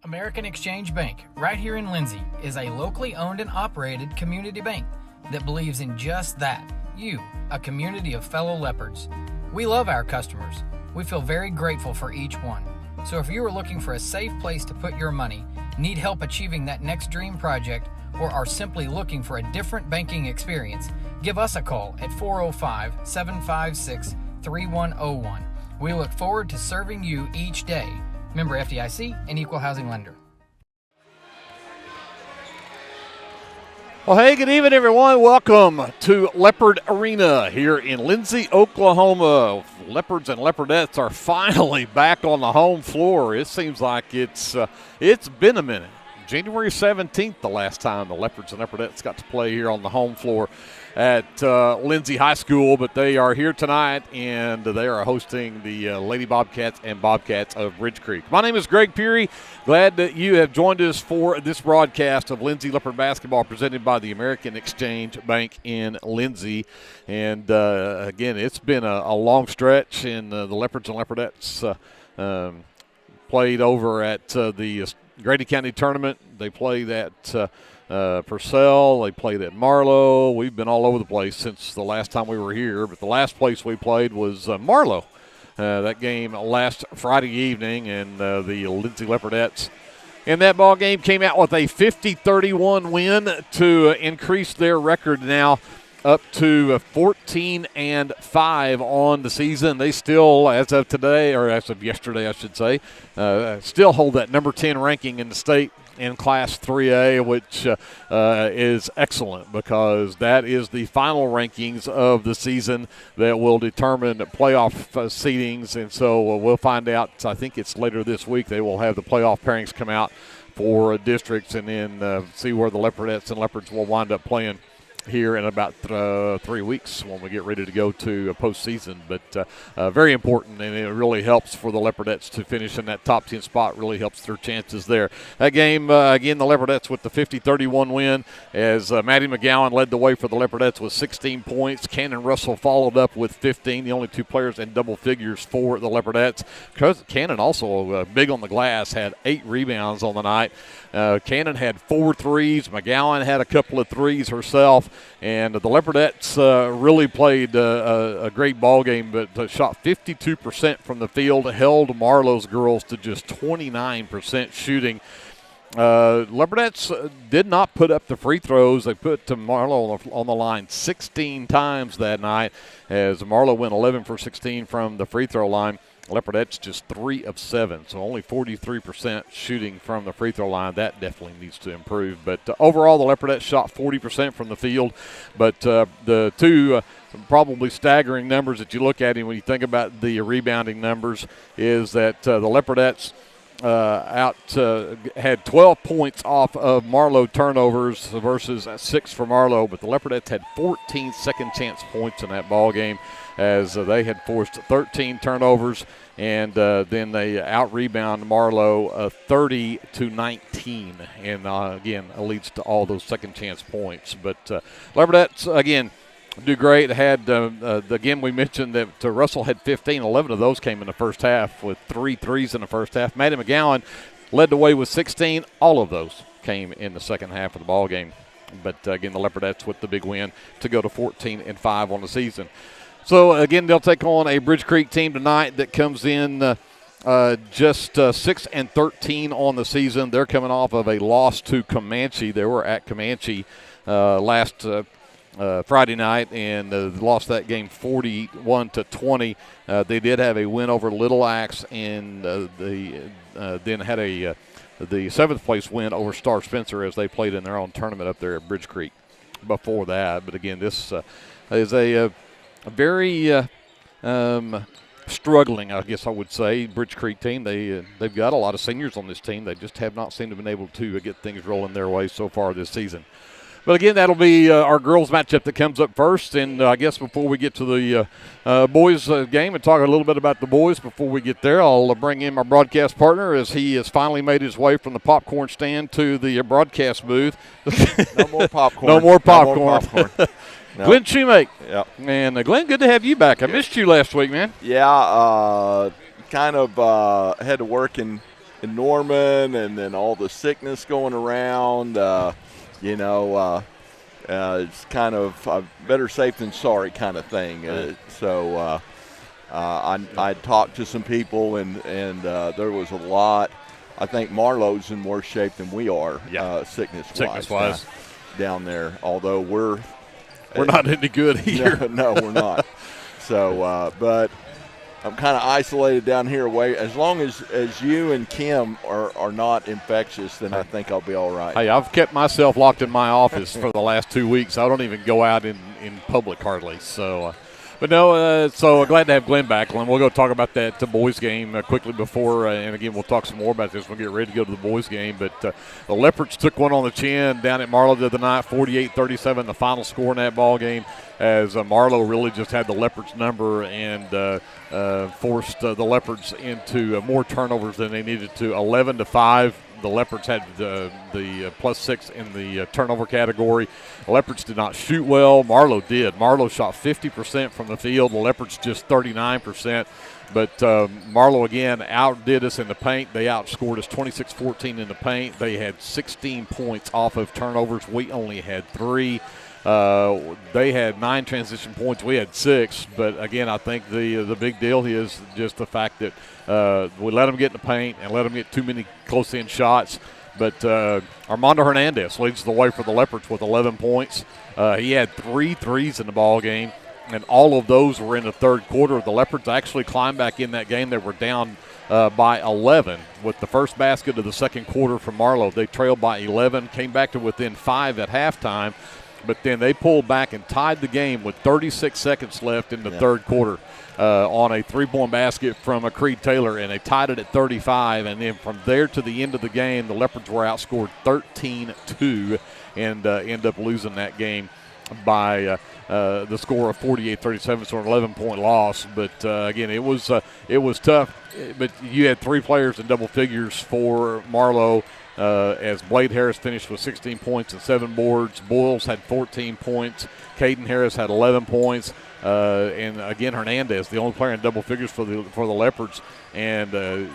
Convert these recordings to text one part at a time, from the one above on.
American Exchange Bank, right here in Lindsay, is a locally owned and operated community bank that believes in just that, you, a community of fellow Leopards. We love our customers. We feel very grateful for each one. So if you are looking for a safe place to put your money, need help achieving that next dream project, or are simply looking for a different banking experience, give us a call at 405-756-3101. We look forward to serving you each day. Member FDIC and Equal Housing Lender. Well, hey, good evening, everyone. Welcome to Leopard Arena here in Lindsay, Oklahoma. Leopards and Leopardettes are finally back on the home floor. It seems like it's been a minute. January 17th, the last time the Leopards and Leopardettes got to play here on the home floor at Lindsay High School, but they are here tonight, and they are hosting the Lady Bobcats and Bobcats of Ridge Creek. My name is Greg Peary. Glad that you have joined us for this broadcast of Lindsay Leopard basketball presented by the American Exchange Bank in Lindsay. And, again, it's been a long stretch, and the Leopards and Leopardettes played over at the Grady County tournament. They played at Purcell. They played at Marlow. We've been all over the place since the last time we were here, but the last place we played was Marlow. That game last Friday evening, and the Lindsay Leopardettes in that ball game came out with a 50-31 win to increase their record now up to 14-5 on the season. They still, as of today, or as of yesterday, I should say, still hold that number 10 ranking in the state in Class 3A, which is excellent because that is the final rankings of the season that will determine playoff seedings. And so we'll find out, I think it's later this week, they will have the playoff pairings come out for districts, and then see where the Leopardettes and Leopards will wind up playing here in about 3 weeks when we get ready to go to a postseason. But very important, and it really helps for the Leopardettes to finish in that top 10 spot, really helps their chances there. That game, again, the Leopardettes with the 50-31 win as Maddie McGowan led the way for the Leopardettes with 16 points. Cannon Russell followed up with 15, the only two players in double figures for the Leopardettes. Cannon also big on the glass, had 8 rebounds on the night. Cannon had 4 threes. McGowan had a couple of threes herself. And the Leopardettes really played a great ball game, but shot 52% from the field, held Marlow's girls to just 29% shooting. Leopardettes did not put up the free throws. They put to Marlow on the line 16 times that night, as Marlow went 11 for 16 from the free throw line. Leopardettes just 3 of 7, so only 43% shooting from the free throw line. That definitely needs to improve. But overall, the Leopardettes shot 40% from the field. But the two probably staggering numbers that you look at when you think about the rebounding numbers is that the Leopardettes had 12 points off of Marlow turnovers versus 6 for Marlow, but the Leopardettes had 14 second chance points in that ball game, as they had forced 13 turnovers, and then they out-rebound Marlow 30-19, and again, leads to all those second-chance points. But Leopardettes, again, do great. Had again, we mentioned that Russell had 15. 11 of those came in the first half with 3 threes in the first half. Maddie McGowan led the way with 16. All of those came in the second half of the ball game. But again, the Leopardettes with the big win to go to 14-5 on the season. So again, they'll take on a Bridge Creek team tonight that comes in just 6-13 on the season. They're coming off of a loss to Comanche. They were at Comanche last Friday night and lost that game 41-20. They did have a win over Little Axe, and then had the 7th place win over Star Spencer as they played in their own tournament up there at Bridge Creek before that. But again, this is a very struggling, I guess I would say, Bridge Creek team. They've got a lot of seniors on this team. They just have not seemed to have been able to get things rolling their way so far this season. But again, that'll be our girls matchup that comes up first. And I guess before we get to the boys game and talk a little bit about the boys before we get there, I'll bring in my broadcast partner as he has finally made his way from the popcorn stand to the broadcast booth. No more popcorn. No more popcorn. No more popcorn. No. Glenn Shoemake. Yep. And Glenn, good to have you back. I missed you last week, man. Yeah, kind of had to work in in Norman, and then all the sickness going around. It's kind of better safe than sorry kind of thing. I talked to some people, and there was a lot. I think Marlowe's in worse shape than we are, sickness-wise down there. Although we're not any good here. No, we're not. So, but I'm kind of isolated down here away. As long as you and Kim are not infectious, then I think I'll be all right. Hey, I've kept myself locked in my office for the last 2 weeks. I don't even go out in public hardly. So, but no, so glad to have Glenn back. Glenn, we'll go talk about that boys game quickly before, and again, we'll talk some more about this. We'll get ready to go to the boys game. But the Leopards took one on the chin down at Marlowe the other night, 48-37, the final score in that ball game, as Marlowe really just had the Leopards number and forced the Leopards into more turnovers than they needed to, 11-5. The Leopards had the +6 in the turnover category. The Leopards did not shoot well. Marlowe did. Marlowe shot 50% from the field. The Leopards just 39%. But Marlowe, again, outdid us in the paint. They outscored us 26-14 in the paint. They had 16 points off of turnovers. We only had 3. They had 9 transition points. We had 6. But, again, I think the big deal is just the fact that we let them get in the paint and let them get too many close-in shots. But Armando Hernandez leads the way for the Leopards with 11 points. He had 3 threes in the ball game, and all of those were in the third quarter. The Leopards actually climbed back in that game. They were down by 11 with the first basket of the second quarter from Marlowe. They trailed by 11, came back to within 5 at halftime, but then they pulled back and tied the game with 36 seconds left in the third quarter on a three-point basket from Creed Taylor, and they tied it at 35. And then from there to the end of the game, the Leopards were outscored 13-2 and end up losing that game by the score of 48-37, so an 11-point loss. But again, it was tough. But you had 3 players in double figures for Marlowe, as Blade Harris finished with 16 points and 7 boards. Boyles had 14 points. Caden Harris had 11 points. And again, Hernandez, the only player in double figures for the Leopards. And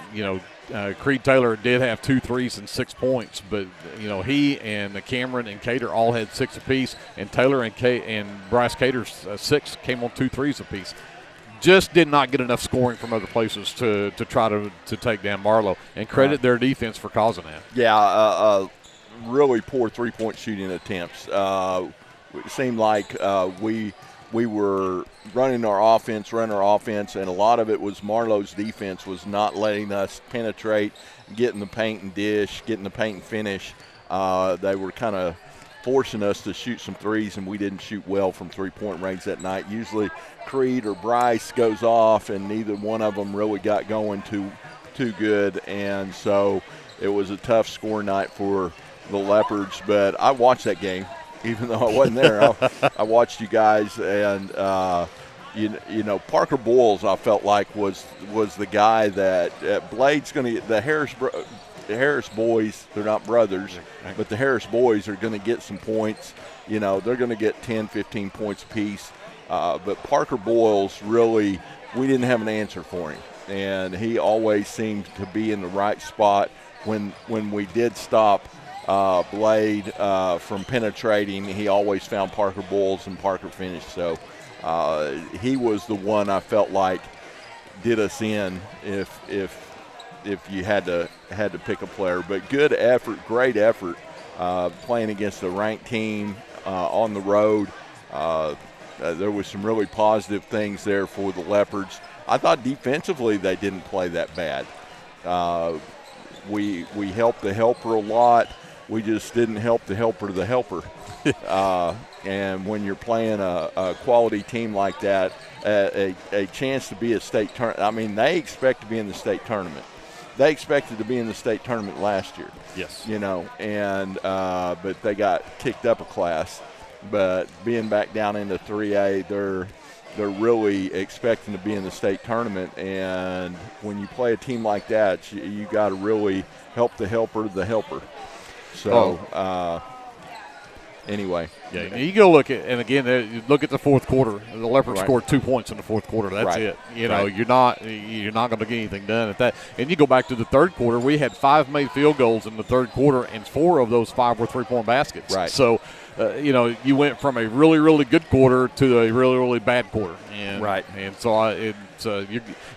Creed Taylor did have 2 threes and 6 points, but he and Cameron and Cater all had 6 apiece, and Taylor and Bryce Cater's 6 came on 2 threes apiece. Just did not get enough scoring from other places to try to take down Marlowe, and credit their defense for causing that. Yeah, really poor 3-point shooting attempts. It seemed like we were running our offense, and a lot of it was Marlowe's defense was not letting us penetrate, get in the paint and dish, get in the paint and finish. They were kind of forcing us to shoot some threes, and we didn't shoot well from three-point range that night. Usually Creed or Bryce goes off, and neither one of them really got going too good, and so it was a tough score night for the Leopards. But I watched that game. Even though I wasn't there, I watched you guys, and Parker Boyles, I felt like was the guy that Blade's going to get. The Harris boys, they're not brothers, but the Harris boys are going to get some points. They're going to get 10, 15 points apiece. But Parker Boyles, really, we didn't have an answer for him, and he always seemed to be in the right spot when we did stop Blade from penetrating. He always found Parker Boyles, and Parker finished. So he was the one I felt like did us in if you had to pick a player. But good effort, great effort, playing against a ranked team on the road. There was some really positive things there for the Leopards. I thought defensively they didn't play that bad. We helped the helper a lot. We just didn't help the helper. And when you're playing a quality team like that, a chance to be a state tournament. I mean, they expect to be in the state tournament. They expected to be in the state tournament last year. Yes. But they got kicked up a class. But being back down into 3A, they're really expecting to be in the state tournament. And when you play a team like that, you got to really help the helper. So, anyway. Yeah, you go look at, and again, you look at the fourth quarter. The Leopards scored 2 points in the fourth quarter. That's it. You know, you're not going to get anything done at that. And you go back to the third quarter. We had 5 made field goals in the third quarter, and 4 of those 5 were 3-point baskets. Right. So, you know, you went from a really, really good quarter to a really, really bad quarter. And, And so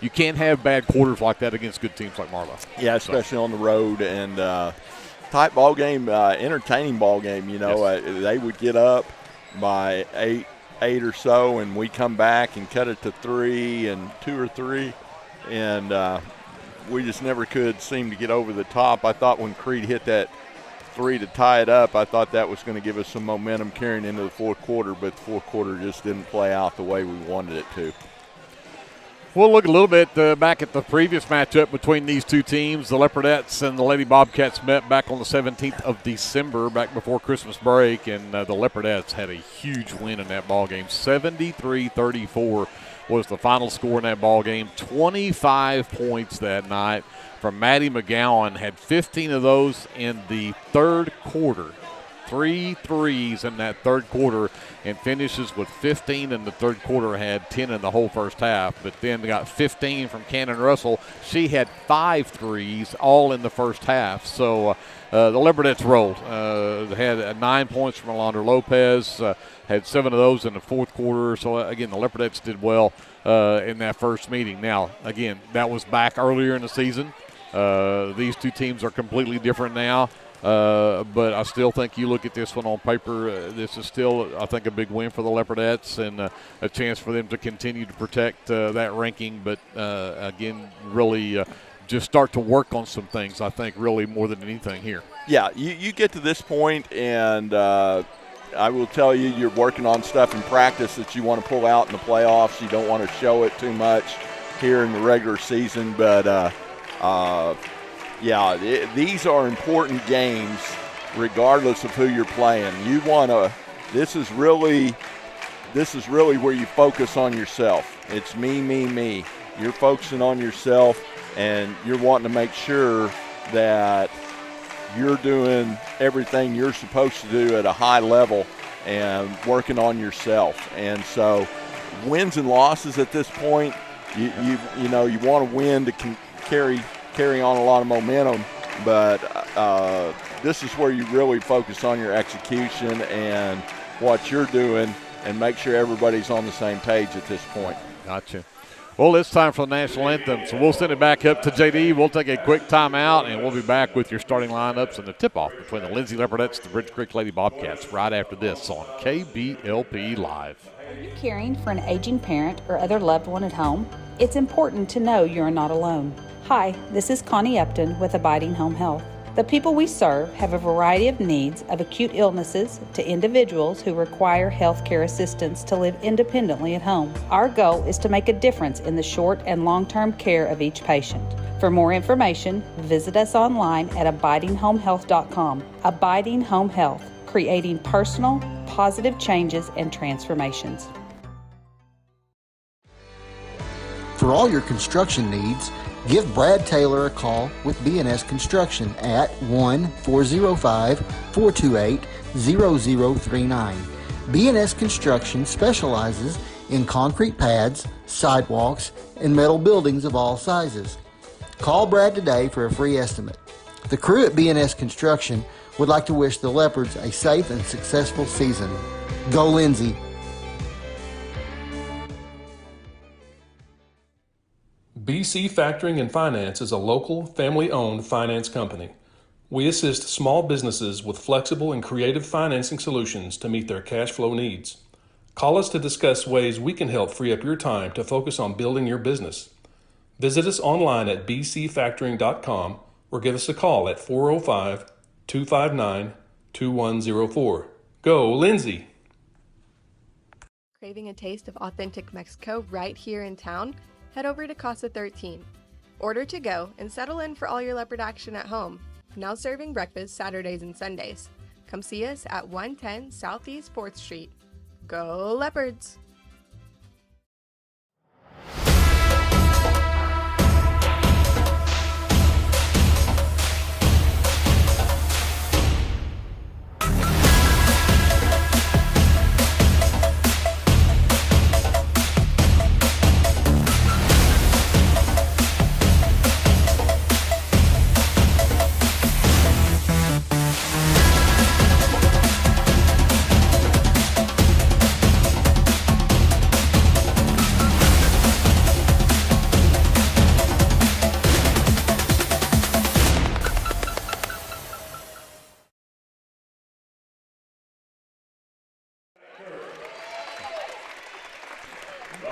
you can't have bad quarters like that against good teams like Marlow. Yeah, especially on the road and. Tight ball game, entertaining ball game. You know, they would get up by eight or so, and we come back and cut it to 3 and 2 or 3, and we just never could seem to get over the top. I thought when Creed hit that 3 to tie it up, I thought that was going to give us some momentum carrying into the fourth quarter, but the fourth quarter just didn't play out the way we wanted it to. We'll look a little bit back at the previous matchup between these two teams. The Leopardettes and the Lady Bobcats met back on the 17th of December, back before Christmas break, and the Leopardettes had a huge win in that ball game. 73-34 was the final score in that ball game. 25 points that night from Maddie McGowan. Had 15 of those in the third quarter. 3 threes in that third quarter, and finishes with 15 in the third quarter, had 10 in the whole first half, but then got 15 from Cannon Russell. She had 5 threes all in the first half. So the Leopardettes rolled. Had 9 points from Alondra Lopez, had 7 of those in the fourth quarter. So again, the Leopardettes did well in that first meeting. Now, again, that was back earlier in the season. These two teams are completely different now. But I still think you look at this one on paper, this is still, I think, a big win for the Leopardettes and a chance for them to continue to protect that ranking. But, again, really just start to work on some things, I think, really more than anything here. Yeah, you get to this point, and I will tell you, you're working on stuff in practice that you want to pull out in the playoffs. You don't want to show it too much here in the regular season, but these are important games regardless of who you're playing. You want to – this is really where you focus on yourself. It's me. You're focusing on yourself, and you're wanting to make sure that you're doing everything you're supposed to do at a high level and working on yourself. And so wins and losses at this point, you want to win to carry on a lot of momentum, but this is where you really focus on your execution and what you're doing and make sure everybody's on the same page at this point. Gotcha. Well, it's time for the national anthem, so we'll send it back up to JD. We'll take a quick timeout, and we'll be back with your starting lineups and the tip-off between the Lindsay Leopardettes and the Bridge Creek Lady Bobcats right after this on KBLP Live. Are you caring for an aging parent or other loved one at home? It's important to know you're not alone. Hi, this is Connie Upton with Abiding Home Health. The people we serve have a variety of needs, of acute illnesses to individuals who require health care assistance to live independently at home. Our goal is to make a difference in the short and long-term care of each patient. For more information, visit us online at abidinghomehealth.com. Abiding Home Health, creating personal, positive changes and transformations. For all your construction needs, give Brad Taylor a call with B&S Construction at 1-405-428-0039. B&S Construction specializes in concrete pads, sidewalks, and metal buildings of all sizes. Call Brad today for a free estimate. The crew at B&S Construction would like to wish the Leopards a safe and successful season. Go Lindsay! BC Factoring and Finance is a local, family-owned finance company. We assist small businesses with flexible and creative financing solutions to meet their cash flow needs. Call us to discuss ways we can help free up your time to focus on building your business. Visit us online at bcfactoring.com or give us a call at 405-259-2104. Go, Lindsay! Craving a taste of authentic Mexico right here in town? Head over to Casa 13. Order to go and settle in for all your Leopard action at home. Now serving breakfast Saturdays and Sundays. Come see us at 110 Southeast 4th Street. Go Leopards!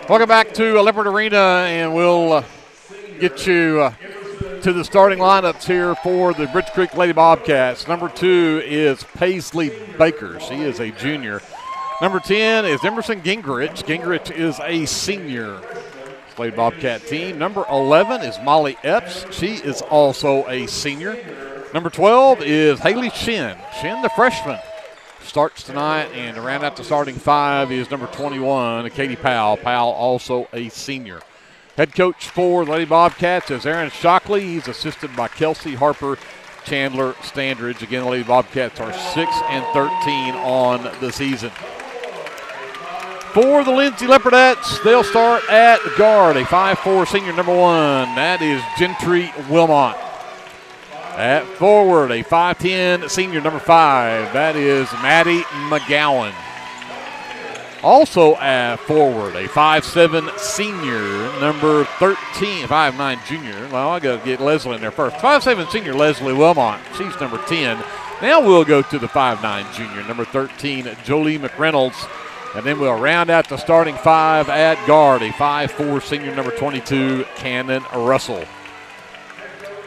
Welcome back to Leopard Arena, and we'll get you to the starting lineups here for the Bridge Creek Lady Bobcats. Number 2 is Paisley Baker. She is a junior. Number 10 is Emerson Gingrich. Gingrich is a senior. Lady Bobcat team. Number 11 is Molly Epps. She is also a senior. Number 12 is Haley Shin. Shin, the freshman, starts tonight, and to round out the starting 5 is number 21, Katie Powell. Powell, also a senior. Head coach for the Lady Bobcats is Aaron Shockley. He's assisted by Kelsey Harper, Chandler Standridge. Again, the Lady Bobcats are 6-13 on the season. For the Lindsay Leopardettes, they'll start at guard, a 5'4" senior, number 1. That is Gentry Wilmot. At forward, a 5'10" senior, number 5. That is Maddie McGowan. Also at forward, a 5'7" senior, number 13, 5'9" junior. Well, I got to get Leslie in there first. 5'7" senior, Leslie Wilmot. She's number 10. Now we'll go to the 5'9" junior, number 13, Jolie McReynolds. And then we'll round out the starting 5 at guard, a 5'4" senior, number 22, Cannon Russell.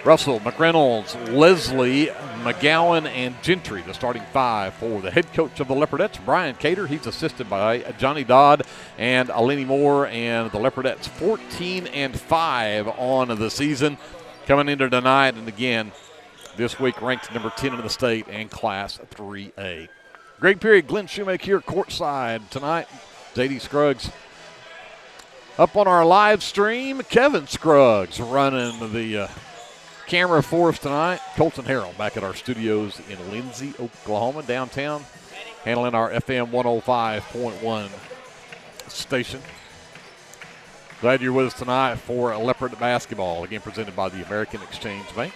Russell, McReynolds, Leslie, McGowan, and Gentry, the starting 5 for the head coach of the Leopardettes, Brian Cater. He's assisted by Johnny Dodd and Aleni Moore, and the Leopardettes 14-5 on the season coming into tonight. And again, this week ranked number 10 in the state and Class 3A. Great period. Glenn Shoemaker here courtside tonight. J.D. Scruggs up on our live stream. Kevin Scruggs running the camera for us tonight. Colton Harrell back at our studios in Lindsay, Oklahoma, downtown, handling our FM 105.1 station. Glad you're with us tonight for Leopard basketball, again presented by the American Exchange Bank.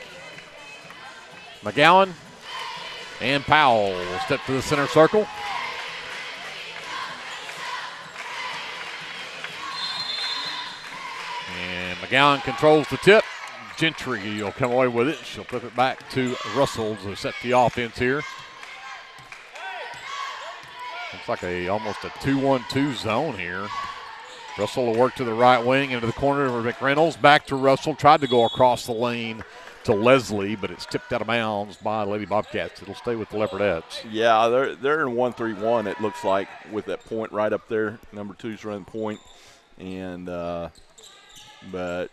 McGowan and Powell will step to the center circle. And McGowan controls the tip. Gentry will come away with it. She'll flip it back to Russell to set the offense here. Looks like almost a 2-1-2 zone here. Russell will work to the right wing into the corner of McReynolds. Back to Russell. Tried to go across the lane to Leslie, but it's tipped out of bounds by Lady Bobcats. It'll stay with the Leopardettes. Yeah, they're in 1-3-1, it looks like, with that point right up there. Number 2's running point. And but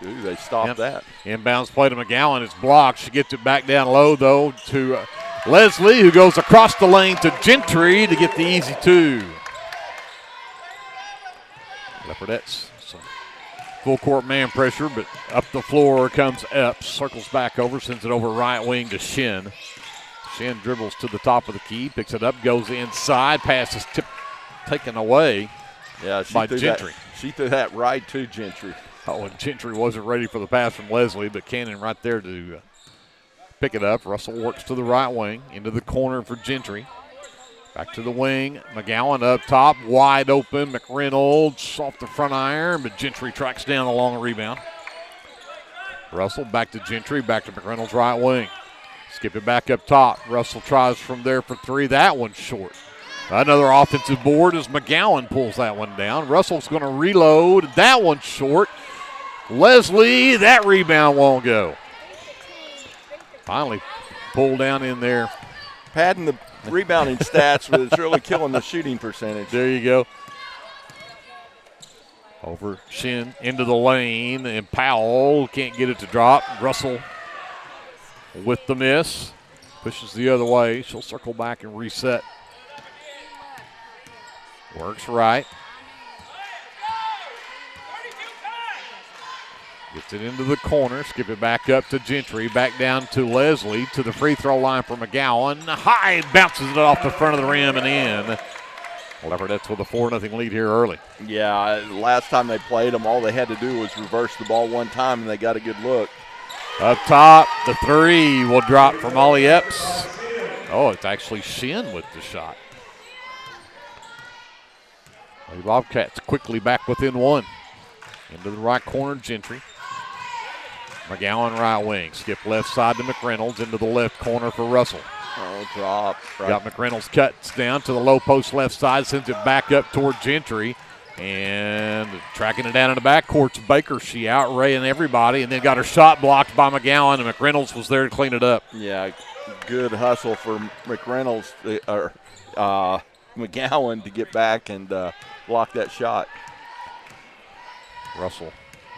they stopped that. Inbounds play to McGowan. It's blocked. She gets it back down low, though, to Leslie, who goes across the lane to Gentry to get the easy 2. Leopardettes, some full court man pressure, but up the floor comes Epps. Circles back over, sends it over right wing to Shin. Shin dribbles to the top of the key, picks it up, goes inside. Pass is taken away by Gentry. She threw that right to Gentry. Oh, and Gentry wasn't ready for the pass from Leslie, but Cannon right there to pick it up. Russell works to the right wing, into the corner for Gentry. Back to the wing. McGowan up top, wide open. McReynolds off the front iron, but Gentry tracks down the long rebound. Russell back to Gentry, back to McReynolds' right wing. Skip it back up top. Russell tries from there for 3. That one's short. Another offensive board as McGowan pulls that one down. Russell's going to reload. That one's short. Leslie, that rebound won't go. Finally pulled down in there. Padding the rebounding stats, but it's really killing the shooting percentage. There you go. Over Shin into the lane, and Powell can't get it to drop. Russell with the miss. Pushes the other way. She'll circle back and reset. Works right. Gets it into the corner. Skip it back up to Gentry. Back down to Leslie to the free throw line for McGowan. High bounces it off the front of the rim and in. Leopardettes with a 4-0 lead here early. Yeah, last time they played them, all they had to do was reverse the ball one time, and they got a good look. Up top, the 3 will drop for Molly Epps. Oh, it's actually Shin with the shot. The Bobcats quickly back within 1. Into the right corner, Gentry. McGowan right wing. Skip left side to McReynolds. Into the left corner for Russell. Oh, drop. Right. Got McReynolds cuts down to the low post left side. Sends it back up toward Gentry. And tracking it down in the backcourt's Baker. She outraying everybody and then got her shot blocked by McGowan, and McReynolds was there to clean it up. Yeah, good hustle for McReynolds, McGowan to get back and block that shot. Russell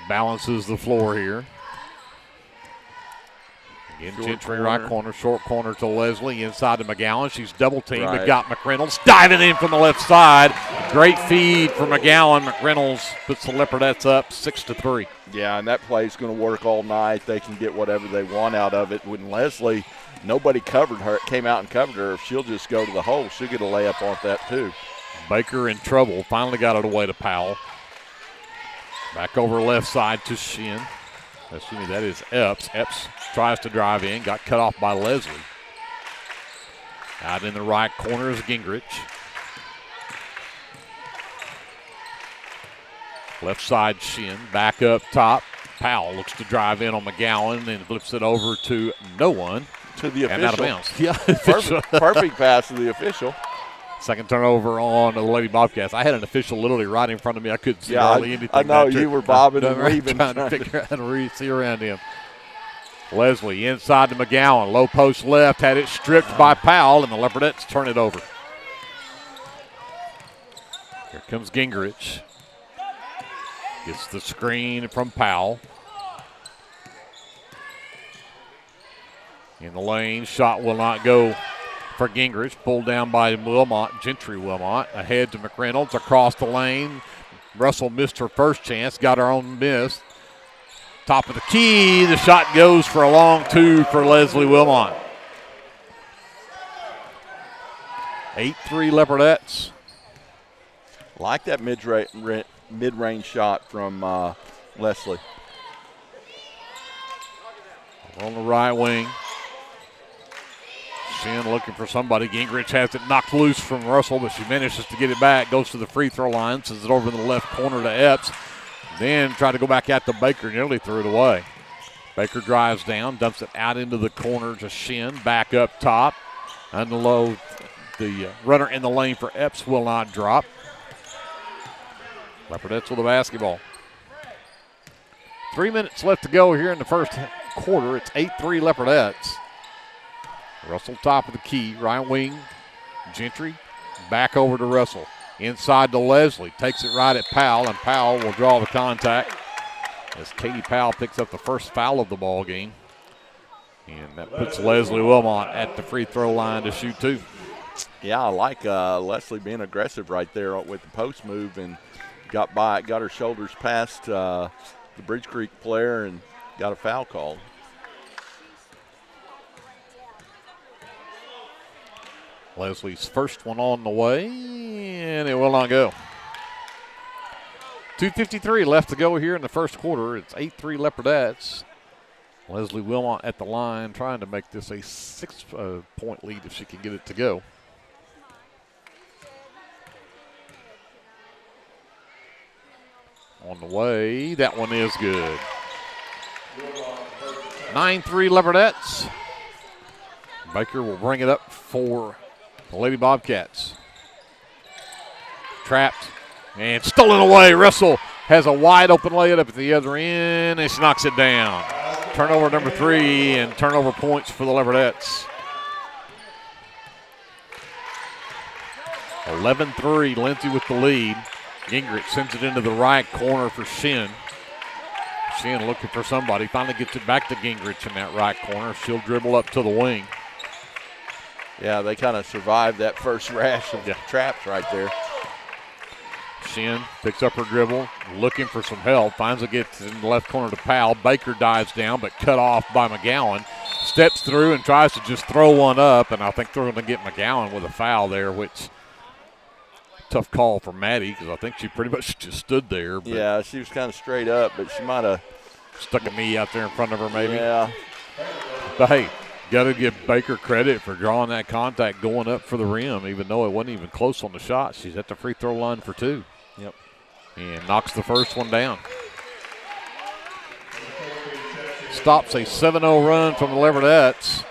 balances the floor here. Again, Gentry right corner, short corner to Leslie, inside to McGowan. She's double teamed, but got McReynolds diving in from the left side. Great feed for McGowan. McReynolds puts the Leopardettes up 6-3. Yeah, and that play is going to work all night. They can get whatever they want out of it. When Leslie, nobody covered her, came out and covered her. If she'll just go to the hole, she'll get a layup on that too. Baker in trouble. Finally got it away to Powell. Back over left side to Shin. Excuse me, that is Epps. Epps tries to drive in, got cut off by Leslie. Out in the right corner is Gingrich. Left side Shin, back up top. Powell looks to drive in on McGowan and flips it over to no one. To the official. And out of bounds. Yeah, perfect pass to the official. Second turnover on the Lady Bobcats. I had an official literally right in front of me. I couldn't see hardly anything. I know you were bobbing and weaving. Trying to figure out how to see around him. Leslie inside to McGowan. Low post left. Had it stripped by Powell, and the Leopardettes turn it over. Here comes Gingrich. Gets the screen from Powell. In the lane. Shot will not go for Gingrich. Pulled down by Gentry Wilmot. Ahead to McReynolds across the lane. Russell missed her first chance. Got her own miss. Top of the key. The shot goes for a long two for Leslie Wilmot. 8-3 Leopardettes. Like that mid-range shot from Leslie. On the right wing. Shin looking for somebody. Gingrich has it knocked loose from Russell, but she manages to get it back. Goes to the free throw line. Sends it over in the left corner to Epps. Then try to go back out to Baker. Nearly threw it away. Baker drives down. Dumps it out into the corner to Shin. Back up top. Unload. The runner in the lane for Epps will not drop. Leopardettes with the basketball. 3 minutes left to go here in the first quarter. It's 8-3 Leopardettes. Russell top of the key, right wing. Gentry back over to Russell. Inside to Leslie. Takes it right at Powell, and Powell will draw the contact as Katie Powell picks up the first foul of the ball game. And that puts Leslie Wilmot at the free throw line to shoot two. Yeah, I like Leslie being aggressive right there with the post move and got her shoulders past the Bridge Creek player and got a foul called. Leslie's first one on the way, and it will not go. 2:53 left to go here in the first quarter. It's 8-3 Leopardettes. Leslie Wilmot at the line trying to make this a 6-point lead if she can get it to go. On the way, that one is good. 9-3 Leopardettes. Baker will bring it up for the Lady Bobcats. Trapped and stolen away. Russell has a wide open layup at the other end, and she knocks it down. Turnover number 3 and turnover points for the Leopardettes. 11-3, Lindsay with the lead. Gingrich sends it into the right corner for Shin. Shin looking for somebody. Finally gets it back to Gingrich in that right corner. She'll dribble up to the wing. Yeah, they kind of survived that first rash of traps right there. Shin picks up her dribble, looking for some help. Finds it, gets in the left corner to Powell. Baker dives down, but cut off by McGowan. Steps through and tries to just throw one up, and I think they're going to get McGowan with a foul there, which tough call for Maddie because I think she pretty much just stood there. But yeah, she was kind of straight up, but she might have stuck a knee out there in front of her maybe. Yeah. But, hey, got to give Baker credit for drawing that contact going up for the rim, even though it wasn't even close on the shot. She's at the free throw line for 2. Yep. And knocks the first one down. Stops a 7-0 run from the Leopardettes.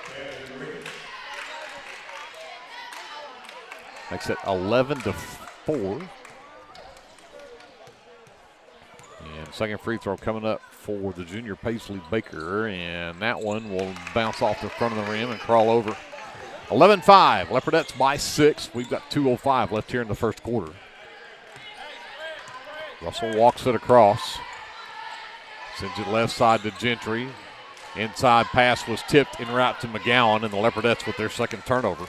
Makes it 11-4. Second free throw coming up for the junior Paisley Baker, and that one will bounce off the front of the rim and crawl over. 11-5, Leopardettes by 6. We've got 2:05 left here in the first quarter. Russell walks it across. Sends it left side to Gentry. Inside pass was tipped en route to McGowan, and the Leopardettes with their second turnover.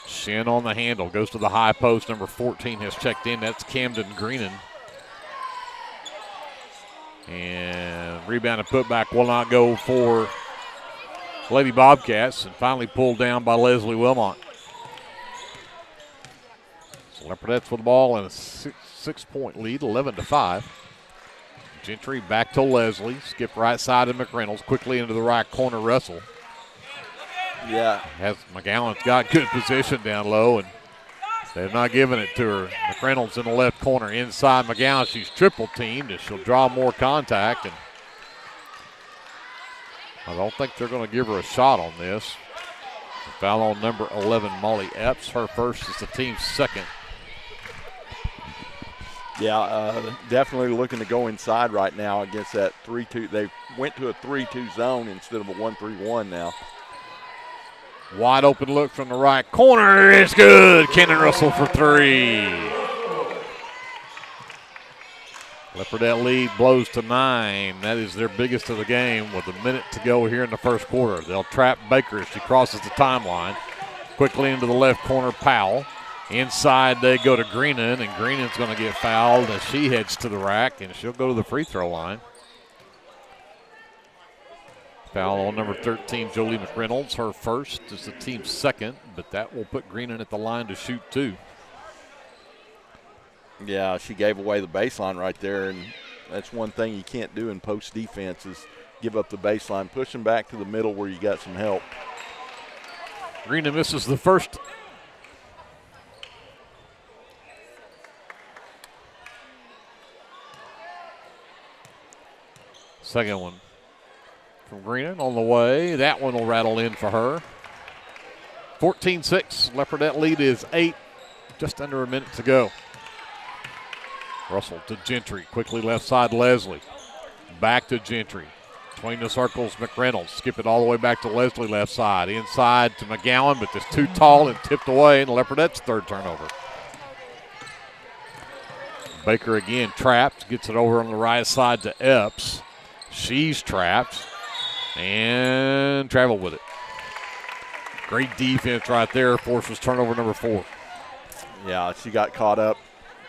Shin on the handle, goes to the high post. Number 14 has checked in. That's Camden Greenan. And rebound and putback will not go for Lady Bobcats, and finally pulled down by Leslie Wilmot. So Leopardettes with the ball and a six-point lead, 11-5. Gentry back to Leslie. Skip right side to McReynolds. Quickly into the right corner, Russell. Yeah. McGowan's got good position down low, and they're not giving it to her. McReynolds in the left corner. Inside McGowan. She's triple teamed, and she'll draw more contact. And I don't think they're going to give her a shot on this. Foul on number 11, Molly Epps. Her first is the team's second. Yeah, definitely looking to go inside right now against that 3-2. They went to a 3-2 zone instead of a 1-3-1 now. Wide open look from the right corner. It's good. Kenan Russell for three. Leopardette lead blows to 9. That is their biggest of the game with a minute to go here in the first quarter. They'll trap Baker as she crosses the timeline. Quickly into the left corner, Powell. Inside they go to Greenan, and Greenan's going to get fouled as she heads to the rack, and she'll go to the free throw line. Foul on number 13, Jolie McReynolds. Her first is the team's second, but that will put Greenan at the line to shoot 2. Yeah, she gave away the baseline right there, and that's one thing you can't do in post defense is give up the baseline. Push them back to the middle where you got some help. Greenan misses the first. Second one from Greenan on the way. That one will rattle in for her. 14-6. Leopardette lead is 8. Just under a minute to go. Russell to Gentry. Quickly left side, Leslie. Back to Gentry. Between the circles, McReynolds. Skip it all the way back to Leslie left side. Inside to McGowan, but just too tall and tipped away, and Leopardette's third turnover. Baker again trapped. Gets it over on the right side to Epps. She's trapped and traveled with it. Great defense right there. Forces turnover number 4. Yeah, she got caught up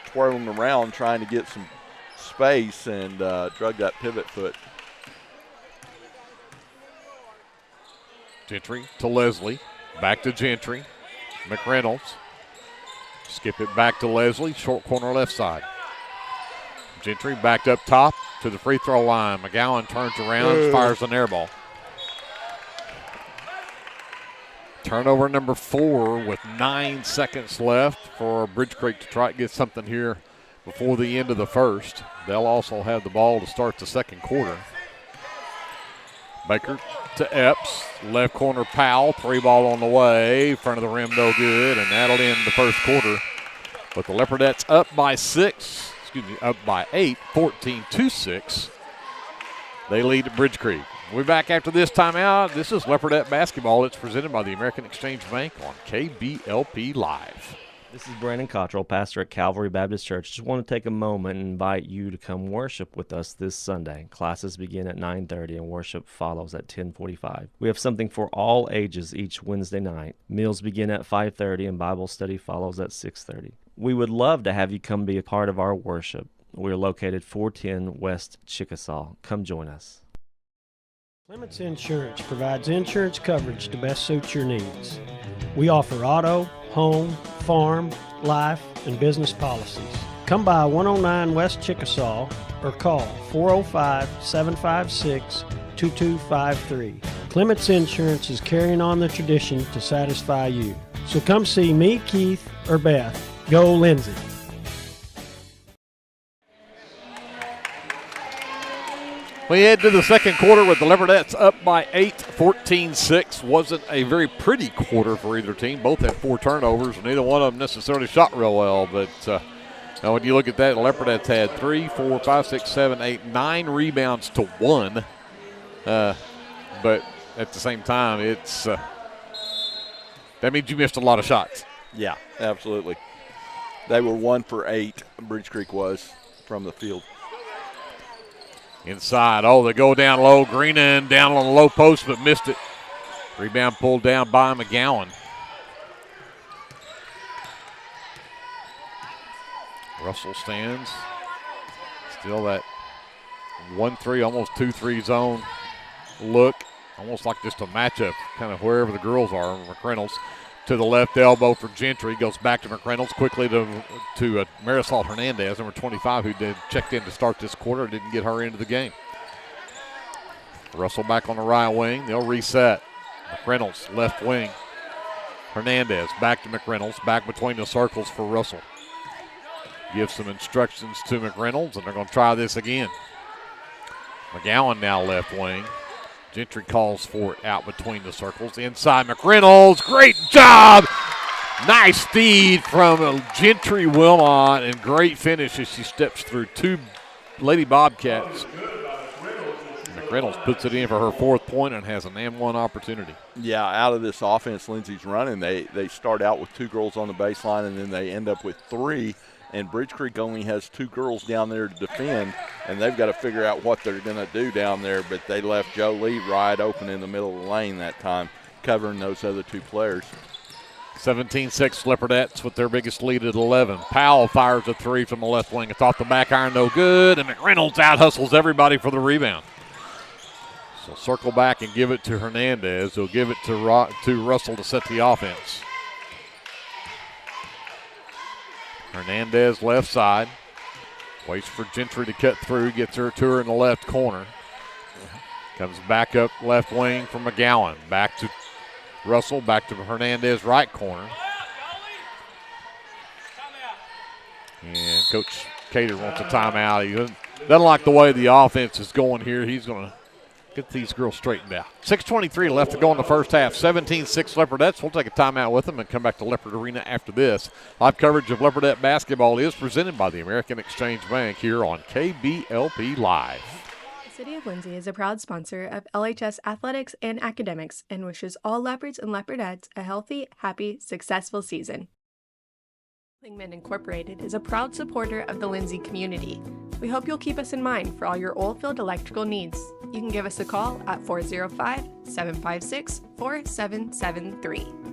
twirling around trying to get some space and drug that pivot foot. Gentry to Leslie. Back to Gentry. McReynolds. Skip it back to Leslie. Short corner left side. Gentry backed up top to the free throw line. McGowan turns around, fires an air ball. Turnover number 4 with 9 seconds left for Bridge Creek to try to get something here before the end of the first. They'll also have the ball to start the second quarter. Baker to Epps. Left corner, Powell. 3 ball on the way. Front of the rim, no good, and that'll end the first quarter. But the Leopardettes up by 6. Up by 8, 14-6. They lead at Bridge Creek. We're back after this timeout. This is Leopardette basketball. It's presented by the American Exchange Bank on KBLP Live. This is Brandon Cottrell, pastor at Calvary Baptist Church. Just want to take a moment and invite you to come worship with us this Sunday. Classes begin at 9:30 and worship follows at 10:45. We have something for all ages each Wednesday night. Meals begin at 5:30 and Bible study follows at 6:30. We would love to have you come be a part of our worship. We're located 410 West Chickasaw. Come join us. Clements Insurance provides insurance coverage to best suit your needs. We offer auto, home, farm, life, and business policies. Come by 109 West Chickasaw or call 405-756-2253. Clements Insurance is carrying on the tradition to satisfy you. So come see me, Keith, or Beth. Go Lindsay. We head to the second quarter with the Leopardettes up by 8, 14-6. Wasn't a very pretty quarter for either team. Both had 4 turnovers, and neither one of them necessarily shot real well. But Now, when you look at that, Leopardettes had 3, 4, 5, 6, 7, 8, 9 rebounds to 1. But at the same time, it's that means you missed a lot of shots. Yeah, absolutely. They were 1 for 8, Bridge Creek was, from the field. Inside. Oh, they go down low. Greenan down on the low post, but missed it. Rebound pulled down by McGowan. Russell stands. Still that 1-3, almost 2-3 zone look. Almost like just a matchup, kind of wherever the girls are. McReynolds to the left elbow for Gentry. Goes back to McReynolds, quickly to Marisol Hernandez, number 25, who checked in to start this quarter. Didn't get her into the game. Russell back on the right wing. They'll reset. McReynolds, left wing. Hernandez back to McReynolds. Back between the circles for Russell. Gives some instructions to McReynolds, and they're going to try this again. McGowan now left wing. Gentry calls for it out between the circles. Inside McReynolds. Great job. Nice feed from Gentry Wilmot, and great finish as she steps through 2 Lady Bobcats. McReynolds puts it in for her 4th point and has an and-1 opportunity. Yeah, out of this offense Lindsay's running, they start out with 2 girls on the baseline, and then they end up with 3. And Bridge Creek only has 2 girls down there to defend, and they've got to figure out what they're going to do down there. But they left Jolie wide open in the middle of the lane that time, covering those other 2 players. 17-6 Leopardettes with their biggest lead at 11. Powell fires a 3 from the left wing. It's off the back iron, no good, and McReynolds out-hustles everybody for the rebound. So circle back and give it to Hernandez. He'll give it to Russell to set the offense. Hernandez left side. Waits for Gentry to cut through. Gets her to her in the left corner. Comes back up left wing from McGowan. Back to Russell. Back to Hernandez right corner. And Coach Cater wants a timeout. He doesn't like the way the offense is going here. He's going to get these girls straightened out. 6:23 left to go in the first half. 17-6 Leopardettes. We'll take a timeout with them and come back to Leopard Arena after this. Live coverage of Leopardette basketball is presented by the American Exchange Bank here on KBLP Live. The City of Lindsay is a proud sponsor of LHS athletics and academics and wishes all Leopards and Leopardettes a healthy, happy, successful season. Lingman Incorporated is a proud supporter of the Lindsay community. We hope you'll keep us in mind for all your oilfield electrical needs. You can give us a call at 405-756-4773.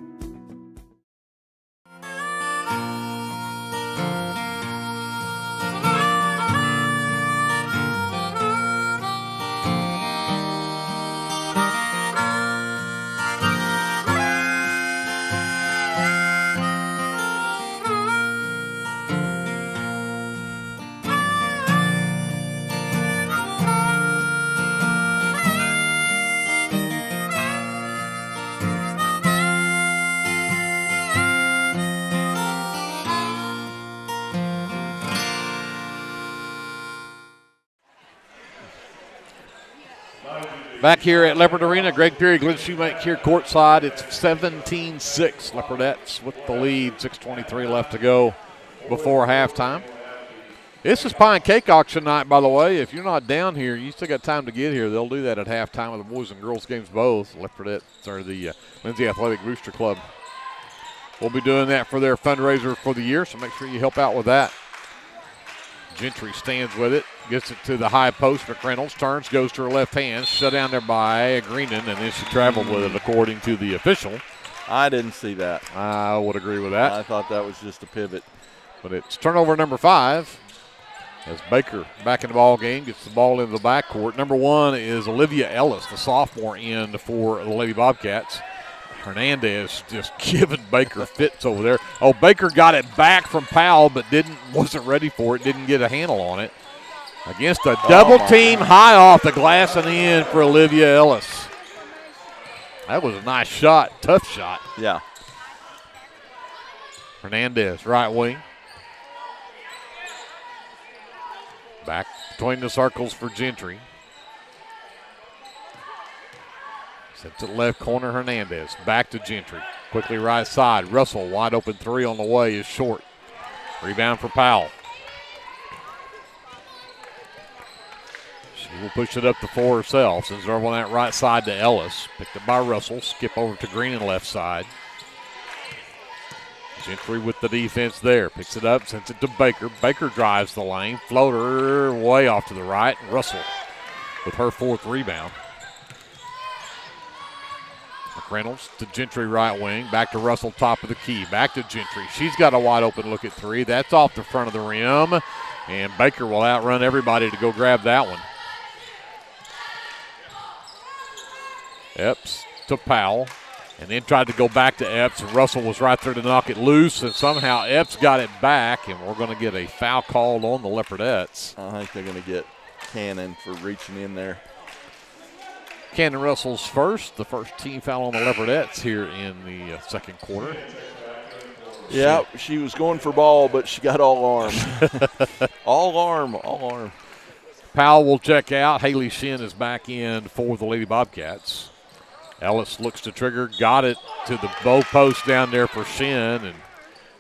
Back here at Leopard Arena, Greg Peary, Glenn Shoemake here courtside. It's 17-6 Leopardettes with the lead. 6:23 left to go before halftime. This is Pie and Cake Auction night, by the way. If you're not down here, you still got time to get here. They'll do that at halftime with the boys and girls games both. Leopardettes or the Lindsay Athletic Booster Club will be doing that for their fundraiser for the year, so make sure you help out with that. Gentry stands with it, gets it to the high post. McReynolds turns, goes to her left hand, shut down there by Greenan, and then she traveled with it according to the official. I didn't see that. I would agree with that. I thought that was just a pivot. But it's turnover number 5 as Baker back in the ball game, gets the ball into the backcourt. Number 1 is Olivia Ellis, the sophomore end for the Lady Bobcats. Hernandez just giving Baker fits over there. Oh, Baker got it back from Powell, but wasn't ready for it, didn't get a handle on it. Against a double team high off the glass and in for Olivia Ellis. That was a nice shot, tough shot. Yeah. Hernandez, right wing. Back between the circles for Gentry. Sets it left corner, Hernandez. Back to Gentry. Quickly right side. Russell, wide open 3 on the way, is short. Rebound for Powell. She will push it up the floor herself. Sends it over on that right side to Ellis. Picked up by Russell. Skip over to Green and left side. Gentry with the defense there. Picks it up, sends it to Baker. Baker drives the lane. Floater way off to the right. Russell with her 4th rebound. McReynolds to Gentry right wing. Back to Russell, top of the key. Back to Gentry. She's got a wide open look at 3. That's off the front of the rim. And Baker will outrun everybody to go grab that one. Epps to Powell. And then tried to go back to Epps. And Russell was right there to knock it loose. And somehow Epps got it back. And we're going to get a foul called on the Leopardettes. I think they're going to get Cannon for reaching in there. Cannon Russell's first. The first team foul on the Leopardettes here in the second quarter. Yeah, she was going for ball, but she got all arm. all arm. Powell will check out. Haley Shin is back in for the Lady Bobcats. Ellis looks to trigger, got it to the bow post down there for Shin, and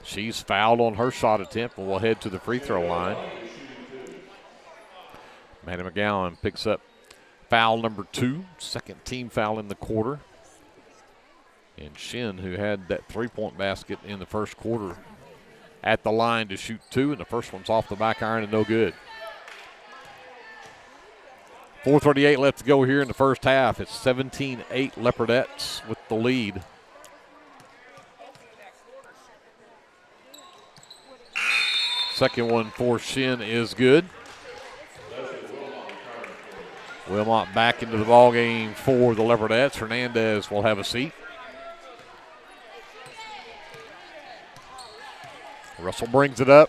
she's fouled on her shot attempt and will head to the free throw line. Maddie McGowan picks up foul number 2, second team foul in the quarter. And Shin, who had that 3-point basket in the first quarter, at the line to shoot 2, and the first one's off the back iron and no good. 4:38 left to go here in the first half. It's 17-8 Leopardettes with the lead. Second one for Shin is good. Wilmot back into the ball game for the Leopardettes. Hernandez will have a seat. Russell brings it up.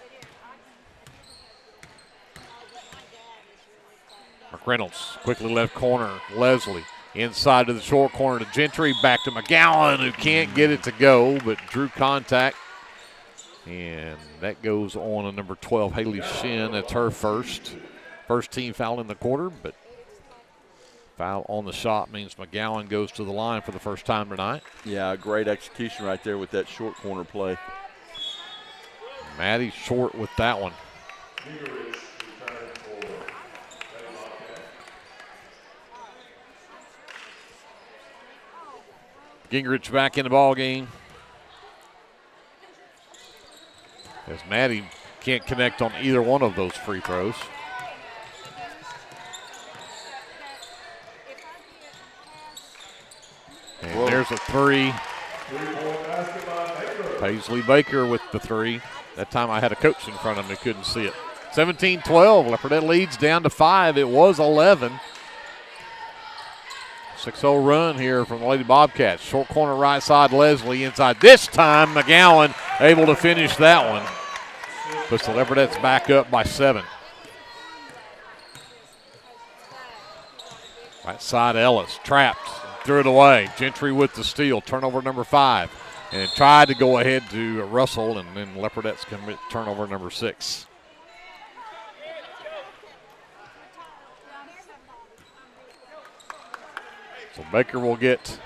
McReynolds quickly left corner. Leslie inside to the short corner to Gentry. Back to McGowan, who can't get it to go, but drew contact. And that goes on to number 12, Haley Shin. That's her first team foul in the quarter, but foul on the shot means McGowan goes to the line for the first time tonight. Yeah, great execution right there with that short corner play. Maddie short with that one. Gingrich back in the ball game. As Maddie can't connect on either one of those free throws. And there's a 3. Paisley Baker with the 3. That time I had a coach in front of me, couldn't see it. 17-12, Leopardette leads down to 5. It was 11. 6-0 run here from the Lady Bobcats. Short corner right side, Leslie inside. This time, McGowan able to finish that one. Puts the Leopardettes back up by 7. Right side, Ellis trapped, threw it away. Gentry with the steal, turnover number 5. And tried to go ahead to Russell, and then Leopardettes commit turnover number 6. So Baker will get,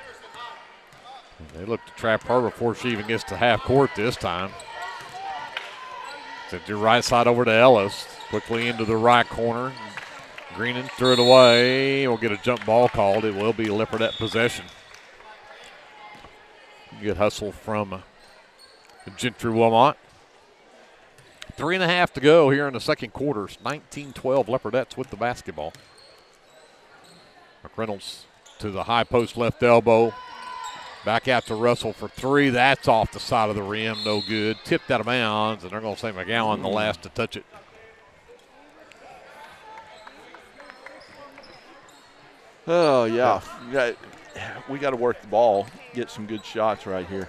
they look to trap her before she even gets to half court this time. Sent your right side over to Ellis, quickly into the right corner. Greenan threw it away. We'll get a jump ball called. It will be Leopardette possession. Good hustle from Gentry Wilmot. 3.5 to go here in the second quarter. 19-12 Leopardettes with the basketball. McReynolds to the high post left elbow. Back out to Russell for 3. That's off the side of the rim. No good. Tipped out of bounds, and they're going to say McGowan the last to touch it. Oh, yeah. We got to work the ball, get some good shots right here.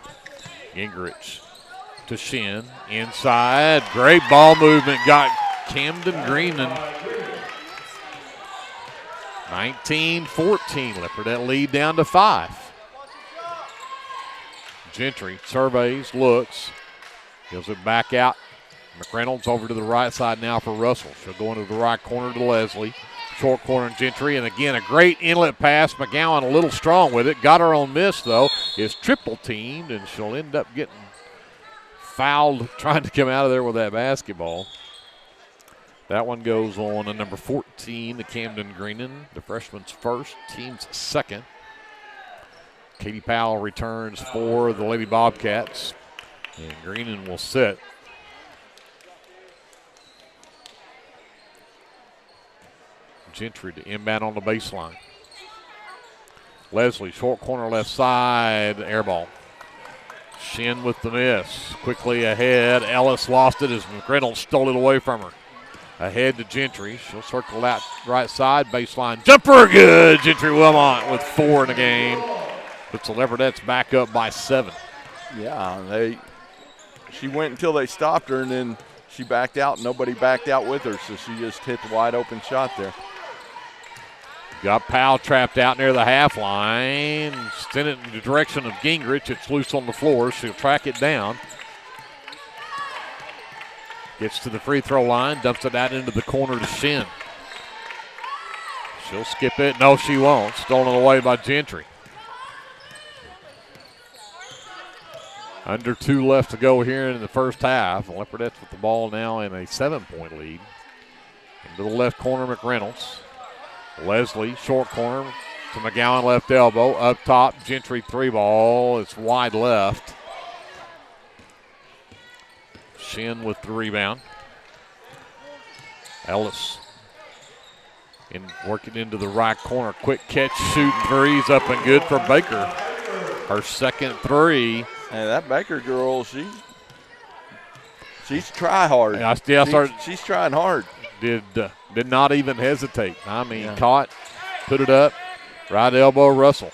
Gingrich to Shin. Inside. Great ball movement. Got Camden Greenan. 19-14. Leopardette lead down to 5. Gentry surveys, looks, gives it back out. McReynolds over to the right side now for Russell. She'll go into the right corner to Leslie. Short corner Gentry, and again a great inlet pass. McGowan a little strong with it. Got her own miss, though. Is triple teamed, and she'll end up getting fouled trying to come out of there with that basketball. That one goes on to number 14, the Camden Greenan, the freshman's first, team's second. Katie Powell returns for the Lady Bobcats, and Greenan will sit. Gentry to inbound on the baseline. Leslie, short corner left side, air ball. Shin with the miss. Quickly ahead. Ellis lost it as McReynolds stole it away from her. Ahead to Gentry. She'll circle out right side. Baseline jumper. Good. Gentry Wilmot with 4 in the game. Puts the Leopardettes back up by 7. Yeah, she went until they stopped her, and then she backed out. Nobody backed out with her, so she just hit the wide open shot there. Got Powell trapped out near the half line. Sent it in the direction of Gingrich. It's loose on the floor. She'll track it down. Gets to the free throw line. Dumps it out into the corner to Shin. She'll skip it. No, she won't. Stolen away by Gentry. Under 2 left to go here in the first half. The Leopardettes with the ball now in a 7-point lead. Into the left corner, McReynolds. Leslie, short corner to McGowan, left elbow. Up top, Gentry 3 ball. It's wide left. Shin with the rebound. Ellis working into the right corner. Quick catch, shooting threes up and good for Baker. Her second 3. And that Baker girl, she's try hard. She's trying hard. Did not even hesitate. I mean, caught, put it up, right elbow, Russell.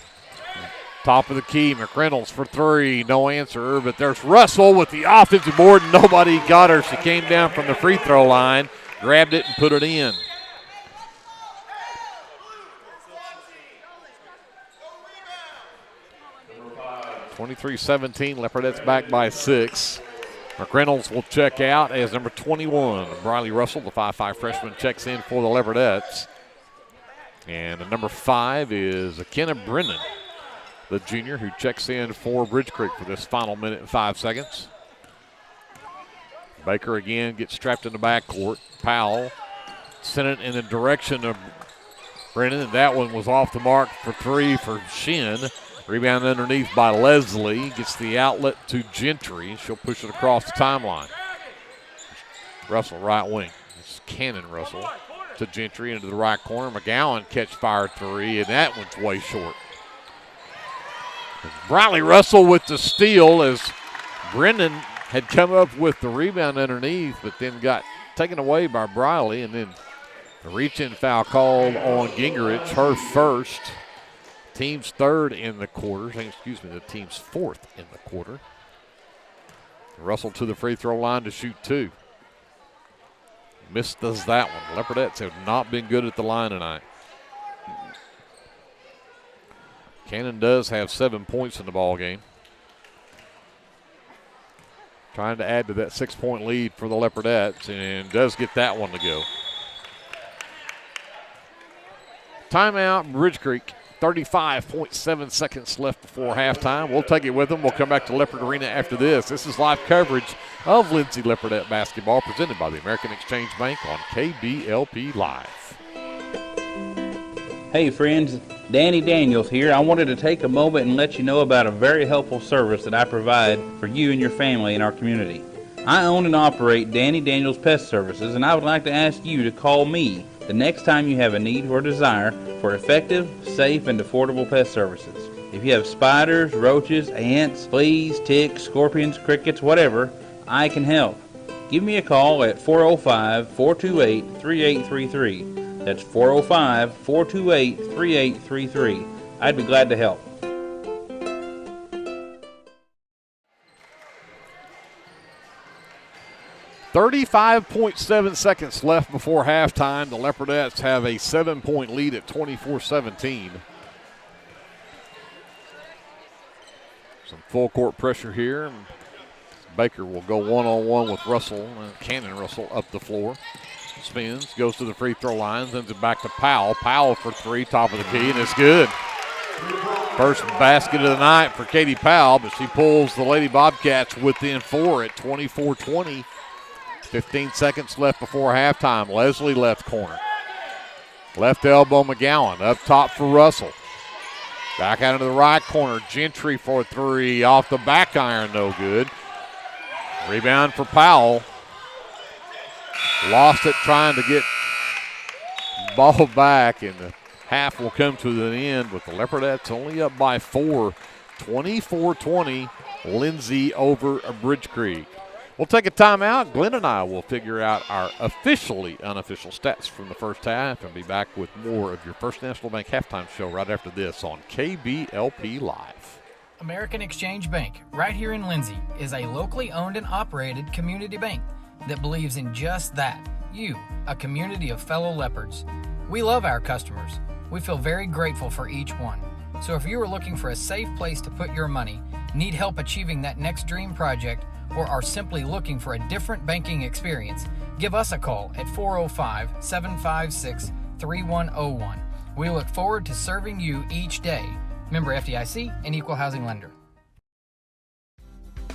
Top of the key, McReynolds for 3, no answer, but there's Russell with the offensive board, and nobody got her. She came down from the free throw line, grabbed it, and put it in. (23-17), Leopardettes back by 6. McReynolds will check out as number 21. Briley Russell, the 5'5 freshman, checks in for the Leopardettes. And the number 5 is Kenna Brennan, the junior, who checks in for Bridge Creek for this final minute and 5 seconds. Baker again gets trapped in the backcourt. Powell sent it in the direction of Brennan, and that one was off the mark for 3 for Shin. Rebound underneath by Leslie. Gets the outlet to Gentry. She'll push it across the timeline. Russell, right wing. It's Cannon Russell to Gentry into the right corner. McGowan catch fire 3, and that one's way short. Briley Russell with the steal as Brendan had come up with the rebound underneath, but then got taken away by Briley, and then a reach-in foul called on Gingrich, her first. Team's 3rd in the quarter. The team's 4th in the quarter. Russell to the free throw line to shoot 2. Missed us that one. Leopardettes have not been good at the line tonight. Cannon does have 7 points in the ball game. Trying to add to that 6-point lead for the Leopardettes, and does get that one to go. Timeout, Bridge Creek. 35.7 seconds left before halftime. We'll take it with them. We'll come back to Leopard Arena after this. This is live coverage of Lindsay Leopardette basketball presented by the American Exchange Bank on KBLP Live. Hey friends, Danny Daniels here. I wanted to take a moment and let you know about a very helpful service that I provide for you and your family in our community. I own and operate Danny Daniels Pest Services, and I would like to ask you to call me the next time you have a need or desire for effective, safe, and affordable pest services. If you have spiders, roaches, ants, fleas, ticks, scorpions, crickets, whatever, I can help. Give me a call at 405-428-3833. That's 405-428-3833. I'd be glad to help. 35.7 seconds left before halftime. The Leopardettes have a 7-point lead at 24-17. Some full court pressure here. Baker will go one-on-one with Russell, and Cannon Russell up the floor. Spins, goes to the free throw line, sends it back to Powell. Powell for 3, top of the key, and it's good. First basket of the night for Katie Powell, but she pulls the Lady Bobcats within 4 at 24-20. 15 seconds left before halftime. Leslie left corner. Left elbow McGowan. Up top for Russell. Back out into the right corner. Gentry for three. Off the back iron, no good. Rebound for Powell. Lost it trying to get ball back, and the half will come to an end with the Leopardettes only up by 4, 24-20, Lindsay over Bridge Creek. We'll take a timeout. Glenn and I will figure out our officially unofficial stats from the first half and be back with more of your First National Bank halftime show right after this on KBLP Live. American Exchange Bank, right here in Lindsay, is a locally owned and operated community bank that believes in just that, you, a community of fellow Leopards. We love our customers. We feel very grateful for each one. So if you are looking for a safe place to put your money, need help achieving that next dream project, or are simply looking for a different banking experience, give us a call at 405-756-3101. We look forward to serving you each day. Member FDIC and Equal Housing Lender.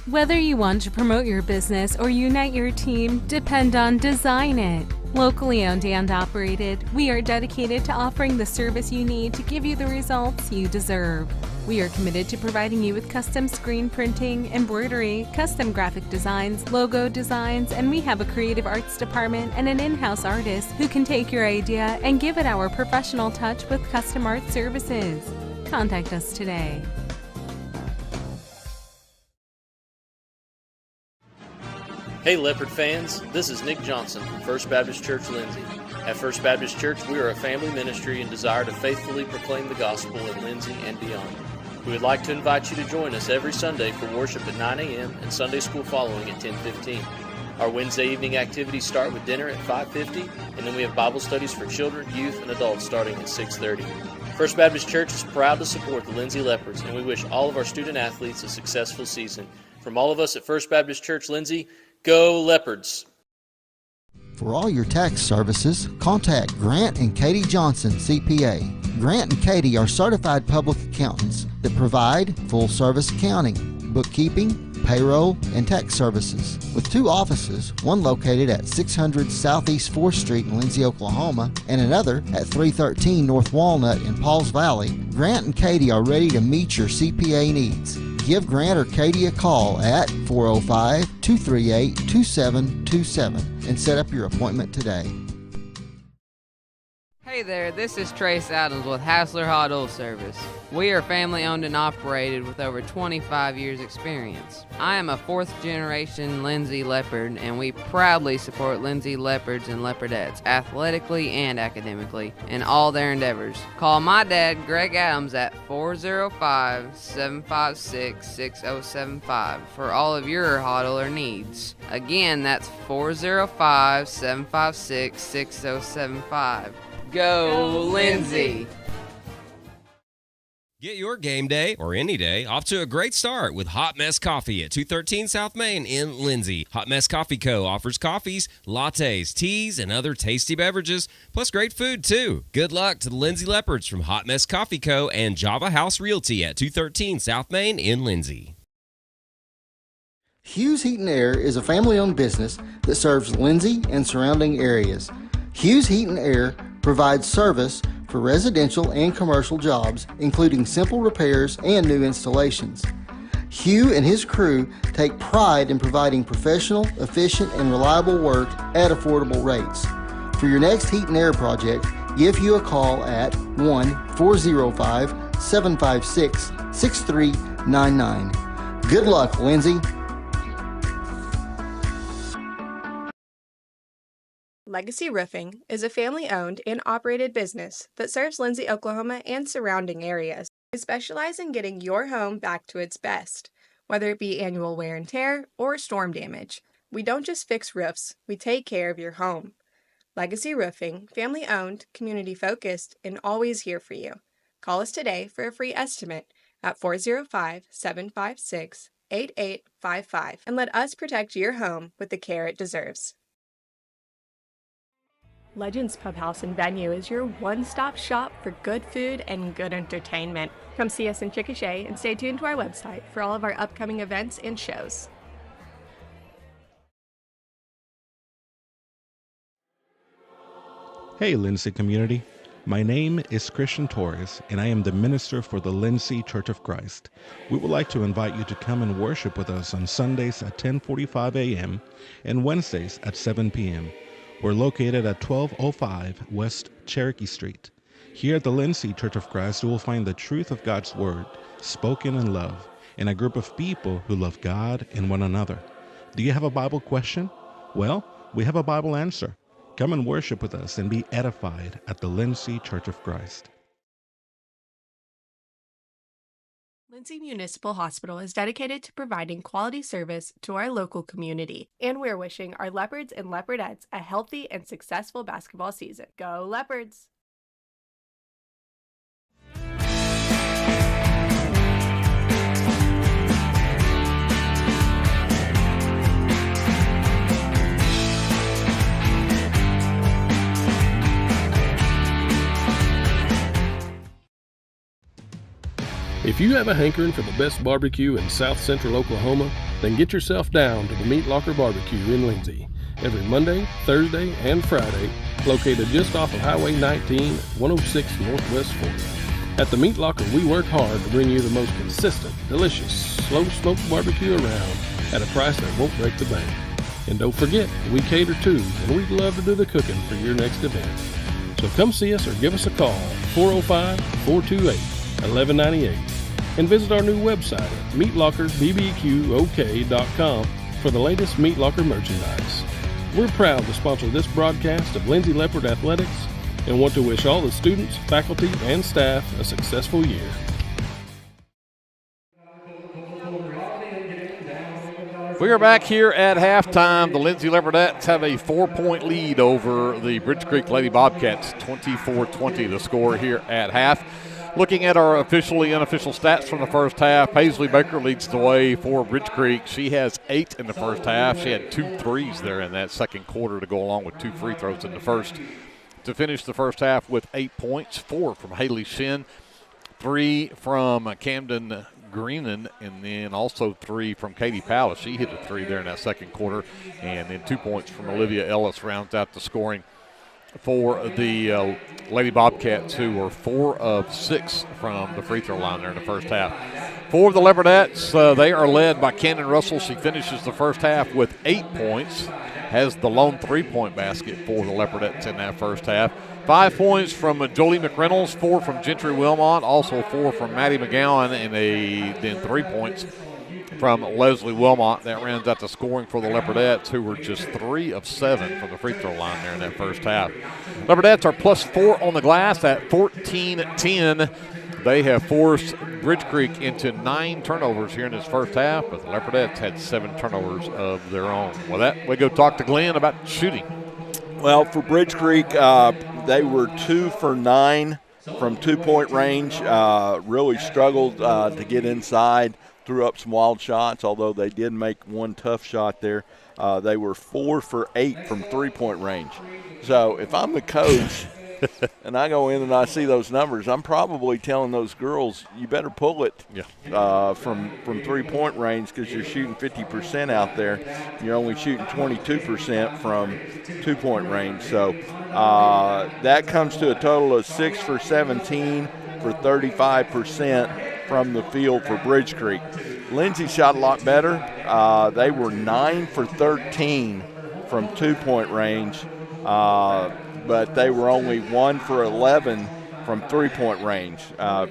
Whether you want to promote your business or unite your team, depend on Design It. Locally owned and operated, we are dedicated to offering the service you need to give you the results you deserve. We are committed to providing you with custom screen printing, embroidery, custom graphic designs, logo designs, and we have a creative arts department and an in-house artist who can take your idea and give it our professional touch with custom art services. Contact us today. Hey Leopard fans, this is Nick Johnson from First Baptist Church Lindsay. At First Baptist Church, we are a family ministry and desire to faithfully proclaim the gospel in Lindsay and beyond. We would like to invite you to join us every Sunday for worship at 9 a.m. and Sunday school following at 10:15. Our Wednesday evening activities start with dinner at 5:50, and then we have Bible studies for children, youth, and adults starting at 6:30. First Baptist Church is proud to support the Lindsay Leopards, and we wish all of our student athletes a successful season. From all of us at First Baptist Church Lindsay, go Leopards! For all your tax services, contact Grant and Katie Johnson, CPA. Grant and Katie are certified public accountants that provide full-service accounting, bookkeeping, payroll, and tax services. With 2 offices, one located at 600 Southeast 4th Street in Lindsay, Oklahoma, and another at 313 North Walnut in Pauls Valley, Grant and Katie are ready to meet your CPA needs. Give Grant or Katie a call at 405-238-2727 and set up your appointment today. Hey there, this is Trace Adams with Hassler Hot Oil Service. We are family owned and operated with over 25 years experience. I am a 4th generation Lindsay Leopard, and we proudly support Lindsay Leopards and Leopardettes athletically and academically in all their endeavors. Call my dad, Greg Adams, at 405-756-6075 for all of your hot oiler needs. Again, that's 405-756-6075. Go Lindsay! Get your game day, or any day, off to a great start with Hot Mess Coffee at 213 South Main in Lindsay. Hot Mess Coffee Co. offers coffees, lattes, teas, and other tasty beverages, plus great food, too. Good luck to the Lindsay Leopards from Hot Mess Coffee Co. and Java House Realty at 213 South Main in Lindsay. Hughes Heat and Air is a family-owned business that serves Lindsay and surrounding areas. Hughes Heat and Air provides service for residential and commercial jobs, including simple repairs and new installations. Hugh and his crew take pride in providing professional, efficient, and reliable work at affordable rates. For your next heat and air project, give Hugh a call at 1-405-756-6399. Good luck, Lindsay. Legacy Roofing is a family-owned and operated business that serves Lindsay, Oklahoma and surrounding areas. We specialize in getting your home back to its best, whether it be annual wear and tear or storm damage. We don't just fix roofs, we take care of your home. Legacy Roofing, family-owned, community-focused, and always here for you. Call us today for a free estimate at 405-756-8855 and let us protect your home with the care it deserves. Legends Pub House and Venue is your one-stop shop for good food and good entertainment. Come see us in Chickasha and stay tuned to our website for all of our upcoming events and shows. Hey, Lindsay community. My name is Christian Torres, and I am the minister for the Lindsay Church of Christ. We would like to invite you to come and worship with us on Sundays at 10:45 a.m. and Wednesdays at 7 p.m. We're located at 1205 West Cherokee Street. Here at the Lindsay Church of Christ, you will find the truth of God's Word, spoken in love, and a group of people who love God and one another. Do you have a Bible question? Well, we have a Bible answer. Come and worship with us and be edified at the Lindsay Church of Christ. Lindsay Municipal Hospital is dedicated to providing quality service to our local community, and we're wishing our Leopards and Leopardettes a healthy and successful basketball season. Go Leopards! If you have a hankering for the best barbecue in South Central Oklahoma, then get yourself down to the Meat Locker Barbecue in Lindsay. Every Monday, Thursday, and Friday, located just off of Highway 19, 106 Northwest 4th. At the Meat Locker, we work hard to bring you the most consistent, delicious, slow-smoked barbecue around at a price that won't break the bank. And don't forget, we cater too, and we'd love to do the cooking for your next event. So come see us or give us a call at 405-428-1198. And visit our new website at meatlockerbbqok.com for the latest Meat Locker merchandise. We're proud to sponsor this broadcast of Lindsay Leopard Athletics and want to wish all the students, faculty, and staff a successful year. We are back here at halftime. The Lindsay Leopardettes have a 4-point lead over the Bridge Creek Lady Bobcats, 24-20 the score here at half. Looking at our officially unofficial stats from the first half, Paisley Baker leads the way for Bridge Creek. She has 8 in the first half. She had 2 threes there in that second quarter to go along with 2 free throws in the first. To finish the first half with 8 points, 4 from Haley Shin, 3 from Camden Greenan, and then also 3 from Katie Powell. She hit a 3 there in that second quarter, and then 2 points from Olivia Ellis rounds out the scoring for the Lady Bobcats, who were 4 of 6 from the free throw line there in the first half. For the Leopardettes, they are led by Cannon Russell. She finishes the first half with 8 points, has the lone 3-point basket for the Leopardettes in that first half. 5 points from Jolie McReynolds, 4 from Gentry Wilmot, also 4 from Maddie McGowan, and then 3 points from Leslie Wilmot. That rounds out the scoring for the Leopardettes, who were just 3 of 7 from the free throw line there in that first half. Leopardettes are +4 on the glass at 14-10. They have forced Bridge Creek into 9 turnovers here in this first half, but the Leopardettes had 7 turnovers of their own. With that, we go talk to Glenn about shooting. Well, for Bridge Creek, they were 2 for 9 from 2-point range. Really struggled to get inside. Threw up some wild shots, although they did make one tough shot there. They were 4 for 8 from 3-point range. So if I'm the coach and I go in and I see those numbers, I'm probably telling those girls, you better pull it from 3-point range, because you're shooting 50% out there. You're only shooting 22% from 2-point range. So that comes to a total of 6 for 17 for 35% from the field for Bridge Creek. Lindsay shot a lot better. They were 9 for 13 from 2-point range, but they were only 1 for 11 from 3-point range.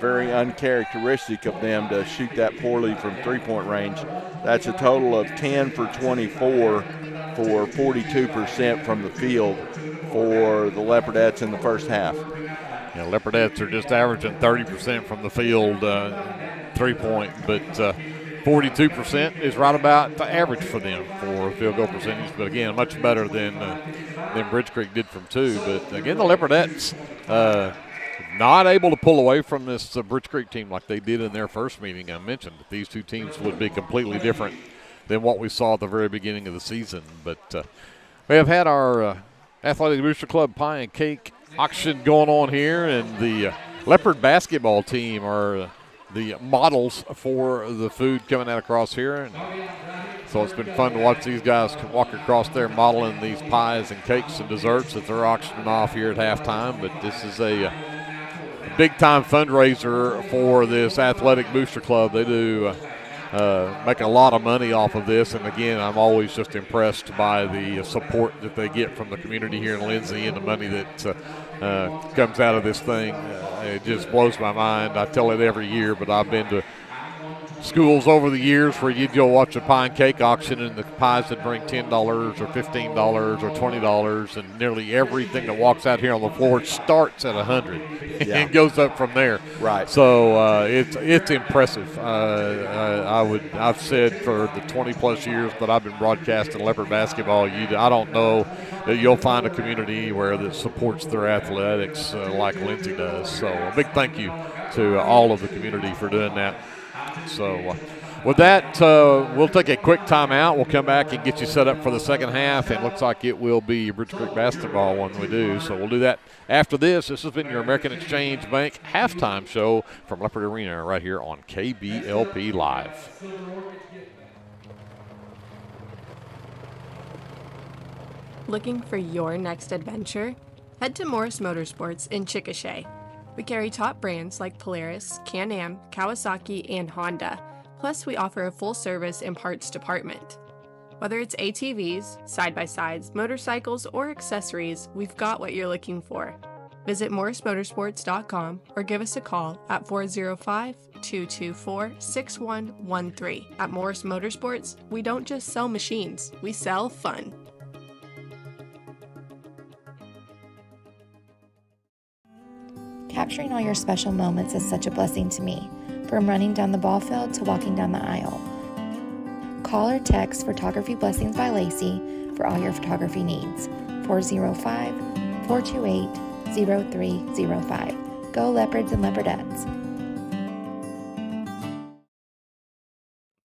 Very uncharacteristic of them to shoot that poorly from 3-point range. That's a total of 10 for 24 for 42% from the field for the Leopardettes in the first half. Yeah, Leopardettes are just averaging 30% from the field, 3-point, but 42% is right about the average for them for field goal percentage. But again, much better than Bridge Creek did from 2. But again, the Leopardettes not able to pull away from this Bridge Creek team like they did in their first meeting. I mentioned that these two teams would be completely different than what we saw at the very beginning of the season. But we have had our Athletic Booster Club pie and cake auction going on here, and the Leopard basketball team are the models for the food coming out across here. And so it's been fun to watch these guys walk across there modeling these pies and cakes and desserts that they're auctioning off here at halftime. But this is a big-time fundraiser for this athletic booster club. They do make a lot of money off of this. And, again, I'm always just impressed by the support that they get from the community here in Lindsay and the money that comes out of this thing. It just blows my mind. I tell it every year, but I've been to schools over the years where you'd go watch a pie and cake auction and the pies would bring $10 or $15 or $20, and nearly everything that walks out here on the floor starts at $100 and goes up from there. Right. So it's impressive. I've said for the 20-plus years that I've been broadcasting Leopard basketball, I don't know that you'll find a community anywhere that supports their athletics like Lindsay does. So a big thank you to all of the community for doing that. So with that, we'll take a quick timeout. We'll come back and get you set up for the second half, and looks like it will be Bridge Creek basketball when we do. So we'll do that after this. This has been your American Exchange Bank halftime show from Leopard Arena right here on KBLP Live. Looking for your next adventure? Head to Morris Motorsports in Chickasha. We carry top brands like Polaris, Can-Am, Kawasaki, and Honda. Plus, we offer a full-service and parts department. Whether it's ATVs, side-by-sides, motorcycles, or accessories, we've got what you're looking for. Visit morrismotorsports.com or give us a call at 405-224-6113. At Morris Motorsports, we don't just sell machines, we sell fun. Capturing all your special moments is such a blessing to me, from running down the ball field to walking down the aisle. Call or text Photography Blessings by Lacey for all your photography needs. 405-428-0305. Go Leopards and Leopardettes.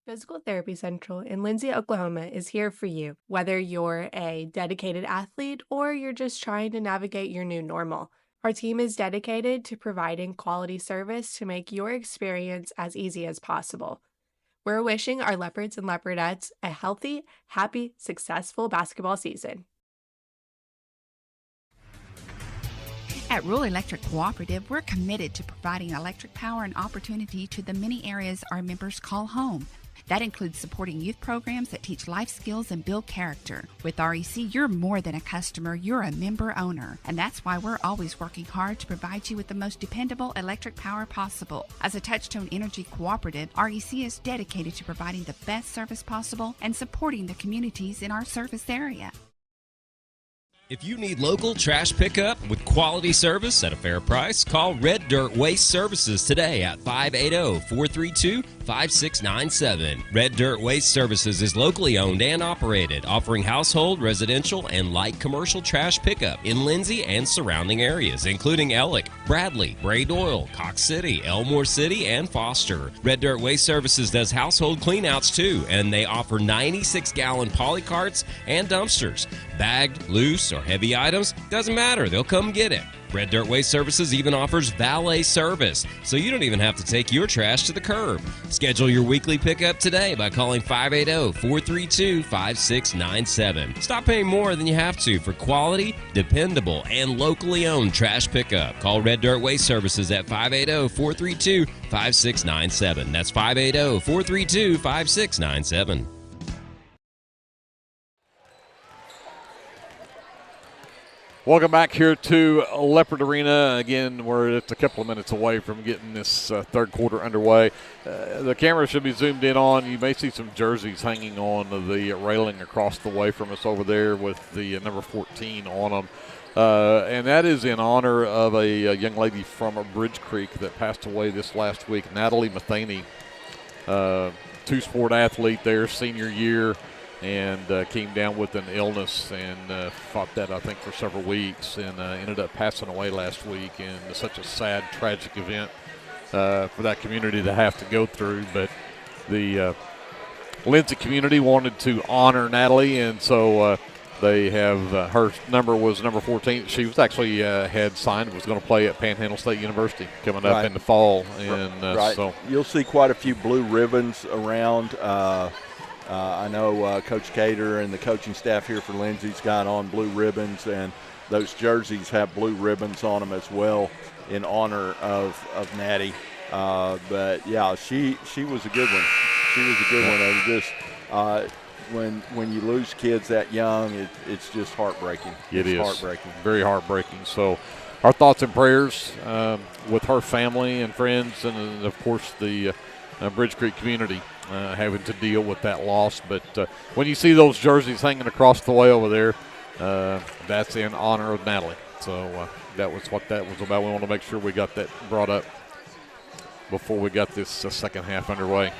Physical Therapy Central in Lindsay, Oklahoma is here for you, whether you're a dedicated athlete or you're just trying to navigate your new normal. Our team is dedicated to providing quality service to make your experience as easy as possible. We're wishing our Leopards and Leopardettes a healthy, happy, successful basketball season. At Rural Electric Cooperative, we're committed to providing electric power and opportunity to the many areas our members call home. That includes supporting youth programs that teach life skills and build character. With REC, you're more than a customer, you're a member owner. And that's why we're always working hard to provide you with the most dependable electric power possible. As a Touchstone Energy Cooperative, REC is dedicated to providing the best service possible and supporting the communities in our service area. If you need local trash pickup with quality service at a fair price, call Red Dirt Waste Services today at 580-432-5697. Red Dirt Waste Services is locally owned and operated, offering household, residential, and light commercial trash pickup in Lindsay and surrounding areas, including Ellick, Bradley, Bray Doyle, Cox City, Elmore City, and Foster. Red Dirt Waste Services does household cleanouts too, and they offer 96-gallon poly carts and dumpsters. Bagged, loose, or heavy items, doesn't matter, they'll come get it. Red Dirt Waste Services even offers valet service, so you don't even have to take your trash to the curb. Schedule your weekly pickup today by calling 580-432-5697. Stop paying more than you have to for quality, dependable, and locally owned trash pickup. Call Red Dirt Waste Services at 580-432-5697. That's 580-432-5697. Welcome back here to Leopard Arena. Again, we're just a couple of minutes away from getting this third quarter underway. The camera should be zoomed in on. You may see some jerseys hanging on the railing across the way from us over there with the number 14 on them. And that is in honor of a young lady from Bridge Creek that passed away this last week, Natalie Mathaney, two-sport athlete there, senior year. And came down with an illness and fought that, I think, for several weeks and ended up passing away last week. And such a sad, tragic event for that community to have to go through. But the Lindsay community wanted to honor Natalie, and so They have her number was number 14. She was actually had signed, was going to play at Panhandle State University coming up in the fall. And so you'll see quite a few blue ribbons around. I know Coach Cater and the coaching staff here for Lindsay's got on blue ribbons, and those jerseys have blue ribbons on them as well in honor of Natty. But yeah, she was a good one. She was a good one. And just when you lose kids that young, it's just heartbreaking. It's heartbreaking. Very heartbreaking. So our thoughts and prayers with her family and friends, and of course the Bridge Creek community having to deal with that loss. But when you see those jerseys hanging across the way over there, that's in honor of Natalie. So that was what that was about. We want to make sure we got that brought up before we got this second half underway.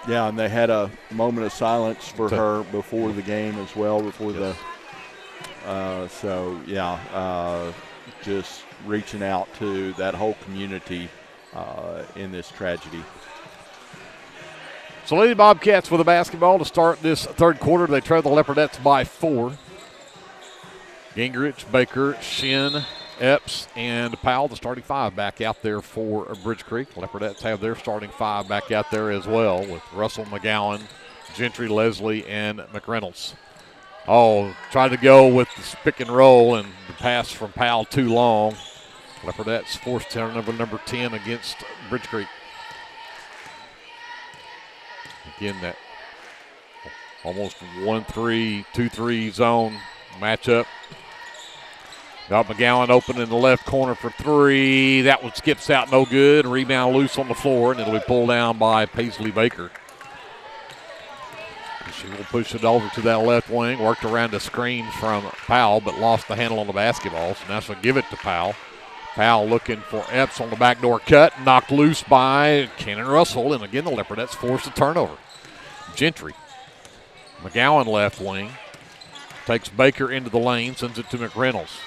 Yeah, and they had a moment of silence for her before the game as well, before the just reaching out to that whole community in this tragedy. So Lady Bobcats with the basketball to start this third quarter. They trail the Leopardettes by 4. Gingrich, Baker, Shin, Epps, and Powell, the starting 5, back out there for Bridge Creek. Leopardettes have their starting 5 back out there as well, with Russell, McGowan, Gentry, Leslie, and McReynolds. Tried to go with the pick and roll, and the pass from Powell too long. Leopardettes forced turnover number 10 against Bridge Creek. Again, that almost 1-3, 2-3 zone matchup. Got McGowan open in the left corner for 3. That one skips out, no good. Rebound loose on the floor, and it'll be pulled down by Paisley Baker. She will push it over to that left wing. Worked around a screen from Powell, but lost the handle on the basketball. So now she'll give it to Powell. Powell looking for Epps on the backdoor cut. Knocked loose by Cannon Russell, and again the Leopardettes force a turnover. Gentry. McGowan left wing. Takes Baker into the lane, sends it to McReynolds.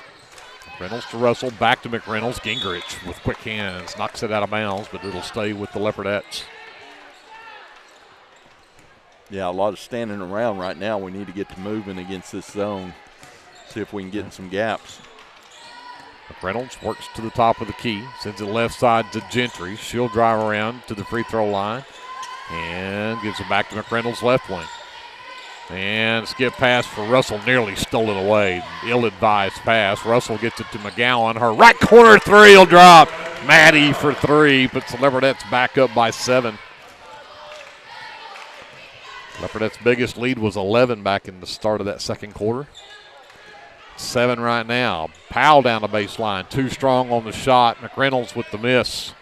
Reynolds to Russell, back to McReynolds. Gingrich with quick hands, knocks it out of bounds, but it'll stay with the Leopardettes. Yeah, a lot of standing around right now. We need to get to moving against this zone, see if we can get in some gaps. McReynolds works to the top of the key, sends it left side to Gentry. She'll drive around to the free throw line and gives it back to McReynolds' left wing. And skip pass for Russell, nearly stole it away. Ill-advised pass. Russell gets it to McGowan. Her right corner 3 will drop. Maddie for 3, puts the Leopardettes back up by 7. Leopardettes' biggest lead was 11 back in the start of that second quarter. 7 right now. Powell down the baseline, too strong on the shot. McReynolds with the miss.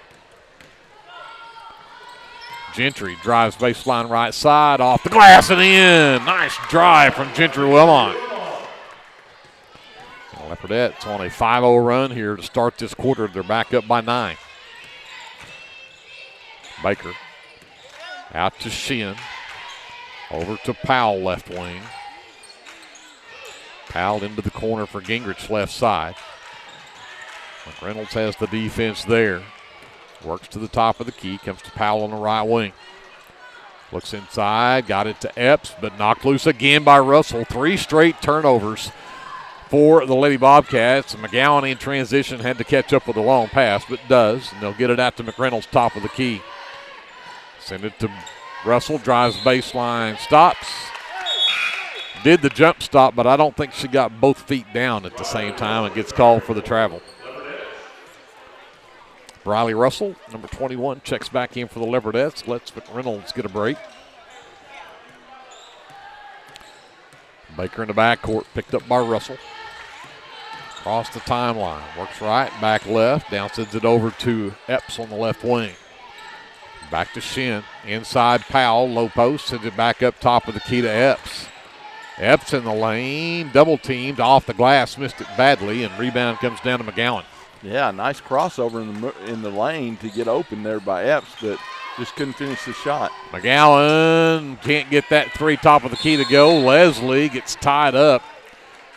Gentry drives baseline right side, off the glass and in. Nice drive from Gentry Wilmot. Leopardettes on a 5-0 run here to start this quarter. They're back up by 9. Baker out to Shin. Over to Powell, left wing. Powell into the corner for Gingrich, left side. McReynolds has the defense there. Works to the top of the key, comes to Powell on the right wing. Looks inside, got it to Epps, but knocked loose again by Russell. 3 straight turnovers for the Lady Bobcats. McGowan in transition had to catch up with a long pass, but does, and they'll get it out to McReynolds, top of the key. Send it to Russell, drives baseline, stops. Did the jump stop, but I don't think she got both feet down at the same time and gets called for the travel. Riley Russell, number 21, checks back in for the Leopardettes. Lets McReynolds get a break. Baker in the backcourt, picked up by Russell. Across the timeline, works right, back left, down sends it over to Epps on the left wing. Back to Shin, inside Powell, low post, sends it back up top of the key to Epps. Epps in the lane, double teamed, off the glass, missed it badly, and rebound comes down to McGowan. Yeah, nice crossover in the lane to get open there by Epps, but just couldn't finish the shot. McGowan can't get that 3 top of the key to go. Leslie gets tied up,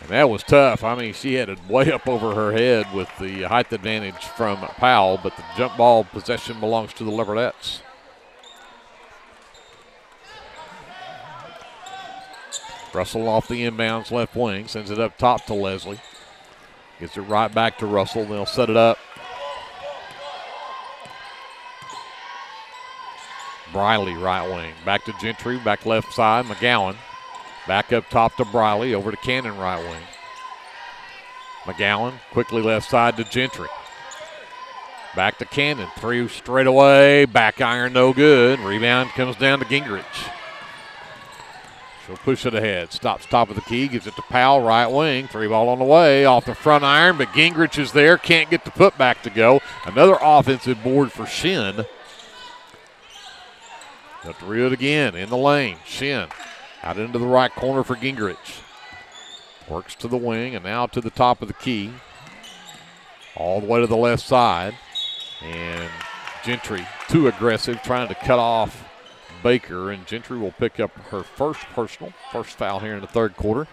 and that was tough. I mean, she had it way up over her head with the height advantage from Powell, but the jump ball possession belongs to the Leopardettes. Russell off the inbounds left wing, sends it up top to Leslie. Gets it right back to Russell. They'll set it up. Briley right wing. Back to Gentry, back left side. McGowan. Back up top to Briley, over to Cannon right wing. McGowan quickly left side to Gentry. Back to Cannon. 3 straight away. Back iron, no good. Rebound comes down to Gingrich. She'll push it ahead. Stops top of the key. Gives it to Powell, right wing. 3 ball on the way. Off the front iron, but Gingrich is there. Can't get the putback to go. Another offensive board for Shin. Have to reel it again in the lane. Shin out into the right corner for Gingrich. Works to the wing and now to the top of the key. All the way to the left side. And Gentry too aggressive, trying to cut off Baker. And Gentry will pick up her first foul here in the third quarter.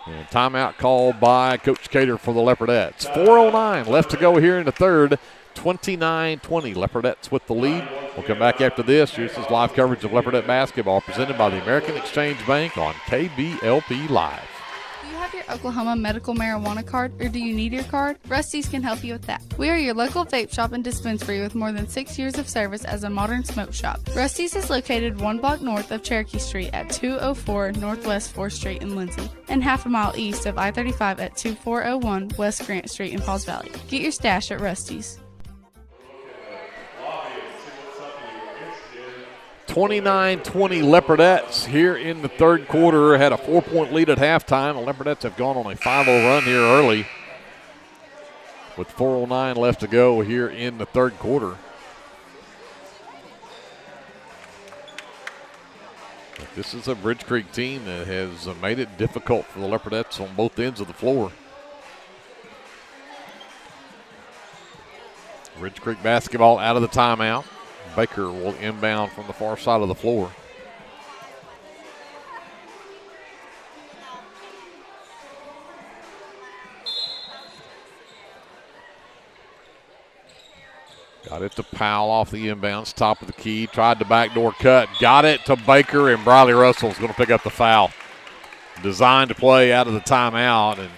And timeout called by Coach Cater for the Leopardettes. 4:09 left to go here in the third. 29-20. Leopardettes with the lead. We'll come back after this. This is live coverage of Leopardette basketball presented by the American Exchange Bank on KBLP Live. Do you have your Oklahoma medical marijuana card, or do you need your card? Rusty's can help you with that. We are your local vape shop and dispensary with more than 6 years of service as a modern smoke shop. Rusty's is located 1 block north of Cherokee Street at 204 Northwest 4th Street in Lindsay, and half a mile east of I-35 at 2401 West Grant Street in Pauls Valley. Get your stash at Rusty's. 29-20 Leopardettes here in the third quarter. Had a 4-point lead at halftime. The Leopardettes have gone on a 5-0 run here early with 4:09 left to go here in the third quarter. But this is a Bridge Creek team that has made it difficult for the Leopardettes on both ends of the floor. Bridge Creek basketball out of the timeout. Baker will inbound from the far side of the floor. Got it to Powell off the inbounds, top of the key. Tried the backdoor cut. Got it to Baker, and Briley Russell's going to pick up the foul. Designed to play out of the timeout and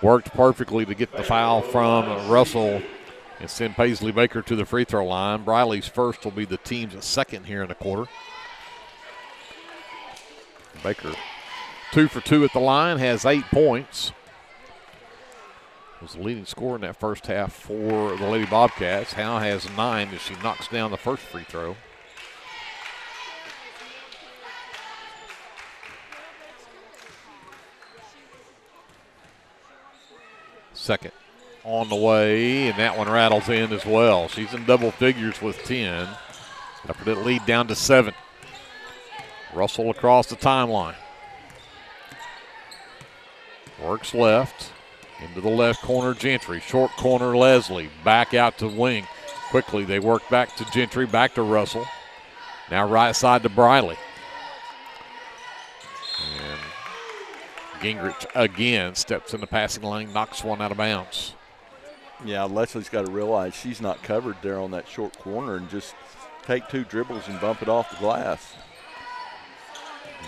worked perfectly to get the foul from Russell and send Paisley Baker to the free throw line. Briley's first will be the team's second here in the quarter. Baker 2 for 2 at the line, has 8 points. Was the leading scorer in that first half for the Lady Bobcats. Howe has 9 as she knocks down the first free throw. Second on the way, and that one rattles in as well. She's in double figures with 10. Leopard lead down to 7. Russell across the timeline. Works left. Into the left corner, Gentry. Short corner, Leslie. Back out to wing. Quickly, they work back to Gentry, back to Russell. Now right side to Briley. And Gingrich again steps in the passing lane, knocks one out of bounds. Yeah, Leslie's got to realize she's not covered there on that short corner and just take 2 dribbles and bump it off the glass.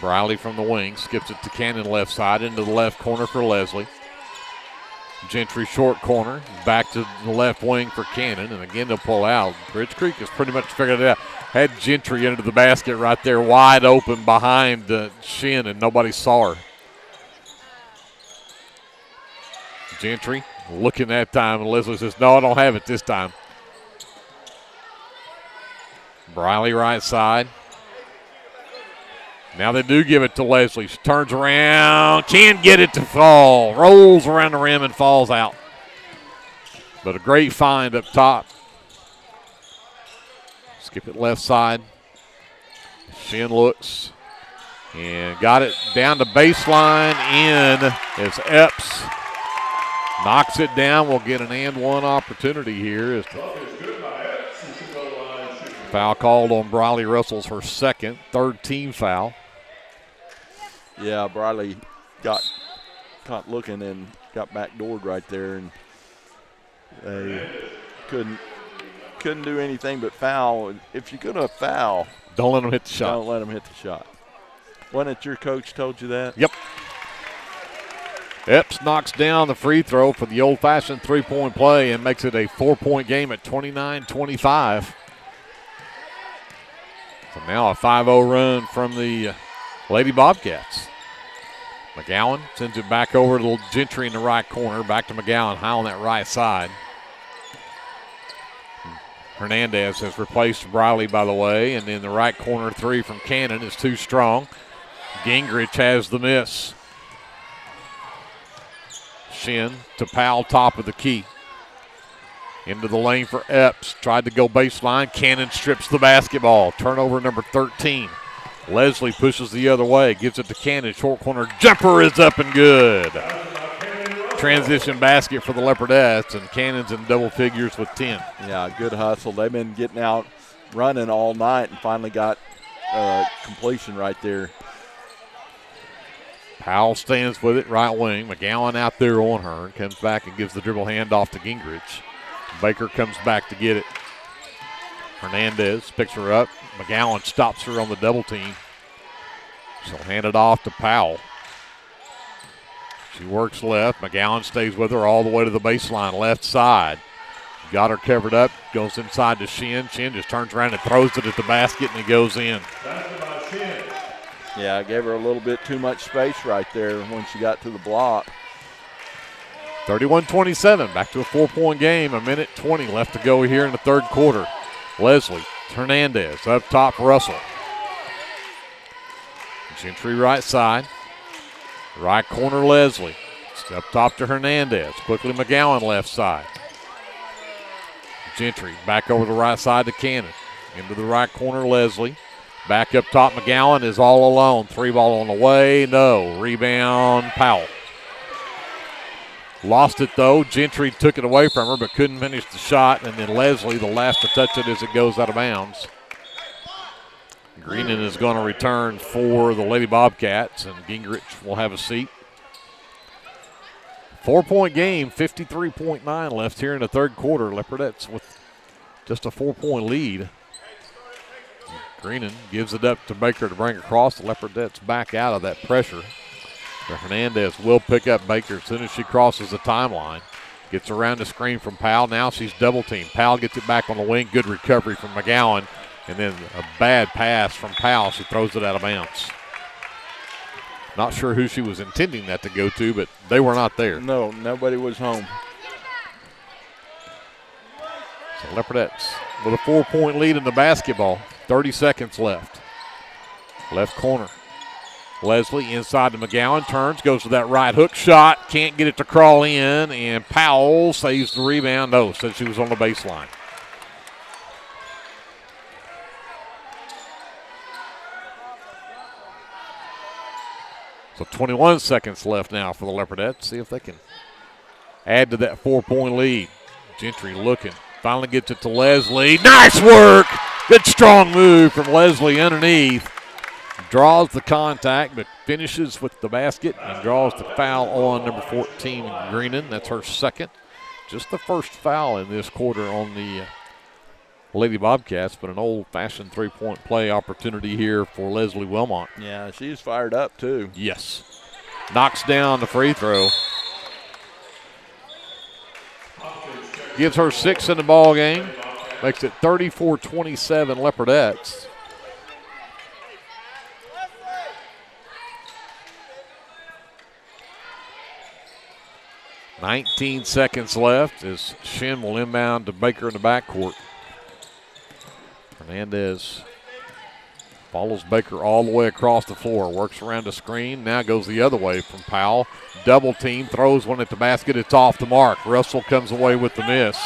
Briley from the wing skips it to Cannon left side into the left corner for Leslie. Gentry short corner, back to the left wing for Cannon, and again they'll pull out. Bridge Creek has pretty much figured it out. Had Gentry into the basket right there, wide open behind Shin, and nobody saw her. Gentry looking that time, and Leslie says, no, I don't have it this time. Briley right side. Now they do give it to Leslie. She turns around, can't get it to fall. Rolls around the rim and falls out. But a great find up top. Skip it left side. Shin looks and got it down to baseline in as Epps knocks it down. We'll get an and one opportunity here. Foul called on Briley Russell's her second, third team foul. Yeah, Briley got caught looking and got backdoored right there, and they couldn't do anything but foul. If you're going to foul, don't let them hit the shot. Don't let them hit the shot. Wasn't it your coach told you that? Yep. Epps knocks down the free throw for the old-fashioned three-point play and makes it a 4-point game at 29-25. So now a 5-0 run from the Lady Bobcats. McGowan sends it back over to Gentry in the right corner. Back to McGowan, high on that right side. Hernandez has replaced Briley, by the way, and in the right corner three from Cannon is too strong. Gingrich has the miss. Shin to Powell, top of the key. Into the lane for Epps. Tried to go baseline. Cannon strips the basketball. Turnover number 13. Leslie pushes the other way. Gives it to Cannon. Short corner jumper is up and good. Transition basket for the Leopardettes, and Cannon's in double figures with 10. Yeah, good hustle. They've been getting out running all night and finally got completion right there. Powell stands with it, right wing. McGowan out there on her and comes back and gives the dribble handoff to Gingrich. Baker comes back to get it. Hernandez picks her up. McGowan stops her on the double team. She'll hand it off to Powell. She works left. McGowan stays with her all the way to the baseline, left side. Got her covered up, goes inside to Shin. Shin just turns around and throws it at the basket, and it goes in. Yeah, I gave her a little bit too much space right there when she got to the block. 31-27, back to a 4-point game. A minute 20 left to go here in the third quarter. Leslie, Hernandez, up top, Russell. Gentry right side. Right corner, Leslie. Up top to Hernandez. Quickly McGowan left side. Gentry back over the right side to Cannon. Into the right corner, Leslie. Back up top, McGowan is all alone. Three ball on the way, no. Rebound, Powell. Lost it though. Gentry took it away from her but couldn't finish the shot. And then Leslie, the last to touch it as it goes out of bounds. Greenan is going to return for the Lady Bobcats, and Gingrich will have a seat. 4-point game, 53.9 left here in the third quarter. Leopardettes with just a 4-point lead. Greenan gives it up to Baker to bring across. The Leopardettes back out of that pressure. But Hernandez will pick up Baker as soon as she crosses the timeline. Gets around the screen from Powell. Now she's double teamed. Powell gets it back on the wing. Good recovery from McGowan. And then a bad pass from Powell. She throws it out of bounds. Not sure who she was intending that to go to, but they were not there. No, nobody was home. So Leopardettes with a 4-point lead in the basketball. 30 seconds left. Left corner. Leslie inside to McGowan. Turns, goes to that right hook shot. Can't get it to crawl in, and Powell saves the rebound. No, said she was on the baseline. So 21 seconds left now for the Leopardettes. See if they can add to that 4-point lead. Gentry looking. Finally gets it to Leslie. Nice work! Good strong move from Leslie underneath. Draws the contact, but finishes with the basket and draws the foul on number 14, Greenan. That's her second. Just the first foul in this quarter on the Lady Bobcats, but an old-fashioned three-point play opportunity here for Leslie Wilmot. Yeah, she's fired up too. Yes. Knocks down the free throw. Gives her 6 in the ball game. Makes it 34-27 Leopardettes. $19 seconds left as Shin will inbound to Baker in the backcourt. Hernandez follows Baker all the way across the floor. Works around the screen. Now goes the other way from Powell. Double team. Throws one at the basket. It's off the mark. Russell comes away with the miss.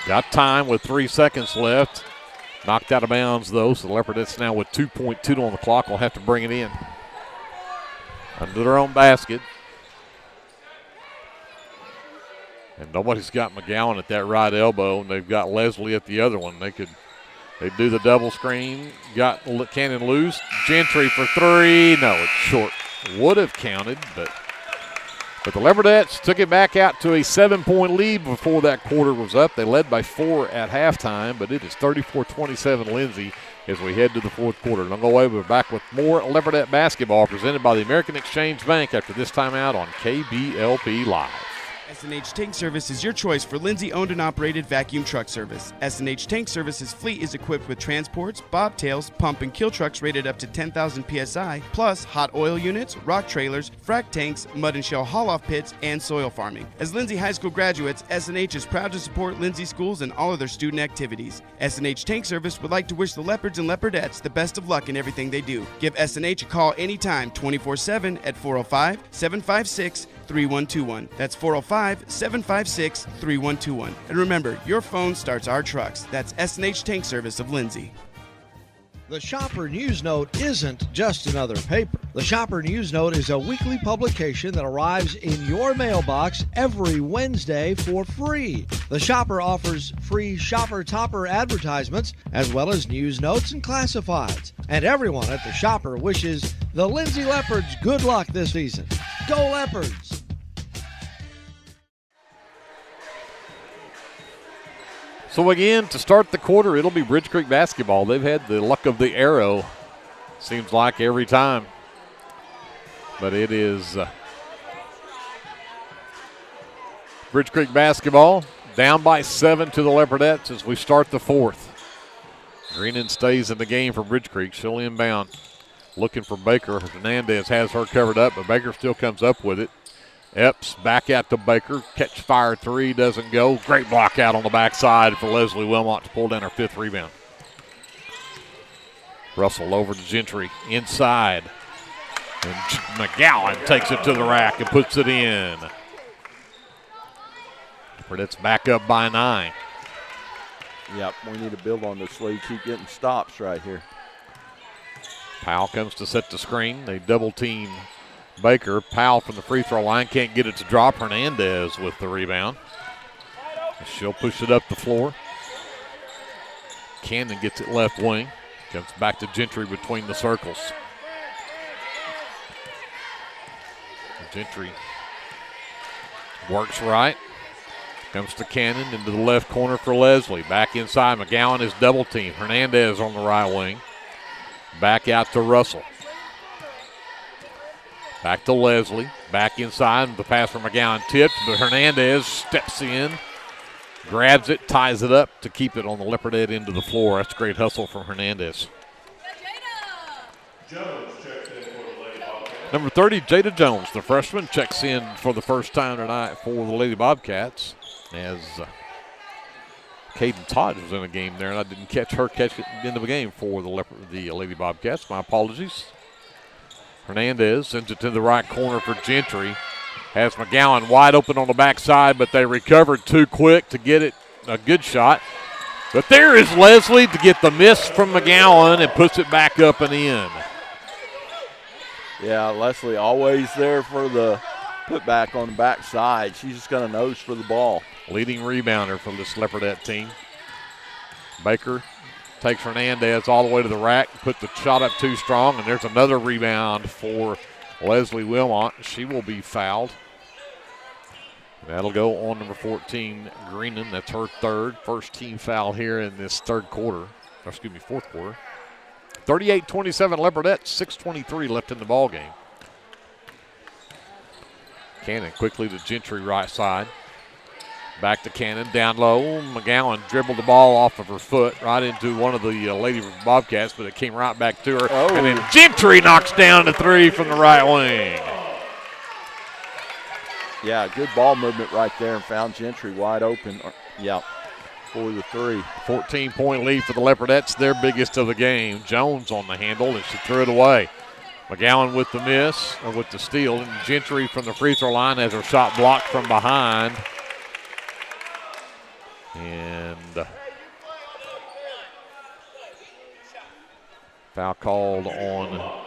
Got time with 3 seconds left. Knocked out of bounds, though, so the Leopardettes now with 2.2 on the clock will have to bring it in. Under their own basket. And nobody's got McGowan at that right elbow, and they've got Leslie at the other one. They do the double screen. Got Cannon loose. Gentry for 3. No, it's short. Would have counted, but the Leopardettes took it back out to a 7-point lead before that quarter was up. They led by 4 at halftime, but it is 34-27 Lindsay as we head to the fourth quarter. Don't go away. We're back with more Leopardette basketball presented by the American Exchange Bank after this timeout on KBLP Live. S&H Tank Service is your choice for Lindsay owned and operated vacuum truck service. S&H Tank Service's fleet is equipped with transports, bobtails, pump and kill trucks rated up to 10,000 psi, plus hot oil units, rock trailers, frac tanks, mud and shell haul-off pits, and soil farming. As Lindsay High School graduates, S&H is proud to support Lindsay schools and all of their student activities. S&H Tank Service would like to wish the Leopards and Leopardettes the best of luck in everything they do. Give S&H a call anytime, 24/7 at 405-756-3121. That's 405-756-3121. And remember, your phone starts our trucks. That's S&H Tank Service of Lindsay. The Shopper News Note isn't just another paper. The Shopper News Note is a weekly publication that arrives in your mailbox every Wednesday for free. The Shopper offers free Shopper Topper advertisements as well as news notes and classifieds. And everyone at the Shopper wishes the Lindsay Leopards good luck this season. Go Leopards! So again, to start the quarter, it'll be Bridge Creek basketball. They've had the luck of the arrow, seems like every time. But it is Bridge Creek basketball, down by 7 to the Leopardettes as we start the fourth. Greenan stays in the game for Bridge Creek. She'll inbound, looking for Baker. Hernandez has her covered up, but Baker still comes up with it. Epps back out to Baker. Catch fire three, doesn't go. Great block out on the backside for Leslie Wilmot to pull down her 5th rebound. Russell over to Gentry inside. And McGowan takes it to the rack and puts it in. It's back up by 9. Yep, we need to build on this lead. Keep getting stops right here. Powell comes to set the screen. They double team Baker. Powell from the free throw line can't get it to drop. Hernandez with the rebound. She'll push it up the floor. Cannon gets it left wing. Comes back to Gentry between the circles. Gentry works right. Comes to Cannon into the left corner for Leslie. Back inside. McGowan is double teamed. Hernandez on the right wing. Back out to Russell. Back to Leslie. Back inside. The pass from McGowan tipped, but Hernandez steps in, grabs it, ties it up to keep it on the Leopardette end of the floor. That's a great hustle from Hernandez. Number 30, Jada Jones, the freshman, checks in for the first time tonight for the Lady Bobcats, as Caden Todd was in a game there, and I didn't catch her catch it at the end of the game for the Lady Bobcats. My apologies. Hernandez sends it to the right corner for Gentry. Has McGowan wide open on the backside, but they recovered too quick to get it a good shot. But there is Leslie to get the miss from McGowan and puts it back up and in. Yeah, Leslie always there for the putback on the backside. She's just got a nose for the ball. Leading rebounder for this Leopardette team. Baker takes Hernandez all the way to the rack, put the shot up too strong, and there's another rebound for Leslie Wilmot. She will be fouled. That'll go on number 14, Greenan. That's her first team foul here in this fourth quarter. 38-27 Leopardettes, 6:23 left in the ball game. Cannon quickly to Gentry right side. Back to Cannon, down low. McGowan dribbled the ball off of her foot right into one of the Lady Bobcats, but it came right back to her. Oh. And then Gentry knocks down the three from the right wing. Yeah, good ball movement right there and found Gentry wide open. Yeah, for the three. 14-point lead for the Leopardettes, their biggest of the game. Jones on the handle, and she threw it away. McGowan with the miss, or with the steal, and Gentry from the free throw line has her shot blocked from behind. And foul called on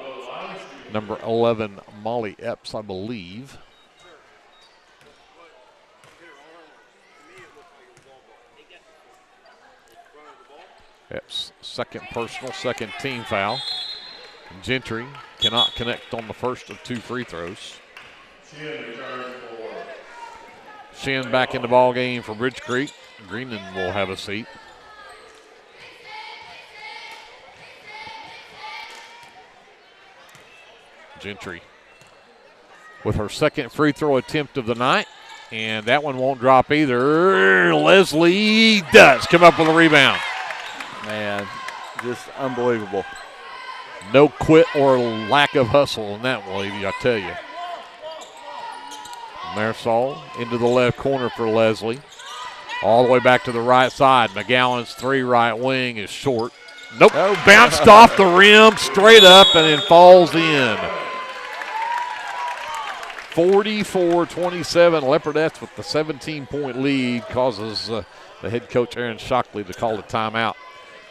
number 11, Molly Epps, I believe. Epps, second personal, second team foul. Gentry cannot connect on the first of 2 free throws. Shin back in the ball game for Bridge Creek. Greenan will have a seat. Gentry with her second free throw attempt of the night, and that one won't drop either. Leslie does come up with a rebound. Man, just unbelievable. No quit or lack of hustle in that one, lady, I tell you. Marisol into the left corner for Leslie. All the way back to the right side. McGowan's three right wing is short. Nope. Oh. Bounced off the rim, straight up, and then falls in. 44-27. Leopardettes with the 17-point lead causes the head coach, Aaron Shockley, to call a timeout.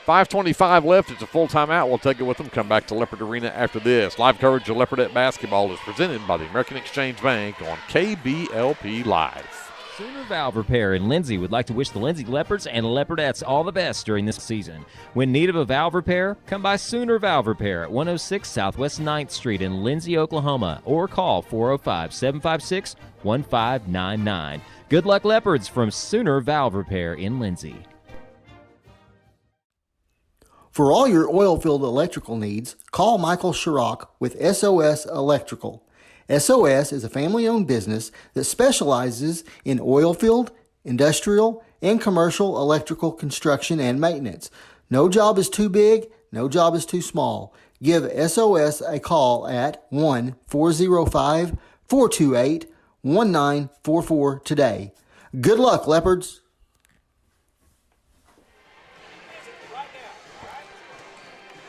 5:25 left. It's a full timeout. We'll take it with them. Come back to Leopard Arena after this. Live coverage of Leopardette basketball is presented by the American Exchange Bank on KBLP Live. Sooner Valve Repair in Lindsay would like to wish the Lindsay Leopards and Leopardettes all the best during this season. When in need of a valve repair, come by Sooner Valve Repair at 106 Southwest 9th Street in Lindsay, Oklahoma, or call 405-756-1599. Good luck, Leopards, from Sooner Valve Repair in Lindsay. For all your oil-filled electrical needs, call Michael Sherrock with SOS Electrical. SOS is a family-owned business that specializes in oil-filled, industrial, and commercial electrical construction and maintenance. No job is too big, no job is too small. Give SOS a call at 1-405-428-1944 today. Good luck, Leopards!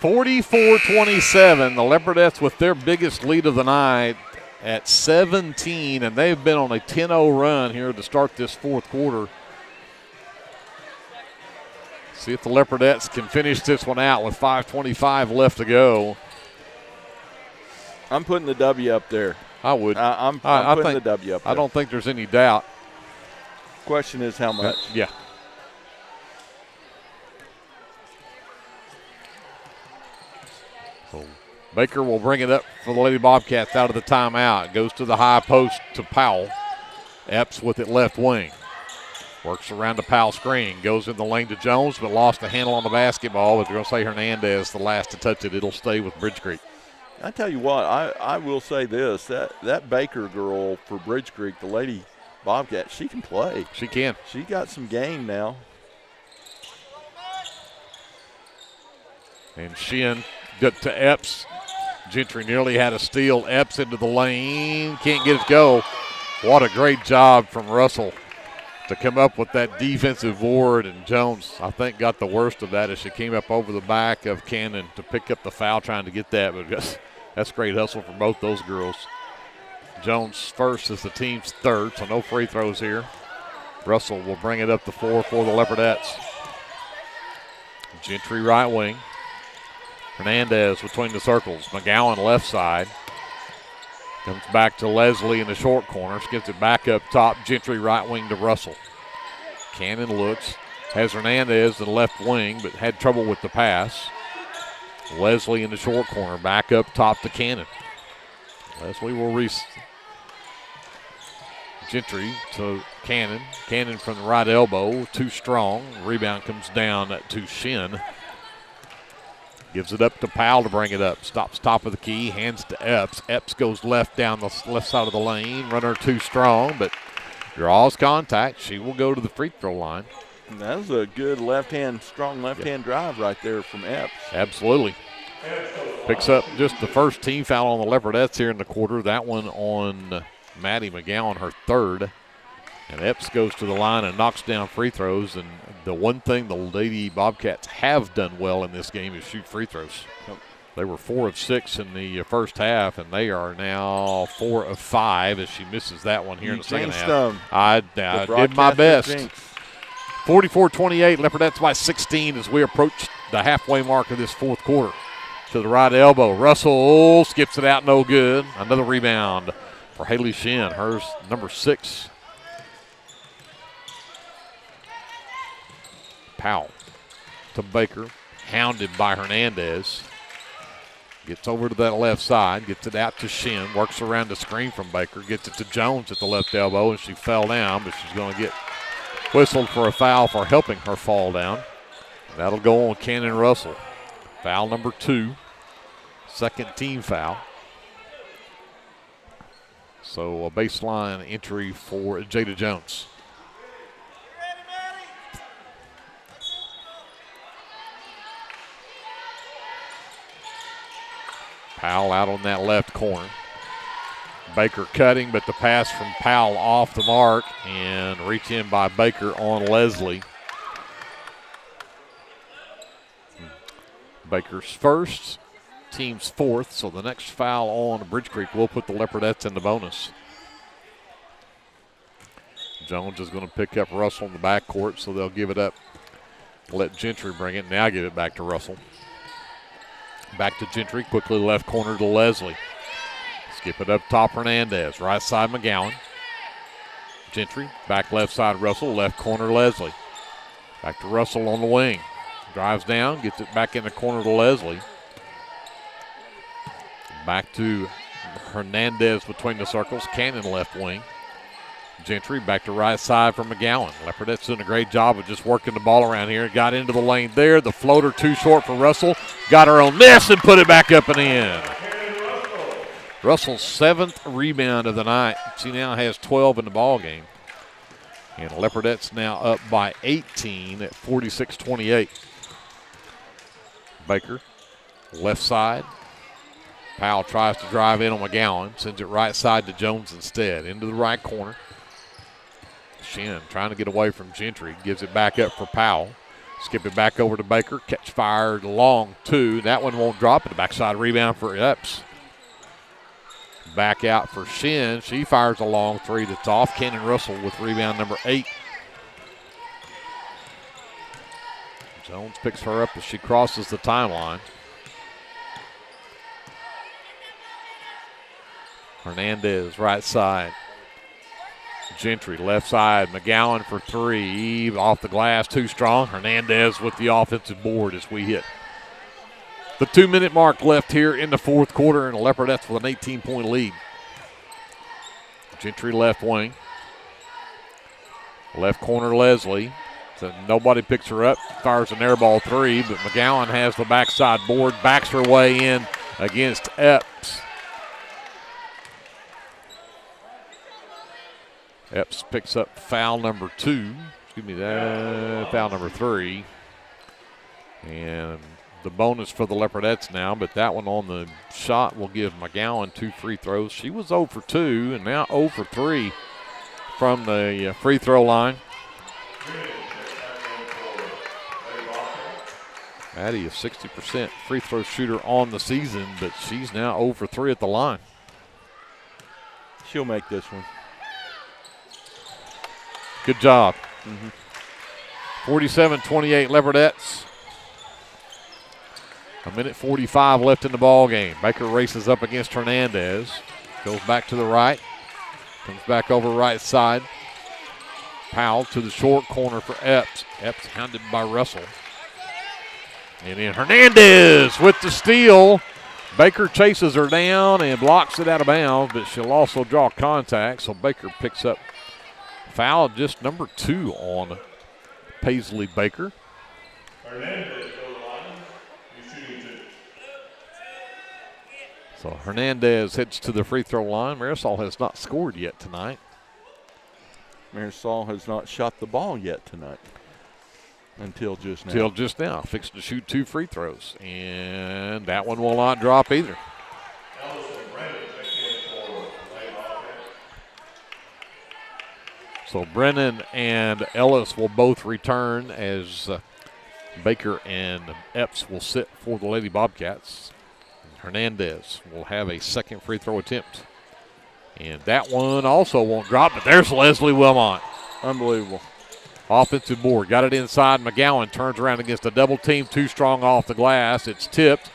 44-27, the Leopardettes with their biggest lead of the night at 17, and they've been on a 10-0 run here to start this fourth quarter. See if the Leopardettes can finish this one out with 5:25 left to go. I'm putting the W up there. I would. I'm putting the W up there. I don't think there's any doubt. Question is how much. Yeah. So Baker will bring it up for the Lady Bobcats out of the timeout. Goes to the high post to Powell. Epps with it left wing. Works around the Powell screen. Goes in the lane to Jones, but lost the handle on the basketball. But they're going to say Hernandez the last to touch it. It'll stay with Bridge Creek. I tell you what, I will say this. That Baker girl for Bridge Creek, the Lady Bobcat, she can play. She can. She got some game now. And Shin to Epps. Gentry nearly had a steal. Epps into the lane. Can't get it to go. What a great job from Russell to come up with that defensive board. And Jones, I think, got the worst of that as she came up over the back of Cannon to pick up the foul trying to get that. But that's great hustle from both those girls. Jones first is the team's third, so no free throws here. Russell will bring it up to 4 for the Leopardettes. Gentry right wing. Hernandez between the circles. McGowan left side. Comes back to Leslie in the short corner. Gets it back up top. Gentry right wing to Russell. Cannon looks. Has Hernandez in the left wing, but had trouble with the pass. Leslie in the short corner. Back up top to Cannon. Leslie will Gentry to Cannon. Cannon from the right elbow. Too strong. Rebound comes down to Shin. Gives it up to Powell to bring it up. Stops top of the key. Hands to Epps. Epps goes left down the left side of the lane. Runner too strong, but draws contact. She will go to the free throw line. And that was a good strong left-hand drive right there from Epps. Absolutely. Picks up just the first team foul on the Leopardettes here in the quarter. That one on Maddie McGowan, her third. And Epps goes to the line and knocks down free throws. And the one thing the Lady Bobcats have done well in this game is shoot free throws. Yep. They were 4 of 6 in the first half, and they are now 4 of 5 as she misses that one here in the second half. I did my best. 44-28, Leopardettes by 16 as we approach the halfway mark of this fourth quarter. To the right elbow, Russell skips it out, no good. Another rebound for Haley Shin, hers number 6. Powell to Baker, hounded by Hernandez. Gets over to that left side, gets it out to Shin, works around the screen from Baker, gets it to Jones at the left elbow, and she fell down, but she's going to get whistled for a foul for helping her fall down. That'll go on Cannon Russell. Foul number 2, second team foul. So a baseline entry for Jada Jones. Powell out on that left corner. Baker cutting, but the pass from Powell off the mark and reach in by Baker on Leslie. Baker's first, team's fourth, so the next foul on Bridge Creek will put the Leopardettes in the bonus. Jones is going to pick up Russell in the backcourt, so they'll give it up. Let Gentry bring it. Now give it back to Russell. Back to Gentry, quickly left corner to Leslie. Skip it up top, Hernandez. Right side, McGowan. Gentry, back left side, Russell. Left corner, Leslie. Back to Russell on the wing. Drives down, gets it back in the corner to Leslie. Back to Hernandez between the circles. Cannon left wing. Gentry back to right side for McGowan. Leopardette's doing a great job of just working the ball around here. Got into the lane there. The floater too short for Russell. Got her own miss and put it back up and in. Russell's 7th rebound of the night. She now has 12 in the ball game. And Leopardette's now up by 18 at 46-28. Baker, left side. Powell tries to drive in on McGowan. Sends it right side to Jones instead. Into the right corner. Shin trying to get away from Gentry. Gives it back up for Powell. Skip it back over to Baker. Catch fired long two. That one won't drop. The backside rebound for Epps. Back out for Shin. She fires a long three that's off. Cannon Russell with rebound number 8. Jones picks her up as she crosses the timeline. Hernandez right side. Gentry left side. McGowan for three. Off the glass, too strong. Hernandez with the offensive board as we hit the 2-minute mark left here in the fourth quarter, and the Leopardettes with an 18-point lead. Gentry left wing. Left corner, Leslie. So nobody picks her up. Fires an air ball three, but McGowan has the backside board. Backs her way in against Epps. Epps picks up foul number 2. Foul number 3. And the bonus for the Leopardettes now, but that one on the shot will give McGowan 2 free throws. She was 0 for 2 and now 0 for 3 from the free throw line. Addie, a 60% free throw shooter on the season, but she's now 0 for 3 at the line. She'll make this one. Good job. 47-28 Leopardettes. 1:45 left in the ball game. Baker races up against Hernandez. Goes back to the right. Comes back over right side. Powell to the short corner for Epps. Epps hounded by Russell. And then Hernandez with the steal. Baker chases her down and blocks it out of bounds, but she'll also draw contact. So Baker picks up foul just number 2 on Paisley Baker. So Hernandez heads to the free throw line. Marisol has not scored yet tonight. Marisol has not shot the ball yet tonight. Until just now. Fixed to shoot 2 free throws. And that one will not drop either. So Brennan and Ellis will both return as Baker and Epps will sit for the Lady Bobcats. Hernandez will have a second free throw attempt. And that one also won't drop, but there's Leslie Wilmot. Unbelievable. Offensive board. Got it inside. McGowan turns around against a double team. Too strong off the glass. It's tipped.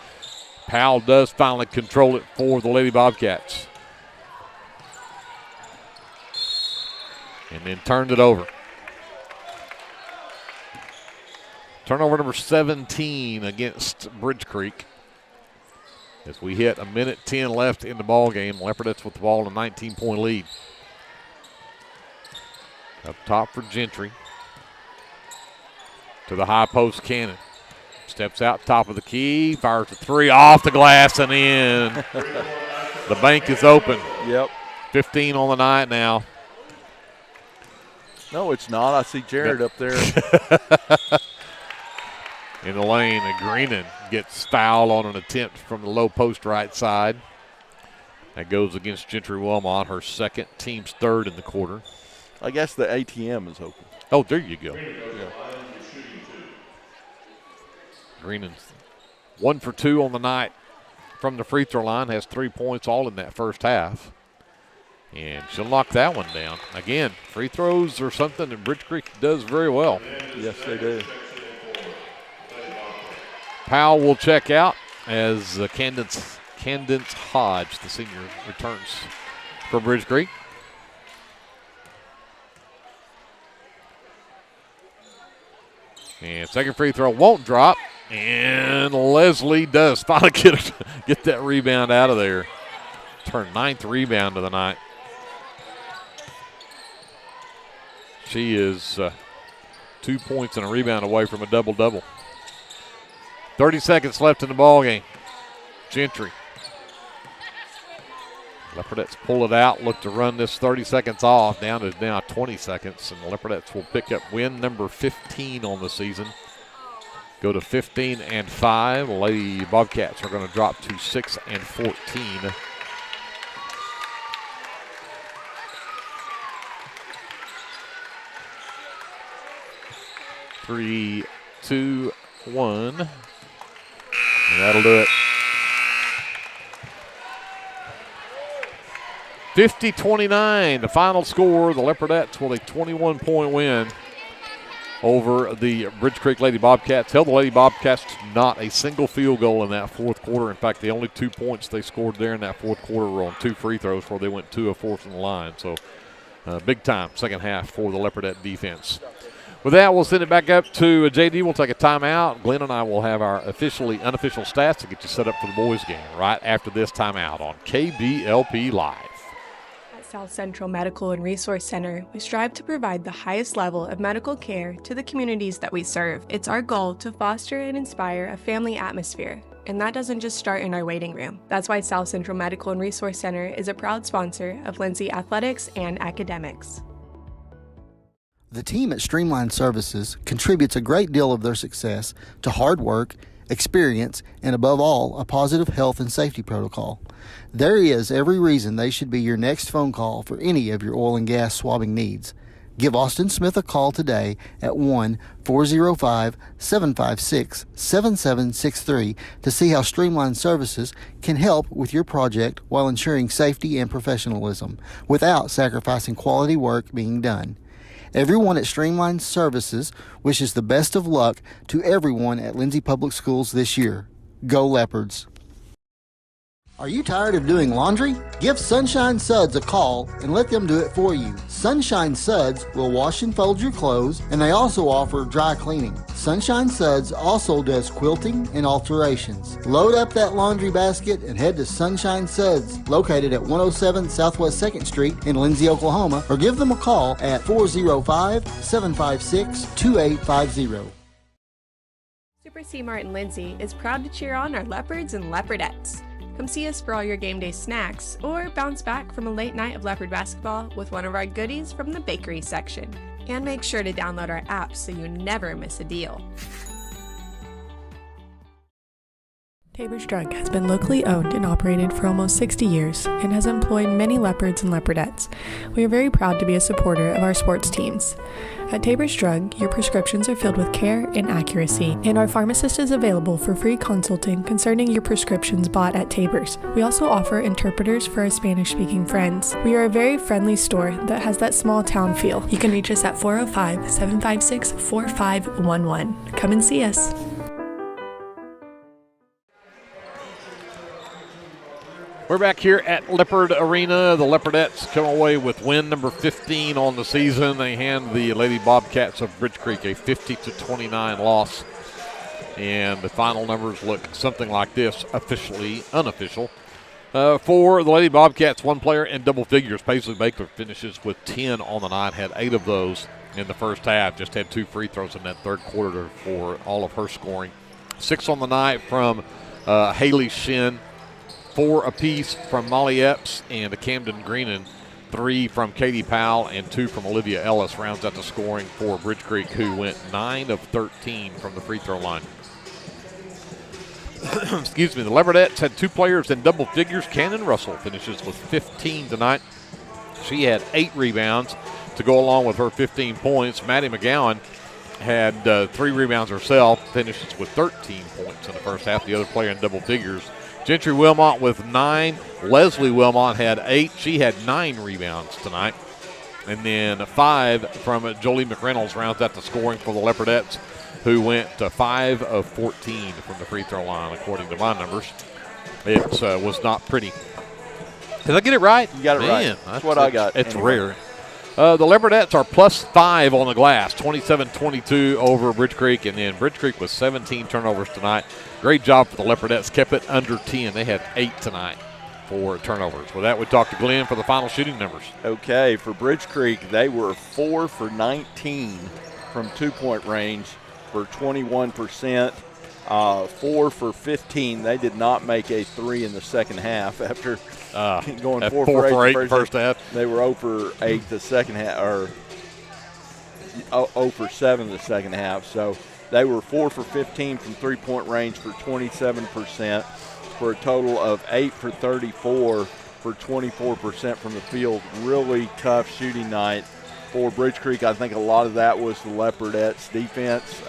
Powell does finally control it for the Lady Bobcats. And then turned it over. Turnover number 17 against Bridge Creek. As we hit 1:10 left in the ball game, Leopardettes with the ball in a 19-point lead. Up top for Gentry. To the high post, Cannon. Steps out top of the key, fires a 3 off the glass and in. The bank is open. Yep. 15 on the night now. No, it's not. I see Jared up there. In the lane, and Greenan gets fouled on an attempt from the low post right side. That goes against Gentry Wilmot, her second, team's third in the quarter. I guess the ATM is open. Oh, there you go. Yeah. Greenan's 1 for 2 on the night from the free throw line, has 3 points all in that first half. And she'll knock that one down. Again, free throws are something that Bridge Creek does very well. Yes, they do. Powell will check out as Candence Hodge, the senior, returns for Bridge Creek. And second free throw won't drop. And Leslie does finally get that rebound out of there. Her 9th rebound of the night. She is 2 points and a rebound away from a double-double. 30 seconds left in the ballgame. Gentry. Leopardettes pull it out, look to run this 30 seconds off. Down to now 20 seconds, and the Leopardettes will pick up win number 15 on the season. Go to 15-5. The Lady Bobcats are going to drop to 6-14. Three, 2, 1. And that'll do it. 50-29, the final score. The Leopardettes with a 21-point win over the Bridge Creek Lady Bobcats. Held the Lady Bobcats to not a single field goal in that fourth quarter. In fact, the only 2 points they scored there in that fourth quarter were on 2 free throws where they went 2 of 4 from the line. So big time second half for the Leopardette defense. With that, we'll send it back up to JD. We'll take a timeout. Glenn and I will have our unofficial stats to get you set up for the boys game right after this timeout on KBLP Live. At South Central Medical and Resource Center, we strive to provide the highest level of medical care to the communities that we serve. It's our goal to foster and inspire a family atmosphere, and that doesn't just start in our waiting room. That's why South Central Medical and Resource Center is a proud sponsor of Lindsay Athletics and Academics. The team at Streamline Services contributes a great deal of their success to hard work, experience, and above all, a positive health and safety protocol. There is every reason they should be your next phone call for any of your oil and gas swabbing needs. Give Austin Smith a call today at 1-405-756-7763 to see how Streamline Services can help with your project while ensuring safety and professionalism without sacrificing quality work being done. Everyone at Streamline Services wishes the best of luck to everyone at Lindsay Public Schools this year. Go Leopards! Are you tired of doing laundry? Give Sunshine Suds a call and let them do it for you. Sunshine Suds will wash and fold your clothes, and they also offer dry cleaning. Sunshine Suds also does quilting and alterations. Load up that laundry basket and head to Sunshine Suds, located at 107 Southwest 2nd Street in Lindsay, Oklahoma, or give them a call at 405-756-2850. Super C Mart in Lindsay is proud to cheer on our Leopards and Leopardettes. Come see us for all your game day snacks, or bounce back from a late night of Leopard basketball with one of our goodies from the bakery section. And make sure to download our app so you never miss a deal. Tabor's Drug has been locally owned and operated for almost 60 years and has employed many Leopards and Leopardettes. We are very proud to be a supporter of our sports teams. At Tabor's Drug, your prescriptions are filled with care and accuracy, and our pharmacist is available for free consulting concerning your prescriptions bought at Tabor's. We also offer interpreters for our Spanish-speaking friends. We are a very friendly store that has that small town feel. You can reach us at 405-756-4511. Come and see us. We're back here at Leopard Arena. The Leopardettes come away with win number 15 on the season. They hand the Lady Bobcats of Bridge Creek a 50-29 loss. And the final numbers look something like this, officially unofficial. For the Lady Bobcats, one player in double figures. Paisley Baker finishes with 10 on the night, had 8 of those in the first half. Just had 2 free throws in that third quarter for all of her scoring. 6 on the night from Haley Shin. 4 apiece from Molly Epps and Camden Greenan. 3 from Katie Powell and 2 from Olivia Ellis rounds out the scoring for Bridge Creek, who went 9 of 13 from the free throw line. Excuse me, the Leopardettes had 2 players in double figures. Cannon Russell finishes with 15 tonight. She had 8 rebounds to go along with her 15 points. Maddie McGowan had 3 rebounds herself, finishes with 13 points in the first half. The other player in double figures. Gentry Wilmot with 9. Leslie Wilmot had 8. She had 9 rebounds tonight. And then 5 from Jolie McReynolds rounds out the scoring for the Leopardettes, who went to 5 of 14 from the free throw line, according to my numbers. It was not pretty. Did I get it right? You got it right. That's what I got. It's rare. The Leopardettes are +5 on the glass, 27-22 over Bridge Creek, and then Bridge Creek with 17 turnovers tonight. Great job for the Leopardettes. Kept it under 10. They had 8 tonight for turnovers. With that, we talk to Glenn for the final shooting numbers. Okay, for Bridge Creek, they were 4 for 19 from two-point range for 21%. 4 for 15. They did not make a 3 in the second half after going 4 for 8 first half. They were 0 for 8 the second half, or 0 for 7 the second half. So they were 4 for 15 from three-point range for 27%, for a total of 8 for 34 for 24% from the field. Really tough shooting night for Bridge Creek. I think a lot of that was the Leopardettes' defense,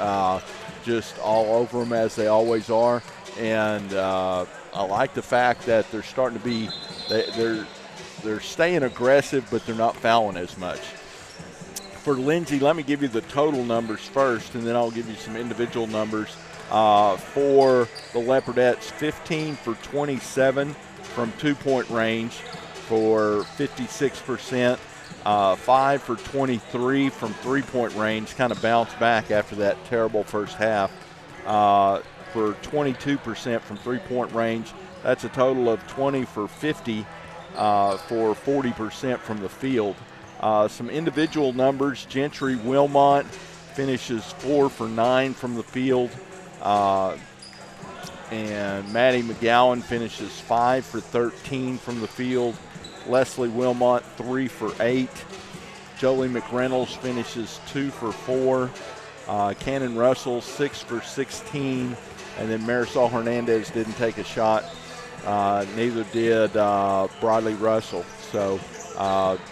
just all over them as they always are. And I like the fact that they're starting to be they're staying aggressive, but they're not fouling as much. For Lindsay, let me give you the total numbers first, and then I'll give you some individual numbers. For the Leopardettes, 15 for 27 from two-point range for 56%. 5 for 23 from three-point range, kind of bounced back after that terrible first half. For 22% from three-point range. That's a total of 20 for 50 for 40% from the field. Some individual numbers. Gentry Wilmot finishes 4 for 9 from the field. And Maddie McGowan finishes 5 for 13 from the field. Leslie Wilmot 3 for 8. Jolie McReynolds finishes 2 for 4. Cannon Russell 6 for 16. And then Marisol Hernandez didn't take a shot. Neither did Bradley Russell. So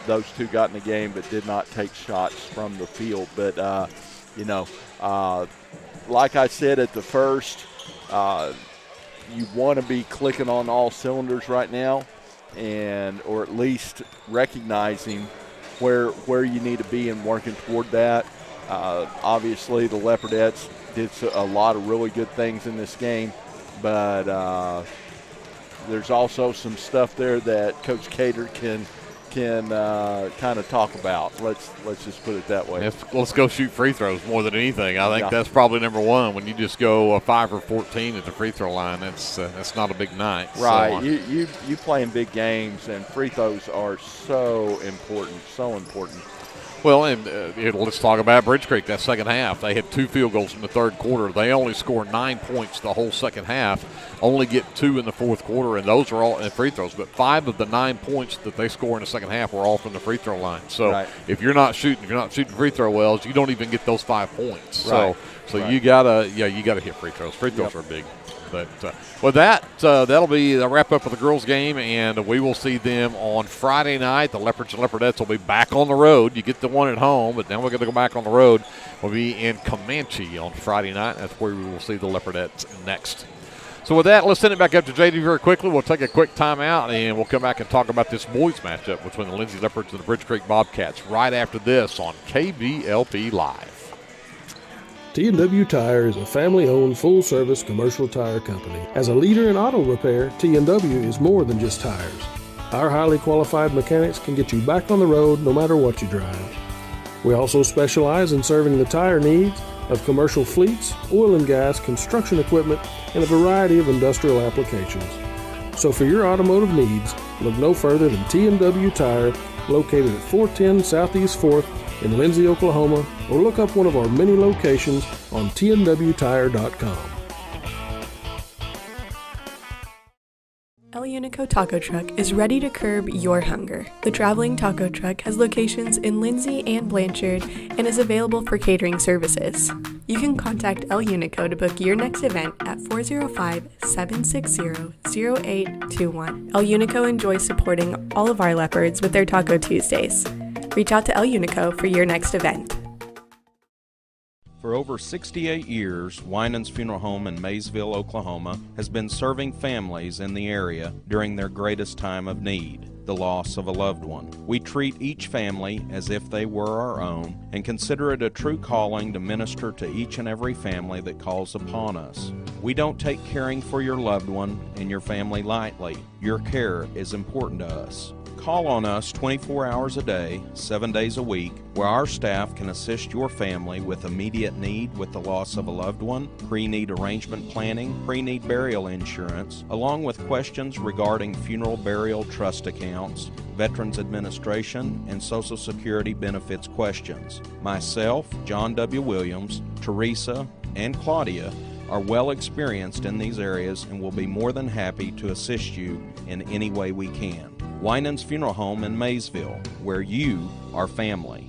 those two got in the game but did not take shots from the field. But, like I said at the first, you want to be clicking on all cylinders right now, or at least recognizing where you need to be and working toward that. Obviously, the Leopardettes did a lot of really good things in this game, but there's also some stuff there that Coach Cater can kind of talk about. Let's just put it that way. Let's go shoot free throws more than anything. I think that's probably number one. When you just go 5 for 14 at the free throw line, that's not a big night. Right. So, you playing big games, and free throws are so important. Well, and let's talk about Bridge Creek that second half. They had 2 field goals in the third quarter. They only scored 9 points the whole second half, only get 2 in the fourth quarter, and those are all in free throws. But 5 of the 9 points that they score in the second half were all from the free throw line. So if you're not shooting free throw wells, you don't even get those 5 points. So you gotta hit free throws. Free throws are big. But with that, that'll be the wrap up of the girls' game, and we will see them on Friday night. The Leopards and Leopardettes will be back on the road. You get the one at home, but now we're going to go back on the road. We'll be in Comanche on Friday night. That's where we will see the Leopardettes next. So with that, let's send it back up to JD very quickly. We'll take a quick timeout, and we'll come back and talk about this boys matchup between the Lindsay Leopards and the Bridge Creek Bobcats right after this on KBLP Live. T&W Tire is a family-owned, full-service commercial tire company. As a leader in auto repair, T&W is more than just tires. Our highly qualified mechanics can get you back on the road no matter what you drive. We also specialize in serving the tire needs of commercial fleets, oil and gas, construction equipment, and a variety of industrial applications. So for your automotive needs, look no further than T&W Tire, located at 410 Southeast 4th in Lindsay, Oklahoma, or look up one of our many locations on tnwtire.com. Unico Taco Truck is ready to curb your hunger. The traveling taco truck has locations in Lindsay and Blanchard and is available for catering services. You can contact El Unico to book your next event at 405-760-0821. El Unico enjoys supporting all of our Leopards with their Taco Tuesdays. Reach out to El Unico for your next event. For over 68 years, Winans Funeral Home in Maysville, Oklahoma, has been serving families in the area during their greatest time of need, the loss of a loved one. We treat each family as if they were our own and consider it a true calling to minister to each and every family that calls upon us. We don't take caring for your loved one and your family lightly. Your care is important to us. Call on us 24 hours a day, 7 days a week, where our staff can assist your family with immediate need with the loss of a loved one, pre-need arrangement planning, pre-need burial insurance, along with questions regarding funeral burial trust accounts, Veterans Administration, and Social Security benefits questions. Myself, John W. Williams, Teresa, and Claudia are well experienced in these areas and will be more than happy to assist you in any way we can. Winans Funeral Home in Maysville, where you are family.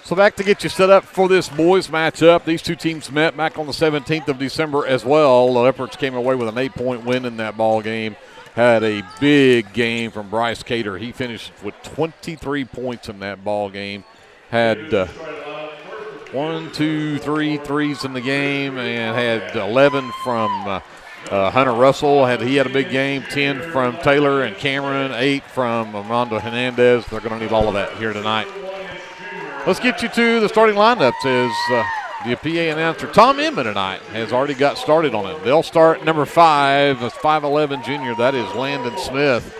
So back to get you set up for this boys matchup. These two teams met back on the 17th of December as well. The Leopards came away with an 8-point win in that ball game. Had a big game from Bryce Cater. He finished with 23 points in that ball game. Had 1, 2, 3 threes in the game and had 11 from Hunter Russell. He had a big game. 10 from Taylor and Cameron. 8 from Armando Hernandez. They're going to need all of that here tonight. Let's get you to the starting lineups as the PA announcer Tom Inman tonight has already got started on it. They'll start number 5, a 5'11 junior. That is Landon Smith.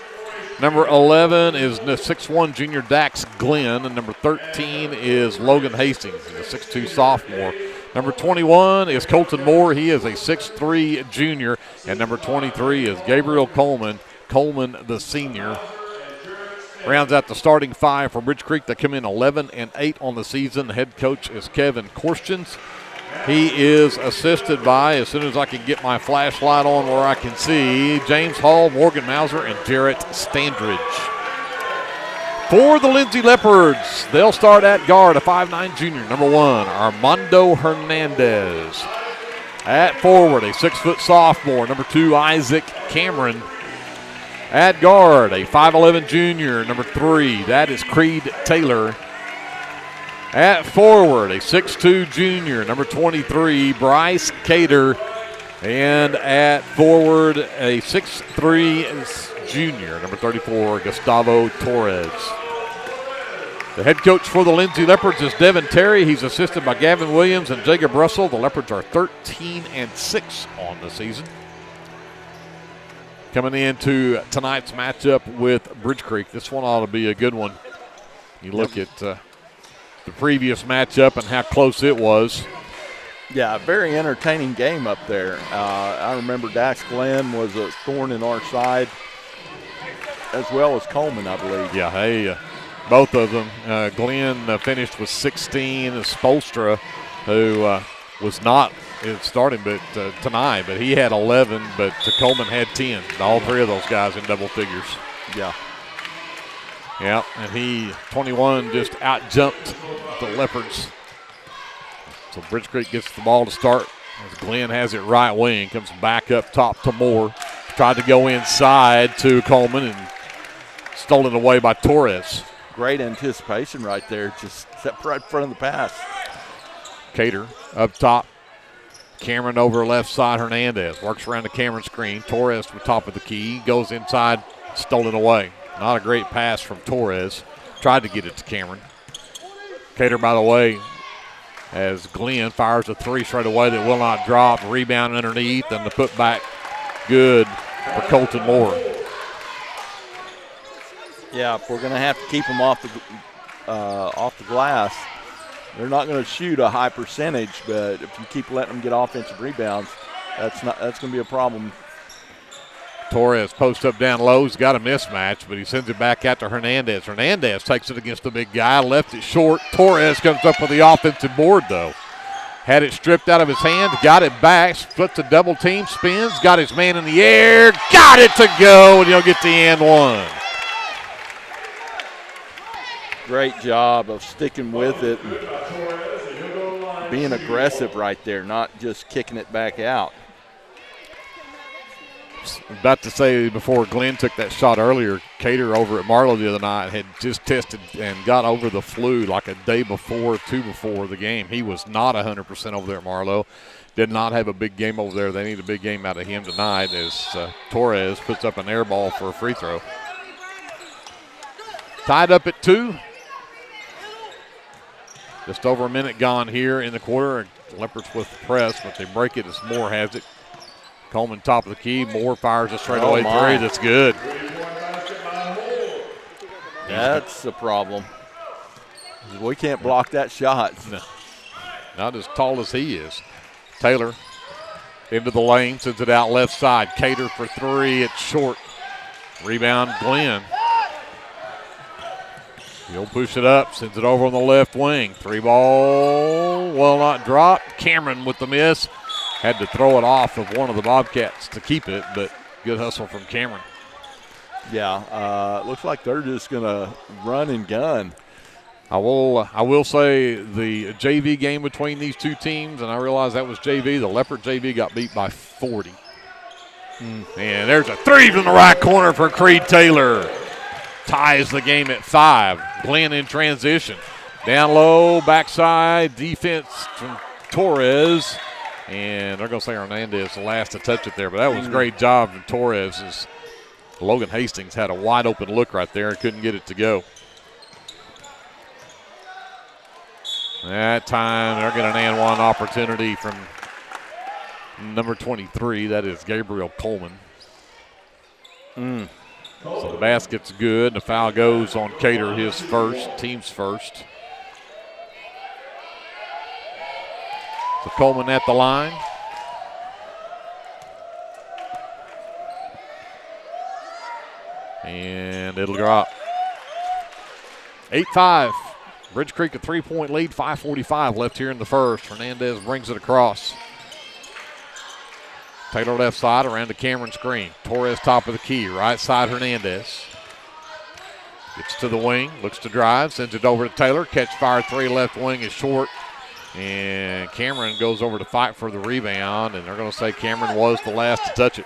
Number 11 is the 6'1 junior Dax Glenn, and number 13 is Logan Hastings, a 6'2 sophomore. Number 21 is Colton Moore. He is a 6'3 junior, and number 23 is Gabriel Coleman the senior. Rounds out the starting 5 for Bridge Creek. They come in 11-8 on the season. The head coach is Kevin Korstens. He is assisted by, as soon as I can get my flashlight on where I can see, James Hall, Morgan Mauser, and Jarrett Standridge. For the Lindsay Leopards, they'll start at guard, a 5'9 junior, number 1, Armando Hernandez. At forward, a 6' sophomore, number 2, Isaac Cameron. At guard, a 5'11 junior, number 3, that is Creed Taylor. At forward, a 6'2 junior, number 23, Bryce Cater. And at forward, a 6'3 junior, number 34, Gustavo Torres. The head coach for the Lindsay Leopards is Devin Terry. He's assisted by Gavin Williams and Jacob Russell. The Leopards are 13-6 on the season. Coming into tonight's matchup with Bridge Creek, this one ought to be a good one. You look at the previous matchup and how close it was. Yeah, very entertaining game up there. I remember Dax Glenn was a thorn in our side, as well as Coleman, I believe. Yeah, both of them. Glenn finished with 16. Spolstra, who was not starting tonight, but he had 11, but Coleman had 10. All three of those guys in double figures. Yeah. Yeah, and 21 just out-jumped the Leopards. So Bridge Creek gets the ball to start as Glenn has it right wing, comes back up top to Moore. Tried to go inside to Coleman and stolen away by Torres. Great anticipation right there, just stepped right in front of the pass. Cater up top. Cameron over left side. Hernandez works around the Cameron screen. Torres to the top of the key. Goes inside, stolen away. Not a great pass from Torres. Tried to get it to Cameron. Cater, by the way, as Glenn fires a 3 straight away that will not drop. Rebound underneath, and the putback good for Colton Moore. Yeah, if we're going to have to keep them off the glass, they're not going to shoot a high percentage, but if you keep letting them get offensive rebounds, that's going to be a problem. Torres posts up down low. He's got a mismatch, but he sends it back out to Hernandez. Hernandez takes it against the big guy, left it short. Torres comes up with the offensive board, though. Had it stripped out of his hand, got it back, splits a double team, spins, got his man in the air, got it to go, and he'll get the and one. Great job of sticking with it and being aggressive right there, not just kicking it back out. About to say before Glenn took that shot earlier, Cater over at Marlowe the other night had just tested and got over the flu like a day before, two before the game. He was not 100% over there at Marlowe. Did not have a big game over there. They need a big game out of him tonight as Torres puts up an air ball for a free throw. Tied up at 2. Just over a minute gone here in the quarter. Leopards with the press, but they break it as Moore has it. Coleman top of the key. Moore fires a straightaway three. That's good. That's the problem. We can't block that shot. No. Not as tall as he is. Taylor into the lane, sends it out left side. Cater for 3. It's short. Rebound Glenn. He'll push it up, sends it over on the left wing. 3 ball, will not drop. Cameron with the miss. Had to throw it off of one of the Bobcats to keep it, but good hustle from Cameron. Yeah, looks like they're just going to run and gun. I will say the JV game between these two teams, and I realize that was JV. The Leopard JV got beat by 40. And there's a 3 from the right corner for Creed Taylor. Ties the game at 5. Glenn in transition. Down low, backside, defense from Torres. And they're going to say Hernandez the last to touch it there, but that was a great job from Torres as Logan Hastings had a wide open look right there and couldn't get it to go. That time they're getting an and one opportunity from number 23. That is Gabriel Coleman. So the basket's good. The foul goes on Cater, his first, team's first. So Coleman at the line. And it'll drop. 8-5. Bridge Creek a 3-point lead, 5:45 left here in the first. Hernandez brings it across. Taylor left side around the Cameron screen. Torres top of the key, right side Hernandez. Gets to the wing, looks to drive, sends it over to Taylor. Catch fire 3 left wing is short. And Cameron goes over to fight for the rebound, and they're going to say Cameron was the last to touch it.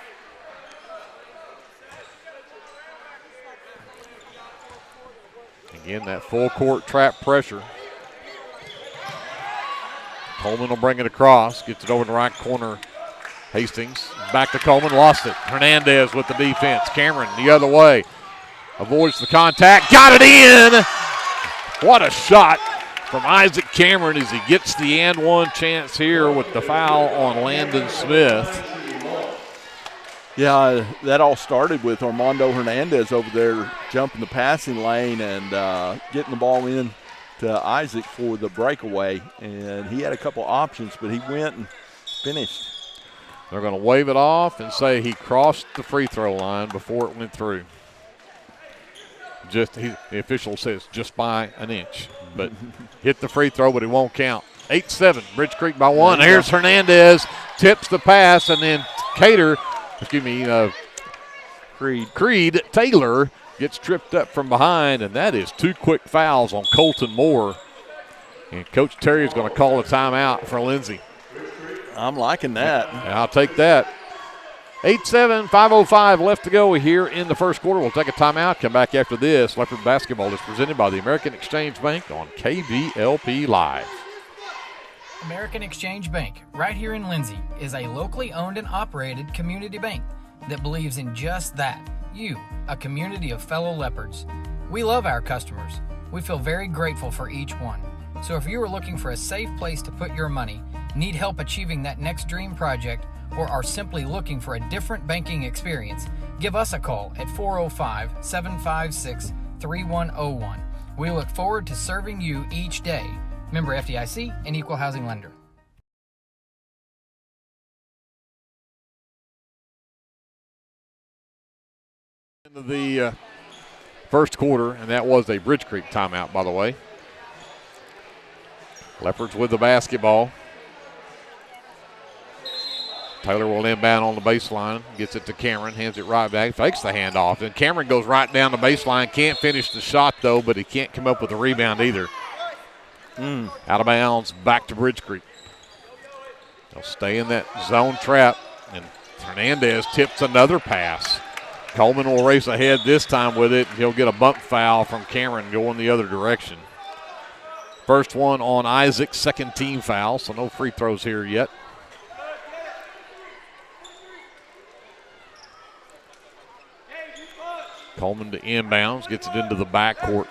Again, that full court trap pressure. Coleman will bring it across, gets it over in the right corner. Hastings back to Coleman, lost it. Hernandez with the defense. Cameron the other way. Avoids the contact, got it in. What a shot from Isaac Cameron as he gets the and one chance here with the foul on Landon Smith. Yeah, that all started with Armando Hernandez over there jumping the passing lane and getting the ball in to Isaac for the breakaway. And he had a couple options, but he went and finished. They're going to wave it off and say he crossed the free throw line before it went through. The official says just by an inch, but hit the free throw, but it won't count. 8-7, Bridge Creek by 1. Here's Hernandez, tips the pass, and then Creed Taylor gets tripped up from behind, and that is 2 quick fouls on Colton Moore. And Coach Terry is going to call a timeout for Lindsay. I'm liking that. I'll take that. 8-7, 5:05 left to go here in the first quarter. We'll take a timeout, come back after this. Leopard basketball is presented by the American Exchange Bank on KBLP Live. American Exchange Bank, right here in Lindsay, is a locally owned and operated community bank that believes in just that, you, a community of fellow Leopards. We love our customers. We feel very grateful for each one. So if you are looking for a safe place to put your money, need help achieving that next dream project, or are simply looking for a different banking experience, give us a call at 405-756-3101. We look forward to serving you each day. Member FDIC and Equal Housing Lender. Into the first quarter, and that was a Bridge Creek timeout, by the way. Leopards with the basketball. Taylor will inbound on the baseline, gets it to Cameron, hands it right back, fakes the handoff. And Cameron goes right down the baseline, can't finish the shot though, but he can't come up with a rebound either. Out of bounds, back to Bridge Creek. They'll stay in that zone trap, and Hernandez tips another pass. Coleman will race ahead this time with it. He'll get a bump foul from Cameron going the other direction. First one on Isaac, second team foul, so no free throws here yet. Coleman to inbounds, gets it into the backcourt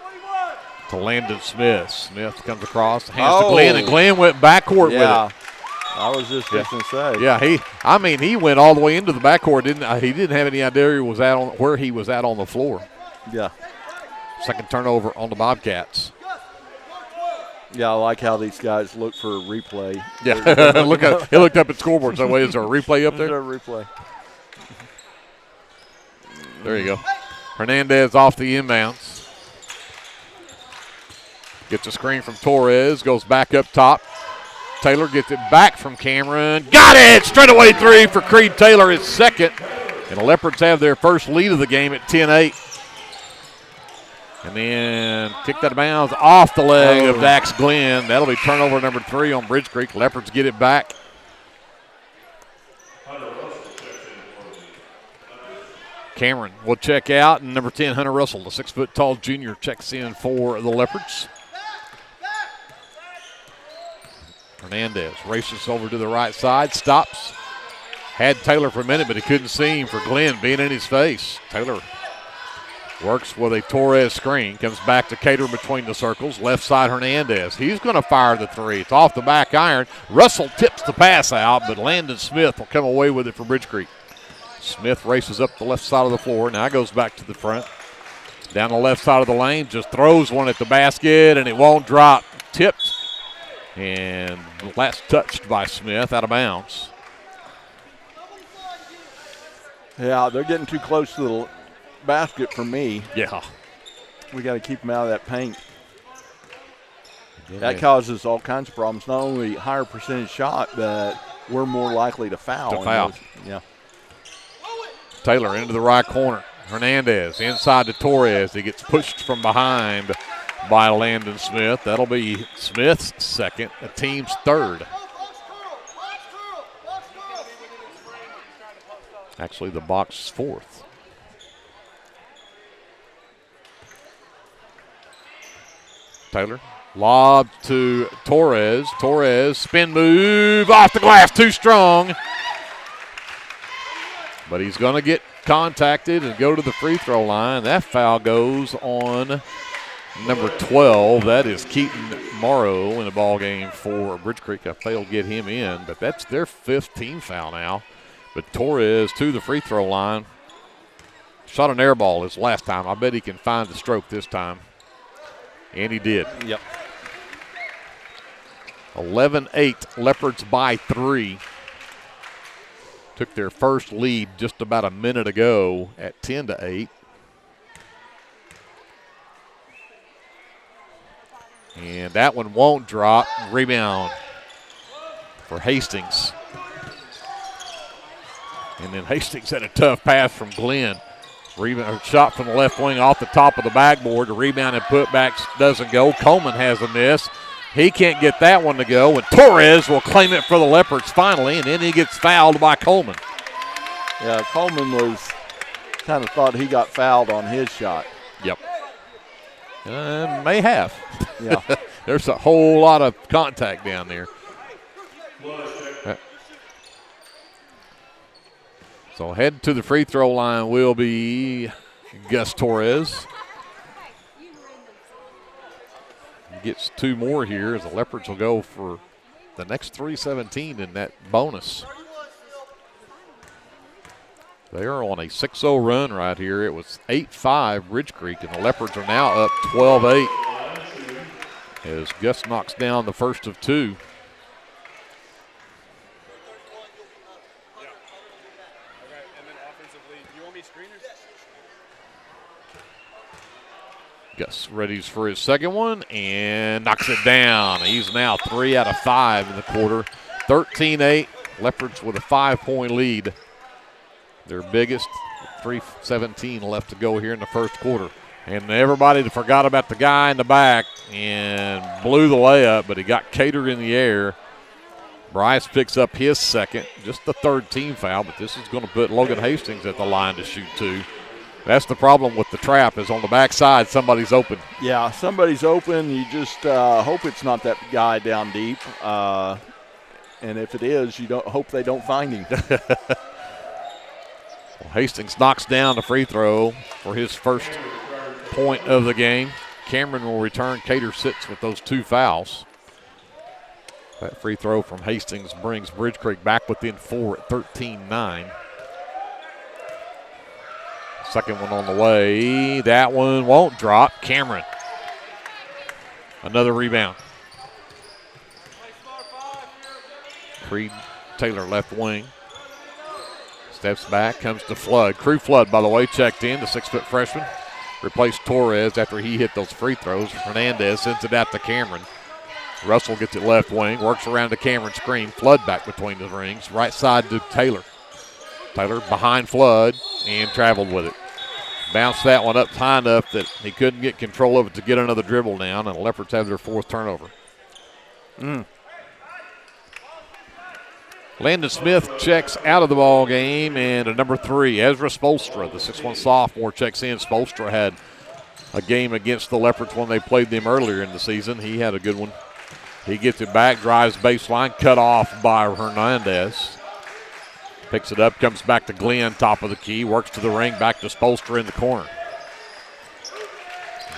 to Landon Smith. Smith comes across, hands to Glenn, and Glenn went backcourt with it. I was just fixing to say. Yeah, he went all the way into the backcourt. He didn't have any idea where he was at on the floor. Yeah. Second turnover on the Bobcats. Yeah, I like how these guys look for a replay. Yeah, he looked up at scoreboard. So, wait, is there a replay up there? Is there a replay? There you go. Hernandez off the inbounds. Gets a screen from Torres, goes back up top. Taylor gets it back from Cameron. Got it! Straightaway three for Creed Taylor, his second. And the Leopards have their first lead of the game at 10-8. And then kicked out of bounds off the leg of Dax Glenn. That'll be turnover number 3 on Bridge Creek. Leopards get it back. Cameron will check out, and number 10, Hunter Russell, the 6-foot-tall junior, checks in for the Leopards. Hernandez races over to the right side, stops. Had Taylor for a minute, but he couldn't see him for Glenn being in his face. Taylor works with a Torres screen, comes back to Cater between the circles. Left side, Hernandez. He's going to fire the three. It's off the back iron. Russell tips the pass out, but Landon Smith will come away with it for Bridge Creek. Smith races up the left side of the floor. Now goes back to the front. Down the left side of the lane, just throws one at the basket, and it won't drop. Tipped. And last touched by Smith, out of bounds. Yeah, they're getting too close to the basket for me. Yeah. We got to keep them out of that paint. That causes all kinds of problems. Not only higher percentage shot, but we're more likely to foul. Yeah. Taylor into the right corner. Hernandez inside to Torres. He gets pushed from behind by Landon Smith. That'll be Smith's second, the team's third. Actually, the box's fourth. Taylor, lob to Torres. Torres, spin move, off the glass, too strong. But he's going to get contacted and go to the free throw line. That foul goes on number 12. That is Keaton Morrow in the ball game for Bridge Creek. I failed to get him in, but that's their 5th team foul now. But Torres to the free throw line. Shot an air ball his last time. I bet he can find the stroke this time. And he did. Yep. 11-8, Leopards by 3. Took their first lead just about a minute ago at 10-8. And that one won't drop. Rebound for Hastings. And then Hastings had a tough pass from Glenn. Rebound, shot from the left wing off the top of the backboard. The rebound and putback doesn't go. Coleman has a miss. He can't get that one to go, and Torres will claim it for the Leopards finally, and then he gets fouled by Coleman. Yeah, Coleman was kind of thought he got fouled on his shot. Yep. May have. Yeah. There's a whole lot of contact down there. So head to the free throw line will be Gus Torres. He gets 2 more here as the Leopards will go for the next 3:17 in that bonus. They are on a 6-0 run right here. It was 8-5 Bridge Creek, and the Leopards are now up 12-8 as Gus knocks down the first of 2. Gus readies for his second one and knocks it down. He's now 3 out of 5 in the quarter. 13-8 Leopards with a 5-point lead. Their biggest, 3:17 left to go here in the first quarter. And everybody forgot about the guy in the back and blew the layup, but he got catered in the air. Bryce picks up his second, just the third team foul, but this is going to put Logan Hastings at the line to shoot two. That's the problem with the trap, is on the backside somebody's open. Yeah, somebody's open. You just hope it's not that guy down deep. And if it is, you don't hope they don't find him. Well, Hastings knocks down the free throw for his first point of the game. Cameron will return. Cater sits with those two fouls. That free throw from Hastings brings Bridge Creek back within 4 at 13-9. Second one on the way. That one won't drop. Cameron. Another rebound. Creed Taylor left wing. Steps back, comes to Flood. Crew Flood, by the way, checked in, the 6-foot freshman. Replaced Torres after he hit those free throws. Hernandez sends it out to Cameron. Russell gets it left wing, works around the Cameron screen. Flood back between the rings. Right side to Taylor. Taylor behind Flood and traveled with it. Bounced that one up high enough that he couldn't get control of it to get another dribble down, and the Leopards have their fourth turnover. Landon Smith checks out of the ball game, and a number 3, Ezra Spolstra, the 6'1 sophomore, checks in. Spolstra had a game against the Leopards when they played them earlier in the season. He had a good one. He gets it back, drives baseline, cut off by Hernandez. Picks it up, comes back to Glenn, top of the key, works to the ring, back to Spolstra in the corner.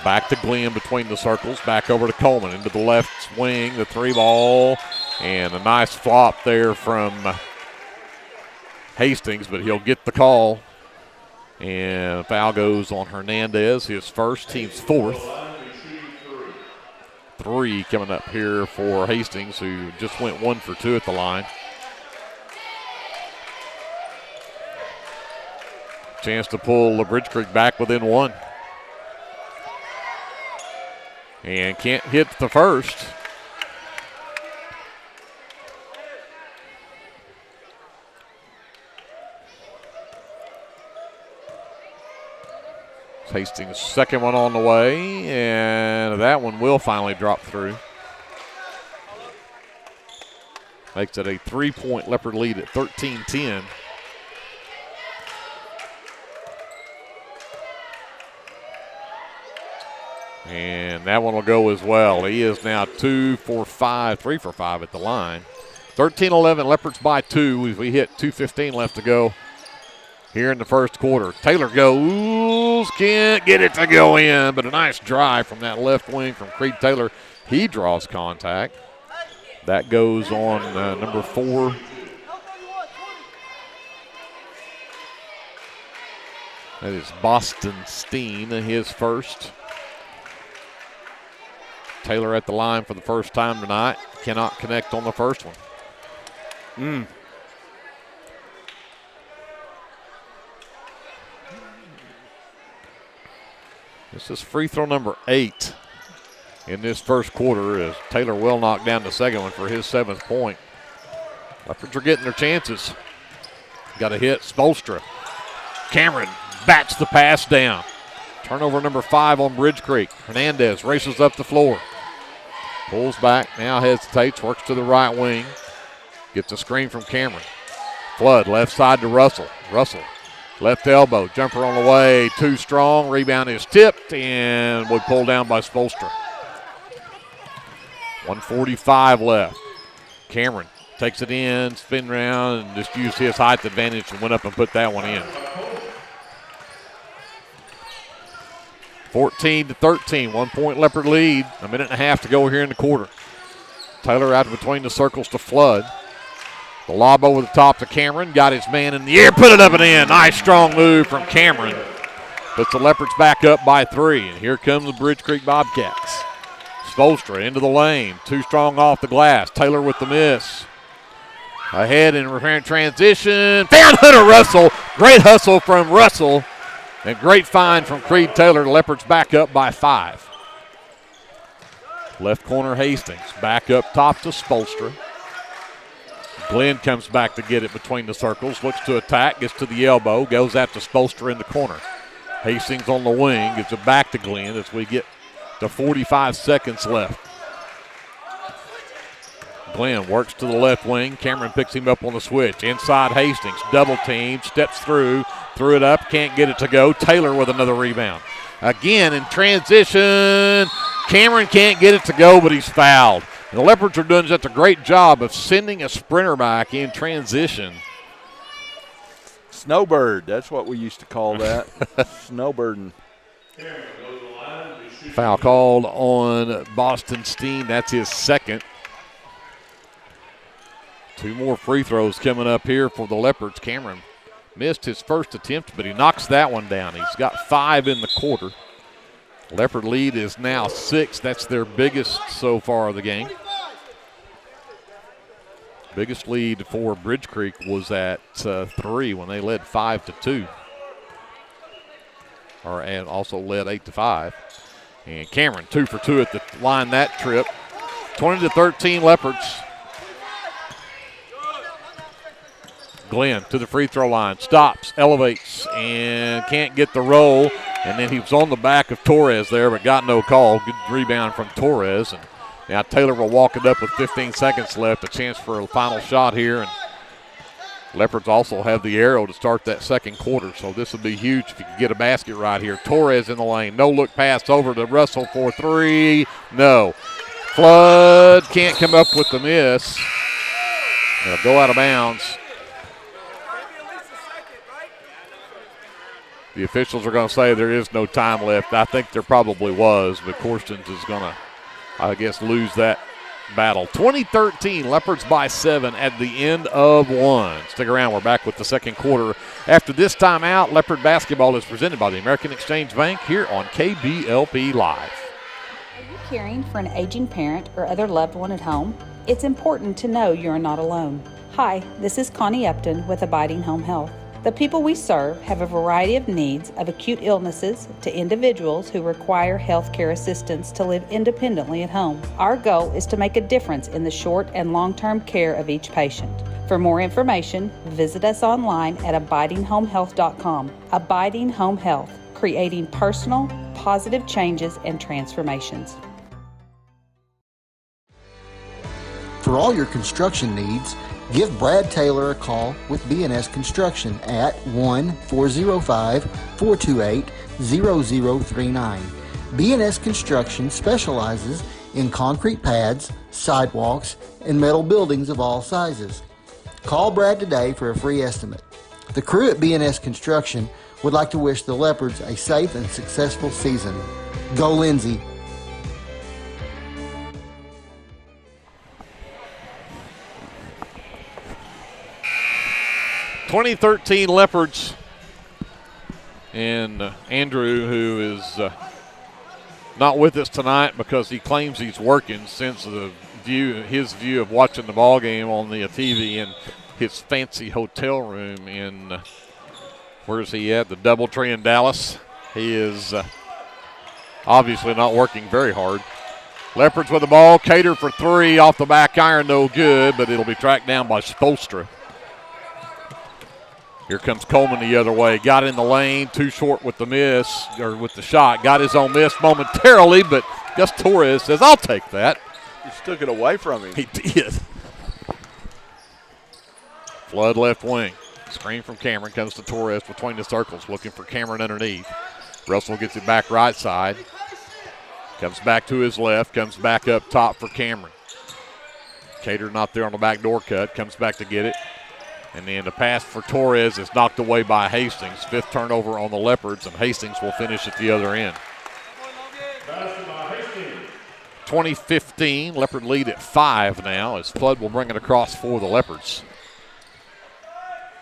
Back to Glenn between the circles, back over to Coleman into the left wing, the 3-ball, and a nice flop there from Hastings, but he'll get the call. And foul goes on Hernandez, his first, team's fourth. 3 coming up here for Hastings, who just went 1 for 2 at the line. Chance to pull the Bridge Creek back within 1. And can't hit the first. Hastings' second one on the way, and that one will finally drop through. Makes it a 3-point Leopard lead at 13-10. And that one will go as well. He is now 3 for 5 at the line. 13-11, Leopards by 2. We hit 2:15 left to go here in the first quarter. Taylor goes, can't get it to go in, but a nice drive from that left wing from Creed Taylor. He draws contact. That goes on number 4. That is Boston Steen, his first. Taylor at the line for the first time tonight. Cannot connect on the first one. This is free throw number 8 in this first quarter, as Taylor will knock down the second one for his 7th point. Leopards are getting their chances. Got a hit, Spolstra. Cameron bats the pass down. Turnover number 5 on Bridge Creek. Hernandez races up the floor. Pulls back, now hesitates, works to the right wing. Gets a screen from Cameron. Flood, left side to Russell. Russell, left elbow, jumper on the way, too strong. Rebound is tipped and will pull down by Spolstra. 1:45 left. Cameron takes it in, spin around, and just used his height advantage and went up and put that one in. 14-13, 1-point Leopard lead. A minute and a half to go here in the quarter. Taylor out between the circles to Flood. The lob over the top to Cameron. Got his man in the air, put it up and in. Nice strong move from Cameron. Puts the Leopards back up by 3. And here come the Bridge Creek Bobcats. Spolstra into the lane. Too strong off the glass. Taylor with the miss. Ahead in transition. Found Hunter Russell. Great hustle from Russell. And great find from Creed Taylor. The Leopards back up by 5. Left corner Hastings. Back up top to Spolstra. Glenn comes back to get it between the circles, looks to attack, gets to the elbow, goes after Spolster in the corner. Hastings on the wing, gives it back to Glenn as we get to 45 seconds left. Glenn works to the left wing. Cameron picks him up on the switch. Inside Hastings, double team, steps threw it up, can't get it to go. Taylor with another rebound. Again in transition, Cameron can't get it to go, but he's fouled. And the Leopards are doing such a great job of sending a sprinter back in transition. Snowbird, that's what we used to call that. Snowbirding. Foul called on Boston Steen. That's his second. 2 more free throws coming up here for the Leopards. Cameron missed his first attempt, but he knocks that one down. He's got 5 in the quarter. Leopard lead is now 6. That's their biggest so far of the game. Biggest lead for Bridge Creek was at 3 when they led 5-2. And also led 8-5. And Cameron 2 for 2 at the line that trip. 20-13 Leopards. Glenn to the free throw line, stops, elevates, and can't get the roll. And then he was on the back of Torres there, but got no call. Good rebound from Torres. And now Taylor will walk it up with 15 seconds left, a chance for a final shot here. And Leopards also have the arrow to start that second quarter, so this would be huge if you could get a basket right here. Torres in the lane, no look pass over to Russell for 3. No. Flood can't come up with the miss. They'll go out of bounds. The officials are going to say there is no time left. I think there probably was, but Corstens is going to, I guess, lose that battle. 2013, Leopards by 7 at the end of 1. Stick around. We're back with the second quarter. After this timeout, Leopard basketball is presented by the American Exchange Bank here on KBLP Live. Are you caring for an aging parent or other loved one at home? It's important to know you're not alone. Hi, this is Connie Upton with Abiding Home Health. The people we serve have a variety of needs, of acute illnesses to individuals who require health care assistance to live independently at home. Our goal is to make a difference in the short and long-term care of each patient. For more information, visit us online at abidinghomehealth.com. Abiding Home Health, creating personal, positive changes and transformations. For all your construction needs, give Brad Taylor a call with B&S Construction at 1-405-428-0039. B&S Construction specializes in concrete pads, sidewalks, and metal buildings of all sizes. Call Brad today for a free estimate. The crew at B&S Construction would like to wish the Leopards a safe and successful season. Go Lindsay! 2013 Leopards, and Andrew, who is not with us tonight because he claims he's working since his view of watching the ball game on the TV in his fancy hotel room in where's he at? The DoubleTree in Dallas. He is obviously not working very hard. Leopards with the ball. Cater for 3 off the back iron, no good, but it'll be tracked down by Spolstra. Here comes Coleman the other way. Got in the lane, too short with the miss, or with the shot. Got his own miss momentarily, but Gus Torres says, I'll take that. He took it away from him. He did. Flood left wing. Screen from Cameron comes to Torres between the circles, looking for Cameron underneath. Russell gets it back right side. Comes back to his left, comes back up top for Cameron. Cater not there on the backdoor cut, comes back to get it. And then the pass for Torres is knocked away by Hastings. 5th turnover on the Leopards, and Hastings will finish at the other end. 2015, Leopard lead at 5 now as Flood will bring it across for the Leopards.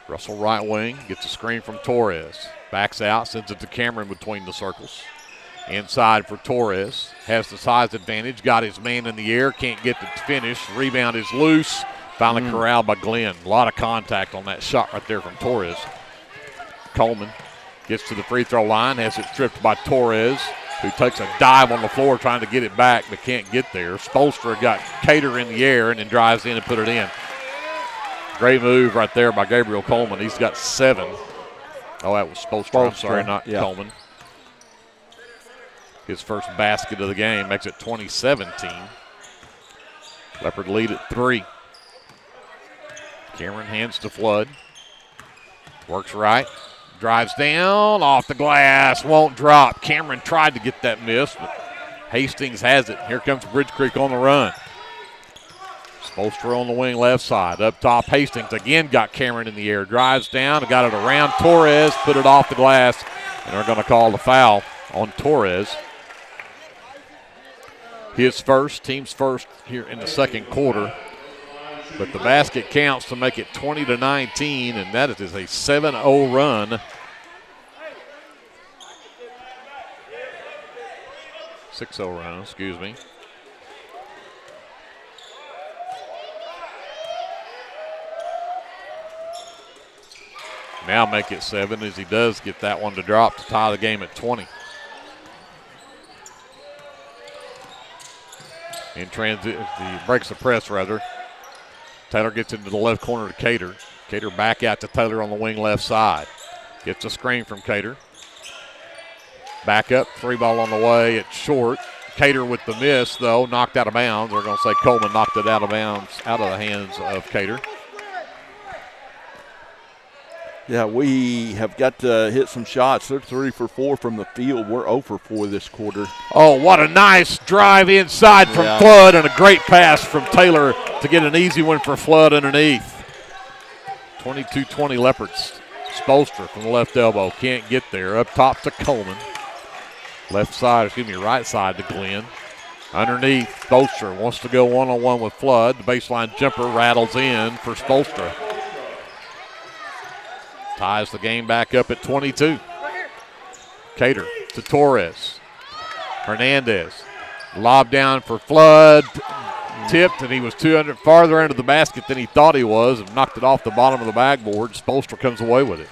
Russell right wing, gets a screen from Torres. Backs out, sends it to Cameron between the circles. Inside for Torres, has the size advantage, got his man in the air, can't get the finish. Rebound is loose. Finally corralled by Glenn. A lot of contact on that shot right there from Torres. Coleman gets to the free throw line, has it tripped by Torres, who takes a dive on the floor trying to get it back but can't get there. Spolstra got Cater in the air and then drives in and put it in. Great move right there by Gabriel Coleman. He's got 7. Oh, that was Spolstra. I'm sorry, not Coleman. His first basket of the game makes it 20-17. Leopard lead at 3. Cameron hands to Flood. Works right. Drives down, off the glass, won't drop. Cameron tried to get that miss, but Hastings has it. Here comes Bridge Creek on the run. Spolstra on the wing left side. Up top, Hastings again got Cameron in the air. Drives down and got it around Torres, put it off the glass, and they're going to call the foul on Torres. His first, team's first here in the second quarter. But the basket counts to make it 20-19, and that is a 7-0 run. 6-0 run, excuse me. Now make it 7 as he does get that one to drop to tie the game at 20. In transit, he breaks the press rather. Taylor gets into the left corner to Cater. Cater back out to Taylor on the wing left side. Gets a screen from Cater. Back up, 3-ball on the way. It's short. Cater with the miss, though, knocked out of bounds. We're going to say Coleman knocked it out of bounds, out of the hands of Cater. Yeah, we have got to hit some shots. They're 3 for 4 from the field. We're 0 for 4 this quarter. Oh, what a nice drive inside from Flood, and a great pass from Taylor to get an easy one for Flood underneath. 22-20 Leopards. Spolstra from the left elbow. Can't get there. Up top to Coleman. Right side to Glenn. Underneath, Spolstra wants to go one-on-one with Flood. The baseline jumper rattles in for Spolstra. Ties the game back up at 22. Cater to Torres. Hernandez. Lob down for Flood. Tipped, and he was 200 farther into the basket than he thought he was and knocked it off the bottom of the backboard. Spolstra comes away with it.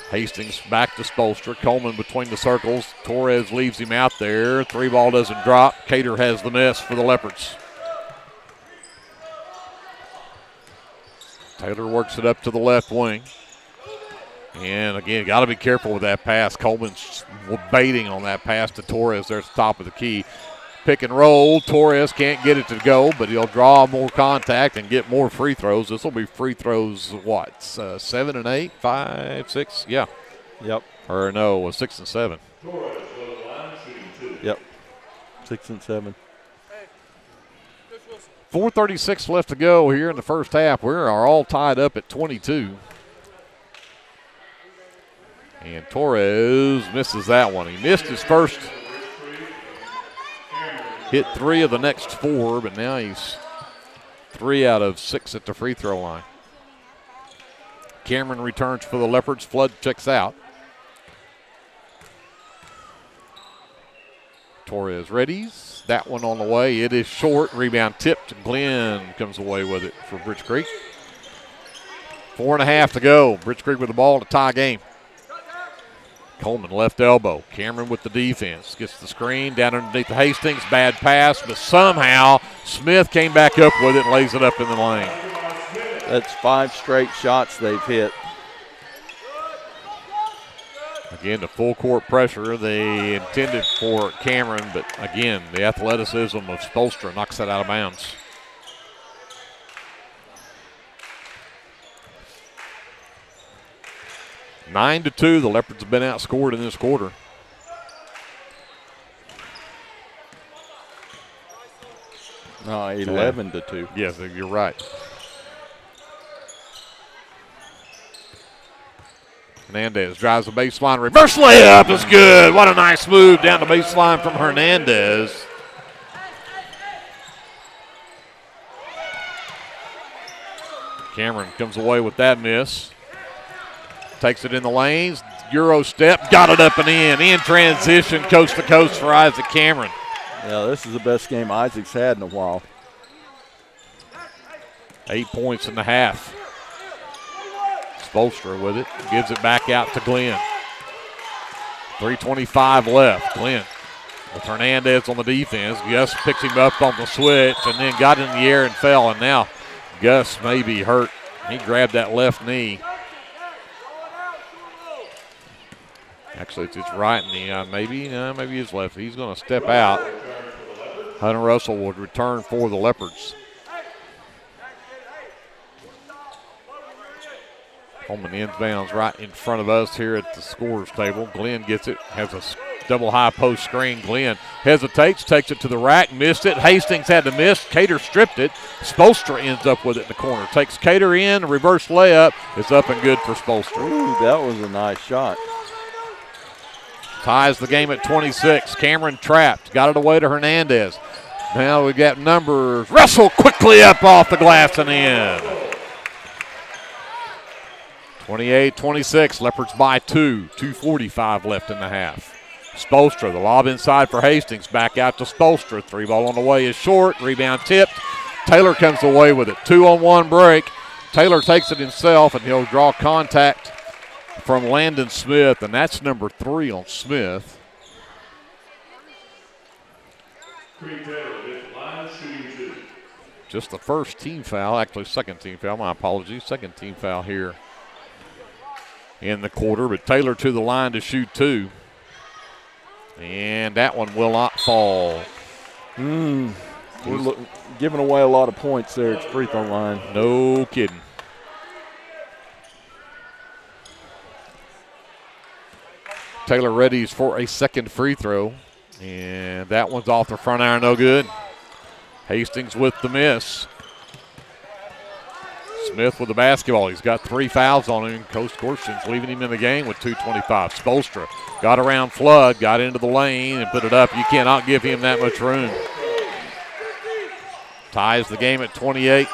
Hastings back to Spolstra. Coleman between the circles. Torres leaves him out there. 3-ball doesn't drop. Cater has the miss for the Leopards. Taylor works it up to the left wing. And again, got to be careful with that pass. Coleman's baiting on that pass to Torres there at the top of the key. Pick and roll. Torres can't get it to go, but he'll draw more contact and get more free throws. This will be free throws, 7 and 8, 5, 6? Yeah. Yep. Or no, 6 and 7. Yep. 6 and 7. 4:36 left to go here in the first half. We are all tied up at 22. And Torres misses that one. He missed his first. Hit 3 of the next 4, but now he's 3 out of 6 at the free throw line. Cameron returns for the Leopards. Flood checks out. Torres readies. That one on the way. It is short. Rebound tipped. Glenn comes away with it for Bridge Creek. 4.5 to go. Bridge Creek with the ball to tie game. Coleman left elbow. Cameron with the defense. Gets the screen down underneath the Hastings. Bad pass, but somehow Smith came back up with it and lays it up in the lane. That's 5 straight shots they've hit. Again, the full court pressure they intended for Cameron, but again, the athleticism of Spolstra knocks that out of bounds. Nine to 2, the Leopards have been outscored in this quarter. No, 11 to 2. Yes, you're right. Hernandez drives the baseline. Reverse layup is good. What a nice move down the baseline from Hernandez. Cameron comes away with that miss. Takes it in the lanes. Euro step. Got it up and in transition, coast to coast for Isaac Cameron. Yeah, this is the best game Isaac's had in a while. 8 points in the half. Spolstra with it. Gives it back out to Glenn. 3:25 left. Glenn with Hernandez on the defense. Gus picks him up on the switch and then got in the air and fell. And now Gus may be hurt He grabbed that left knee. Actually, it's his right knee. Maybe his left. He's going to step out. Hunter Russell would return for the Leopards. Holman inbounds right in front of us here at the scorer's table. Glenn gets it, has a double high post screen. Glenn hesitates, takes it to the rack, missed it. Hastings had to miss. Cater stripped it. Spolstra ends up with it in the corner. Takes Cater in, reverse layup is up and good for Spolstra. Ooh, that was a nice shot. Ties the game at 26. Cameron trapped, got it away to Hernandez. Now we got numbers. Russell quickly up off the glass and in. 28-26, Leopards by 2. 2:45 left in the half. Spolstra, the lob inside for Hastings. Back out to Spolstra. 3 ball on the way is short. Rebound tipped. Taylor comes away with it. 2-on-1 break. Taylor takes it himself, and he'll draw contact from Landon Smith, and that's number 3 on Smith. Just the first team foul, actually second team foul, my apologies. Second team foul here in the quarter, but Taylor to the line to shoot 2. And that one will not fall. We're giving away a lot of points there at the free throw line. No kidding. Taylor readies for a second free throw. And that one's off the front iron, no good. Hastings with the miss. Smith with the basketball. He's got 3 fouls on him. Coach Gorshin's leaving him in the game with 2:25. Spolstra got around Flood, got into the lane and put it up. You cannot give him that much room. Ties the game at 28.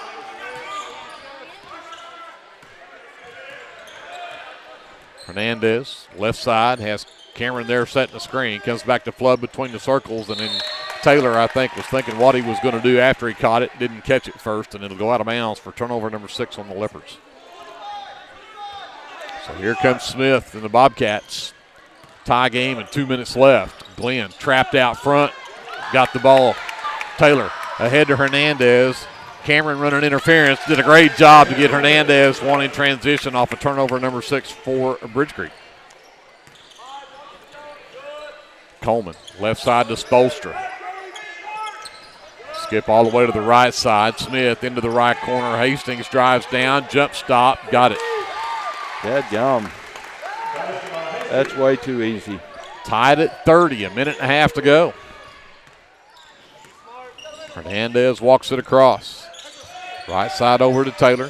Hernandez, left side, has Cameron there setting the screen. Comes back to Flood between the circles, and then Taylor, I think, was thinking what he was going to do after he caught it. Didn't catch it first, and it'll go out of bounds for turnover number 6 on the Leopards. So here comes Smith and the Bobcats. Tie game and 2 minutes left. Glenn trapped out front, got the ball. Taylor ahead to Hernandez. Cameron running interference, did a great job to get Hernandez wanting transition off of turnover number 6 for Bridge Creek. Coleman, left side to Spolstra. Skip all the way to the right side. Smith into the right corner. Hastings drives down, jump stop, got it. Dadgum. That's way too easy. Tied at 30, a minute and a half to go. Hernandez walks it across. Right side over to Taylor.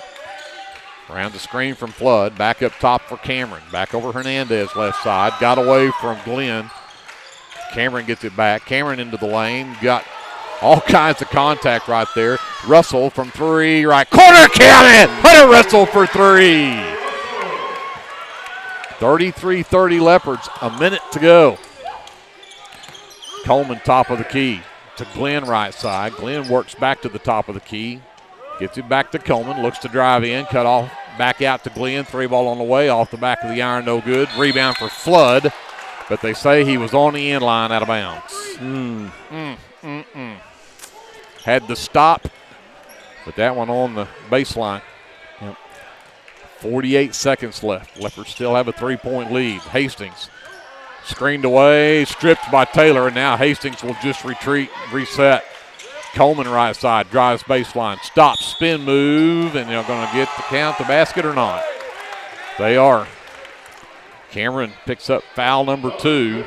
Around the screen from Flood. Back up top for Cameron. Back over Hernandez left side. Got away from Glenn. Cameron gets it back. Cameron into the lane. Got all kinds of contact right there. Russell from 3, right corner, count it! Hunter Russell for 3. 33-30 Leopards, a minute to go. Coleman top of the key to Glenn right side. Glenn works back to the top of the key. Gets it back to Coleman, looks to drive in, cut off, back out to Glenn. 3 ball on the way, off the back of the iron, no good. Rebound for Flood, but they say he was on the end line out of bounds. Had to stop, but that one on the baseline. 48 seconds left. Leopards still have a 3-point lead. Hastings screened away, stripped by Taylor, and now Hastings will just retreat, reset. Coleman right side, drives baseline, stops, spin move, and they're going to get the count, the basket or not. They are. Cameron picks up foul number 2.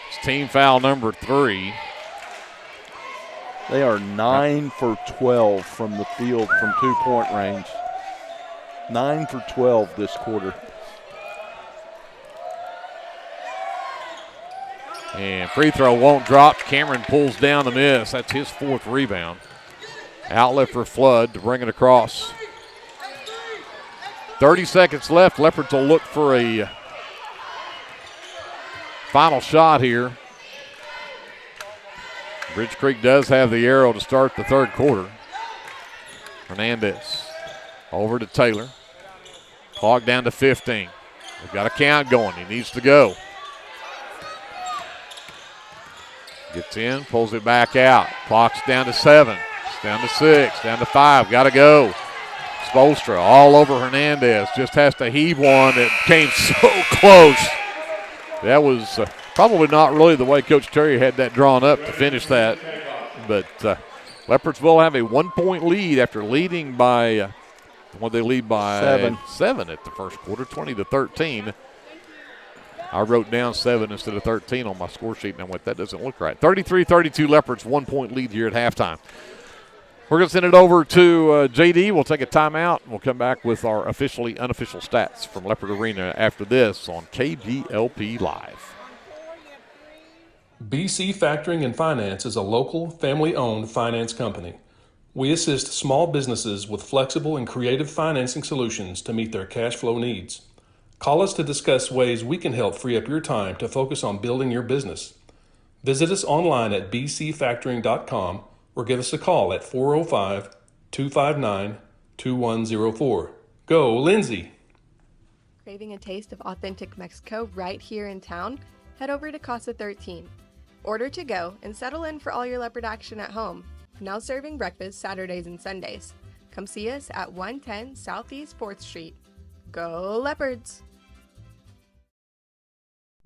It's team foul number 3. They are 9 for 12 from the field from 2-point range. 9 for 12 this quarter. And free throw won't drop. Cameron pulls down the miss. That's his 4th rebound. Outlet for Flood to bring it across. 30 seconds left. Leopards will look for a final shot here. Bridge Creek does have the arrow to start the 3rd quarter. Hernandez over to Taylor. Clock down to 15. We've got a count going. He needs to go. Gets in, pulls it back out. Clock's down to 7. down to 6, down to 5, got to go. Spolstra all over Hernandez, just has to heave one that came so close. That was probably not really the way Coach Terry had that drawn up to finish that. But Leopards will have a 1-point lead after leading by, they lead by 7 at the first quarter, 20-13. I wrote down 7 instead of 13 on my score sheet, and I went, that doesn't look right. 33-32 Leopards, 1-point lead here at halftime. We're going to send it over to JD. We'll take a timeout, and we'll come back with our officially unofficial stats from Leopard Arena after this on KBLP Live. BC Factoring and Finance is a local, family-owned finance company. We assist small businesses with flexible and creative financing solutions to meet their cash flow needs. Call us to discuss ways we can help free up your time to focus on building your business. Visit us online at bcfactoring.com or give us a call at 405-259-2104. Go, Lindsay! Craving a taste of authentic Mexico right here in town? Head over to Casa 13. Order to go and settle in for all your Leopard action at home. Now serving breakfast Saturdays and Sundays. Come see us at 110 Southeast 4th Street. Go Leopards!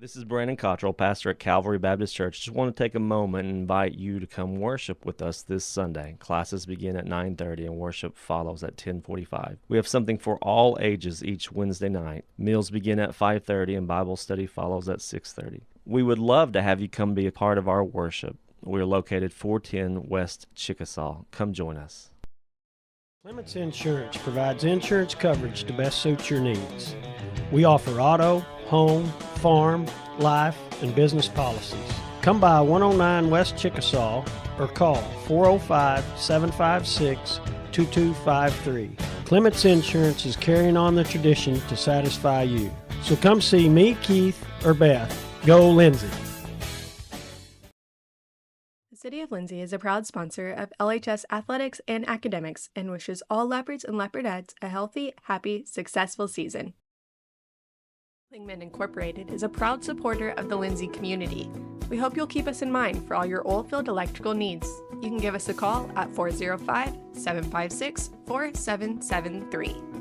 This is Brandon Cottrell, pastor at Calvary Baptist Church. Just want to take a moment and invite you to come worship with us this Sunday. Classes begin at 9:30 and worship follows at 10:45. We have something for all ages each Wednesday night. Meals begin at 5:30 and Bible study follows at 6:30. We would love to have you come be a part of our worship. We are located 410 West Chickasaw. Come join us. Clements Insurance provides insurance coverage to best suit your needs. We offer auto, home, farm, life, and business policies. Come by 109 West Chickasaw or call 405-756-2253. Clements Insurance is carrying on the tradition to satisfy you. So come see me, Keith, or Beth. Go Lindsay! The City of Lindsay is a proud sponsor of LHS Athletics and Academics and wishes all Leopards and Leopardettes a healthy, happy, successful season. Lingman Incorporated is a proud supporter of the Lindsay community. We hope you'll keep us in mind for all your oilfield electrical needs. You can give us a call at 405-756-4773.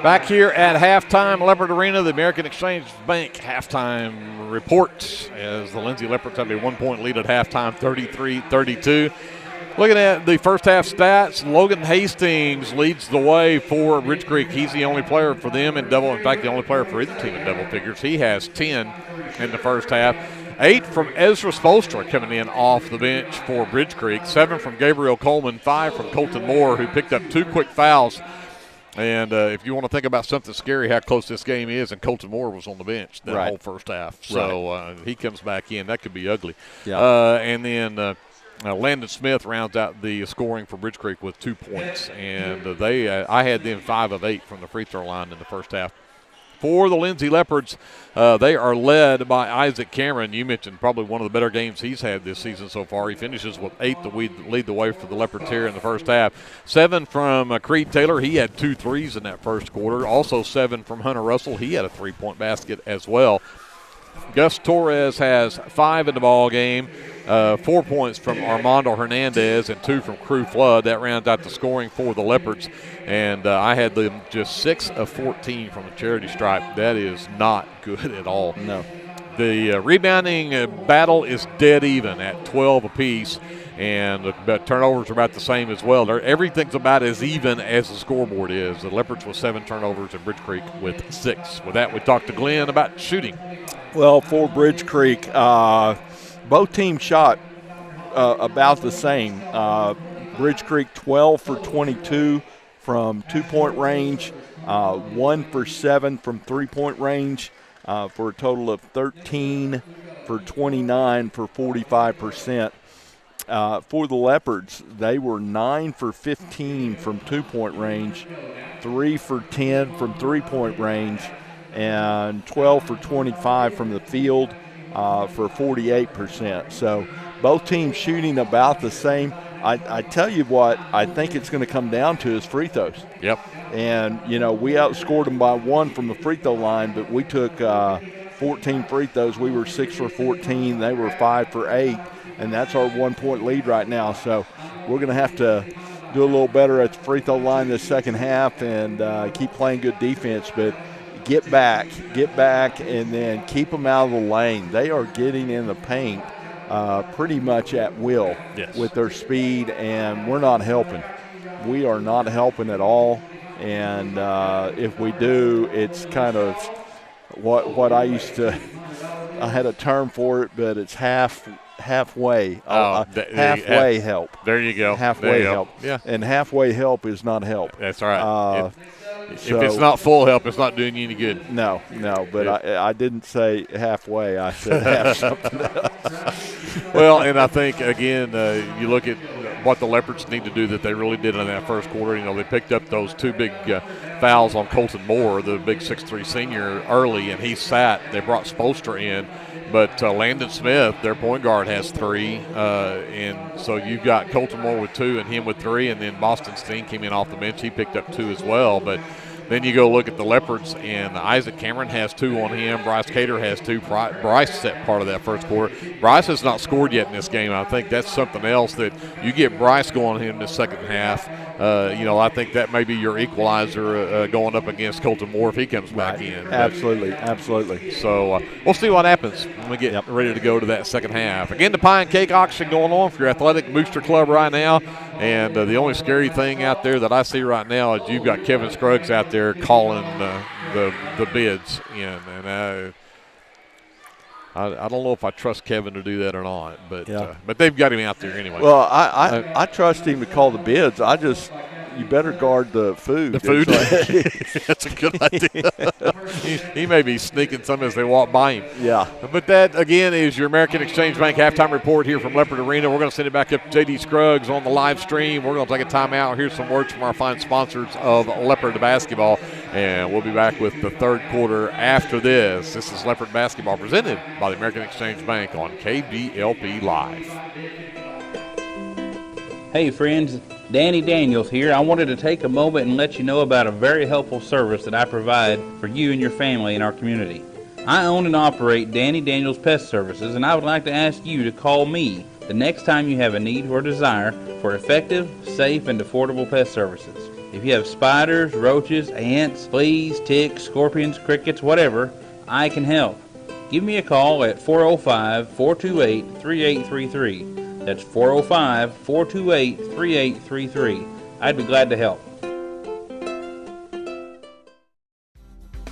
Back here at halftime, Leopard Arena, the American Exchange Bank halftime report as the Lindsay Leopards have a 1-point lead at halftime, 33-32. Looking at the first half stats, Logan Hastings leads the way for Ridge Creek. He's the only player for them in double, in fact, the only player for either team in double figures. He has 10 in the first half. 8 from Ezra Spolstra coming in off the bench for Ridge Creek. 7 from Gabriel Coleman, 5 from Colton Moore, who picked up 2 quick fouls. And if you want to think about something scary, how close this game is, and Colton Moore was on the bench that whole first half. So he comes back in. That could be ugly. Yeah. And then Landon Smith rounds out the scoring for Ridge Creek with 2 points. And I had them 5 of 8 from the free throw line in the first half. For the Lindsay Leopards, they are led by Isaac Cameron. You mentioned probably one of the better games he's had this season so far. He finishes with 8 to lead the way for the Leopards here in the first half. 7 from Creed Taylor. He had 2 threes in that first quarter. Also 7 from Hunter Russell. He had a 3-point basket as well. Gus Torres has 5 in the ball game. 4 points from Armando Hernandez and 2 from Crew Flood. That rounds out the scoring for the Leopards. And I had them just 6 of 14 from the charity stripe. That is not good at all. No. The rebounding battle is dead even at 12 apiece. And the turnovers are about the same as well. Everything's about as even as the scoreboard is. The Leopards with 7 turnovers and Bridge Creek with 6. With that, we talked to Glenn about shooting. Well, for Bridge Creek, both teams shot about the same. Bridge Creek 12 for 22 from 2-point range. 1 for 7 from three-point range, for a total of 13 for 29 for 45%. For the Leopards, they were 9 for 15 from two-point range, 3 for 10 from three-point range, and 12 for 25 from the field for 48%. So both teams shooting about the same. I tell you what, I think it's going to come down to is free throws. Yep. And, we outscored them by 1 from the free throw line, but we took 14 free throws. We were 6 for 14. They were 5 for 8. And that's our 1-point lead right now. So we're going to have to do a little better at the free throw line this second half and keep playing good defense. But get back, and then keep them out of the lane. They are getting in the paint pretty much at will with their speed, and we're not helping. We are not helping at all. And if we do, it's kind of what I used to – I had a term for it, but it's halfway. Halfway help. There you go. Halfway help. Yeah. And halfway help is not help. That's right. If it's not full help, it's not doing you any good. No. But I didn't say halfway. I said half something else. Well, and I think, again, you look at what the Leopards need to do that they really did in that first quarter. They picked up those 2 big fouls on Colton Moore, the big 6'3" senior, early, and he sat. They brought Spolstra in. But Landon Smith, their point guard, has 3. And so you've got Colton Moore with 2 and him with 3. And then Boston Steen came in off the bench. He picked up 2 as well. But then you go look at the Leopards, and Isaac Cameron has 2 on him. Bryce Cater has 2. Bryce set part of that first quarter. Bryce has not scored yet in this game. I think that's something else that you get Bryce going in the second half. I think that may be your equalizer going up against Colton Moore if he comes back in. Absolutely. So we'll see what happens when we get ready to go to that second half. Again, the pie and cake auction going on for your athletic booster club right now. And the only scary thing out there that I see right now is you've got Kevin Scruggs out there calling the bids in. And I don't know if I trust Kevin to do that or not, but they've got him out there anyway. Well, I trust him to call the bids. You better guard the food. The food? That's a good idea. he may be sneaking some as they walk by him. Yeah. But that, again, is your American Exchange Bank halftime report here from Leopard Arena. We're going to send it back up to J.D. Scruggs on the live stream. We're going to take a timeout. Here's some words from our fine sponsors of Leopard basketball, and we'll be back with the third quarter after this. This is Leopard basketball presented by the American Exchange Bank on KBLP Live. Hey friends, Danny Daniels here. I wanted to take a moment and let you know about a very helpful service that I provide for you and your family in our community. I own and operate Danny Daniels Pest Services, and I would like to ask you to call me the next time you have a need or desire for effective, safe, and affordable pest services. If you have spiders, roaches, ants, fleas, ticks, scorpions, crickets, whatever, I can help. Give me a call at 405-428-3833. That's 405-428-3833. I'd be glad to help.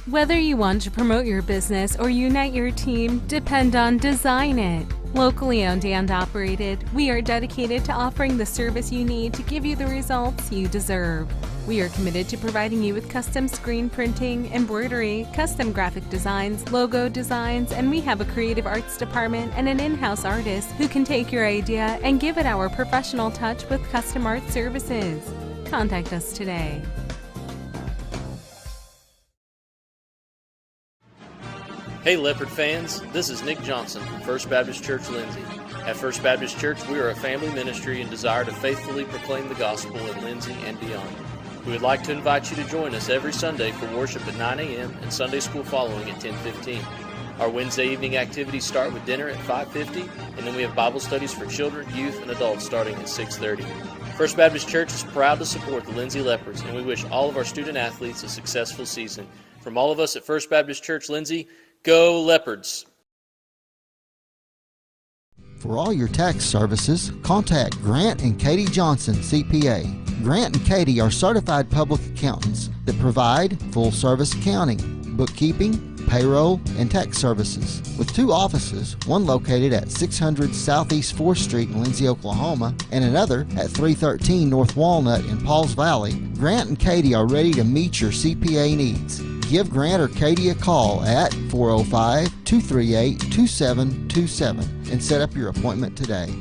Whether you want to promote your business or unite your team, depend on Design It. Locally owned and operated, we are dedicated to offering the service you need to give you the results you deserve. We are committed to providing you with custom screen printing, embroidery, custom graphic designs, logo designs, and we have a creative arts department and an in-house artist who can take your idea and give it our professional touch with custom art services. Contact us today. Hey Leopard fans, this is Nick Johnson from First Baptist Church Lindsay. At First Baptist Church, we are a family ministry and desire to faithfully proclaim the gospel in Lindsay and beyond. We would like to invite you to join us every Sunday for worship at 9 a.m. and Sunday school following at 10:15. Our Wednesday evening activities start with dinner at 5:50, and then we have Bible studies for children, youth, and adults starting at 6:30. First Baptist Church is proud to support the Lindsay Leopards, and we wish all of our student athletes a successful season. From all of us at First Baptist Church Lindsay, go Leopards! For all your tax services, contact Grant and Katie Johnson, CPA. Grant and Katie are certified public accountants that provide full-service accounting, bookkeeping, payroll, and tax services. With 2 offices, one located at 600 Southeast 4th Street in Lindsay, Oklahoma, and another at 313 North Walnut in Pauls Valley, Grant and Katie are ready to meet your CPA needs. Give Grant or Katie a call at 405-238-2727 and set up your appointment today.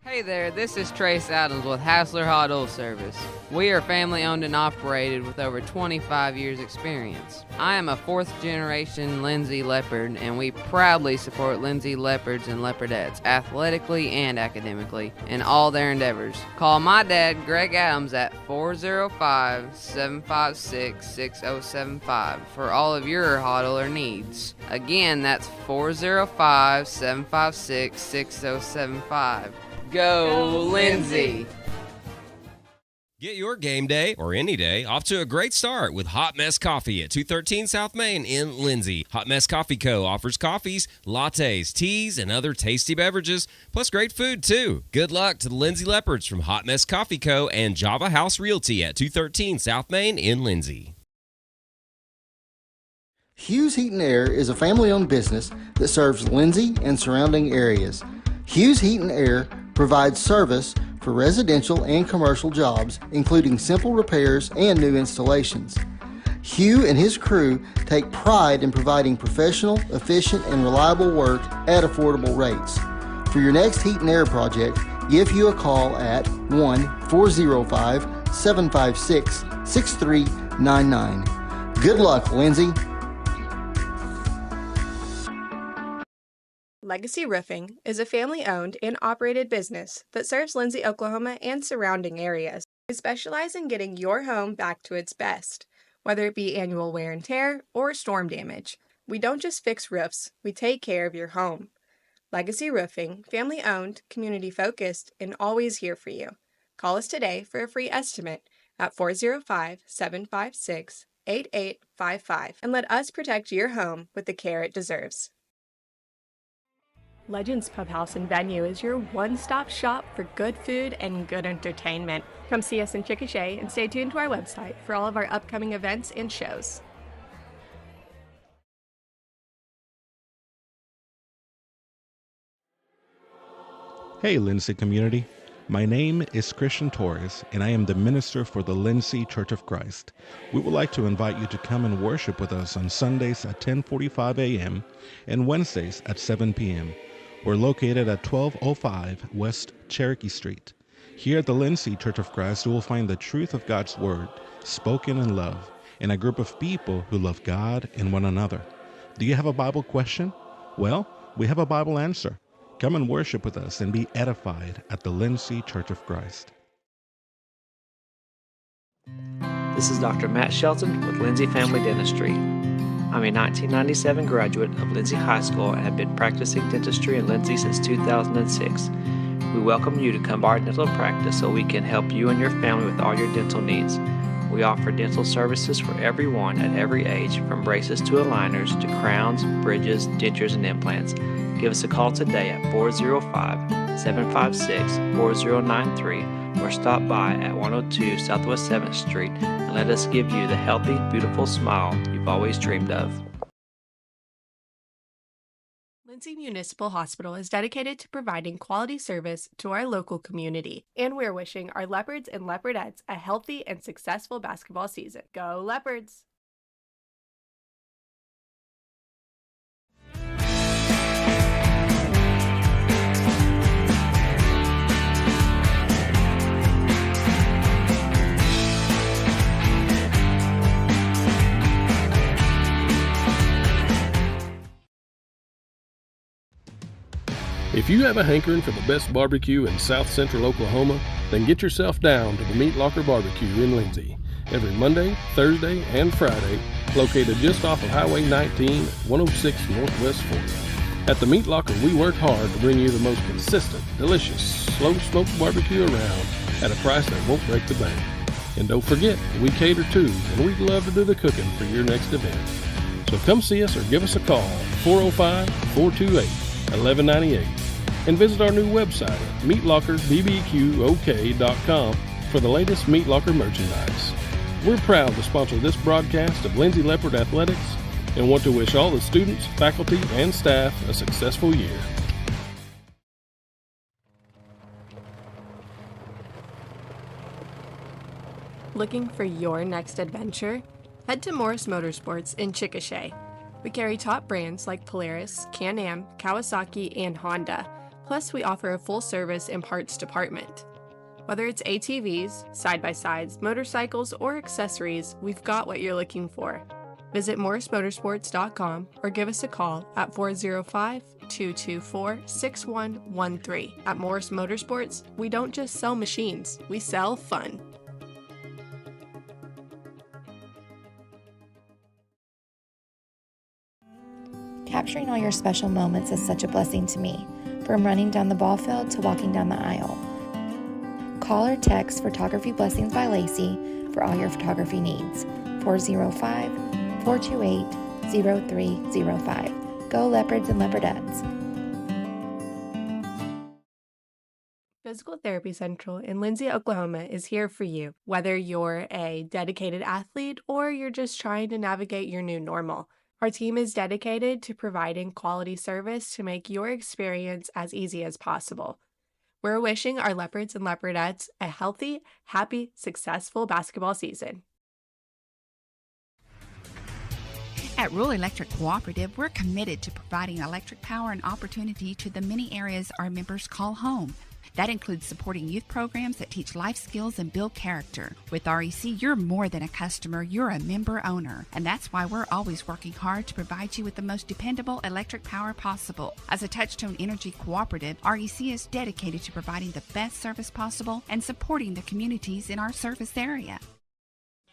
Hey there, this is Trace Adams with Hassler Hot Oil Service. We are family owned and operated with over 25 years experience. I am a 4th generation Lindsay Leopard, and we proudly support Lindsay Leopards and Leopardettes athletically and academically in all their endeavors. Call my dad, Greg Adams, at 405-756-6075 for all of your hot oiler needs. Again, that's 405-756-6075. Go, Lindsay! Get your game day, or any day, off to a great start with Hot Mess Coffee at 213 South Main in Lindsay. Hot Mess Coffee Co. offers coffees, lattes, teas, and other tasty beverages, plus great food, too. Good luck to the Lindsay Leopards from Hot Mess Coffee Co. and Java House Realty at 213 South Main in Lindsay. Hughes Heat and Air is a family-owned business that serves Lindsay and surrounding areas. Hughes Heat and Air provides service for residential and commercial jobs, including simple repairs and new installations. Hugh and his crew take pride in providing professional, efficient, and reliable work at affordable rates. For your next heat and air project, give Hugh a call at 1-405-756-6399. Good luck, Lindsay. Legacy Roofing is a family-owned and operated business that serves Lindsay, Oklahoma and surrounding areas. We specialize in getting your home back to its best, whether it be annual wear and tear or storm damage. We don't just fix roofs, we take care of your home. Legacy Roofing, family-owned, community-focused, and always here for you. Call us today for a free estimate at 405-756-8855 and let us protect your home with the care it deserves. Legends Pub House and Venue is your one-stop shop for good food and good entertainment. Come see us in Chickasha and stay tuned to our website for all of our upcoming events and shows. Hey Lindsay community, my name is Christian Torres and I am the minister for the Lindsay Church of Christ. We would like to invite you to come and worship with us on Sundays at 10:45 a.m. and Wednesdays at 7 p.m. We're located at 1205 West Cherokee Street. Here at the Lindsay Church of Christ, you will find the truth of God's Word, spoken in love, and a group of people who love God and one another. Do you have a Bible question? Well, we have a Bible answer. Come and worship with us and be edified at the Lindsay Church of Christ. This is Dr. Matt Shelton with Lindsay Family Dentistry. I'm a 1997 graduate of Lindsay High School and have been practicing dentistry in Lindsay since 2006. We welcome you to come to our dental practice so we can help you and your family with all your dental needs. We offer dental services for everyone at every age, from braces to aligners to crowns, bridges, dentures, and implants. Give us a call today at 405-756-4093 or stop by at 102 Southwest 7th Street and let us give you the healthy, beautiful smile you've always dreamed of. Lindsay Municipal Hospital is dedicated to providing quality service to our local community, and we're wishing our Leopards and Leopardettes a healthy and successful basketball season. Go Leopards! If you have a hankering for the best barbecue in South Central Oklahoma, then get yourself down to the Meat Locker Barbecue in Lindsay. Every Monday, Thursday, and Friday, located just off of Highway 19, 106 Northwest 4th. At the Meat Locker, we work hard to bring you the most consistent, delicious, slow-smoked barbecue around at a price that won't break the bank. And don't forget, we cater too, and we'd love to do the cooking for your next event. So come see us or give us a call, 405-428-1198. And visit our new website at meatlockerbbqok.com for the latest Meat Locker merchandise. We're proud to sponsor this broadcast of Lindsay Leopard Athletics and want to wish all the students, faculty, and staff a successful year. Looking for your next adventure? Head to Morris Motorsports in Chickasha. We carry top brands like Polaris, Can-Am, Kawasaki, and Honda. Plus, we offer a full-service and parts department. Whether it's ATVs, side-by-sides, motorcycles, or accessories, we've got what you're looking for. Visit morrismotorsports.com or give us a call at 405-224-6113. At Morris Motorsports, we don't just sell machines, we sell fun. Capturing all your special moments is such a blessing to me, from running down the ball field to walking down the aisle. Call or text Photography Blessings by Lacey for all your photography needs. 405-428-0305. Go Leopards and Leopardettes. Physical Therapy Central in Lindsay, Oklahoma is here for you, whether you're a dedicated athlete or you're just trying to navigate your new normal. Our team is dedicated to providing quality service to make your experience as easy as possible. We're wishing our Leopards and Leopardettes a healthy, happy, successful basketball season. At Rural Electric Cooperative, we're committed to providing electric power and opportunity to the many areas our members call home. That includes supporting youth programs that teach life skills and build character. With REC, you're more than a customer, you're a member owner. And that's why we're always working hard to provide you with the most dependable electric power possible. As a Touchstone Energy Cooperative, REC is dedicated to providing the best service possible and supporting the communities in our service area.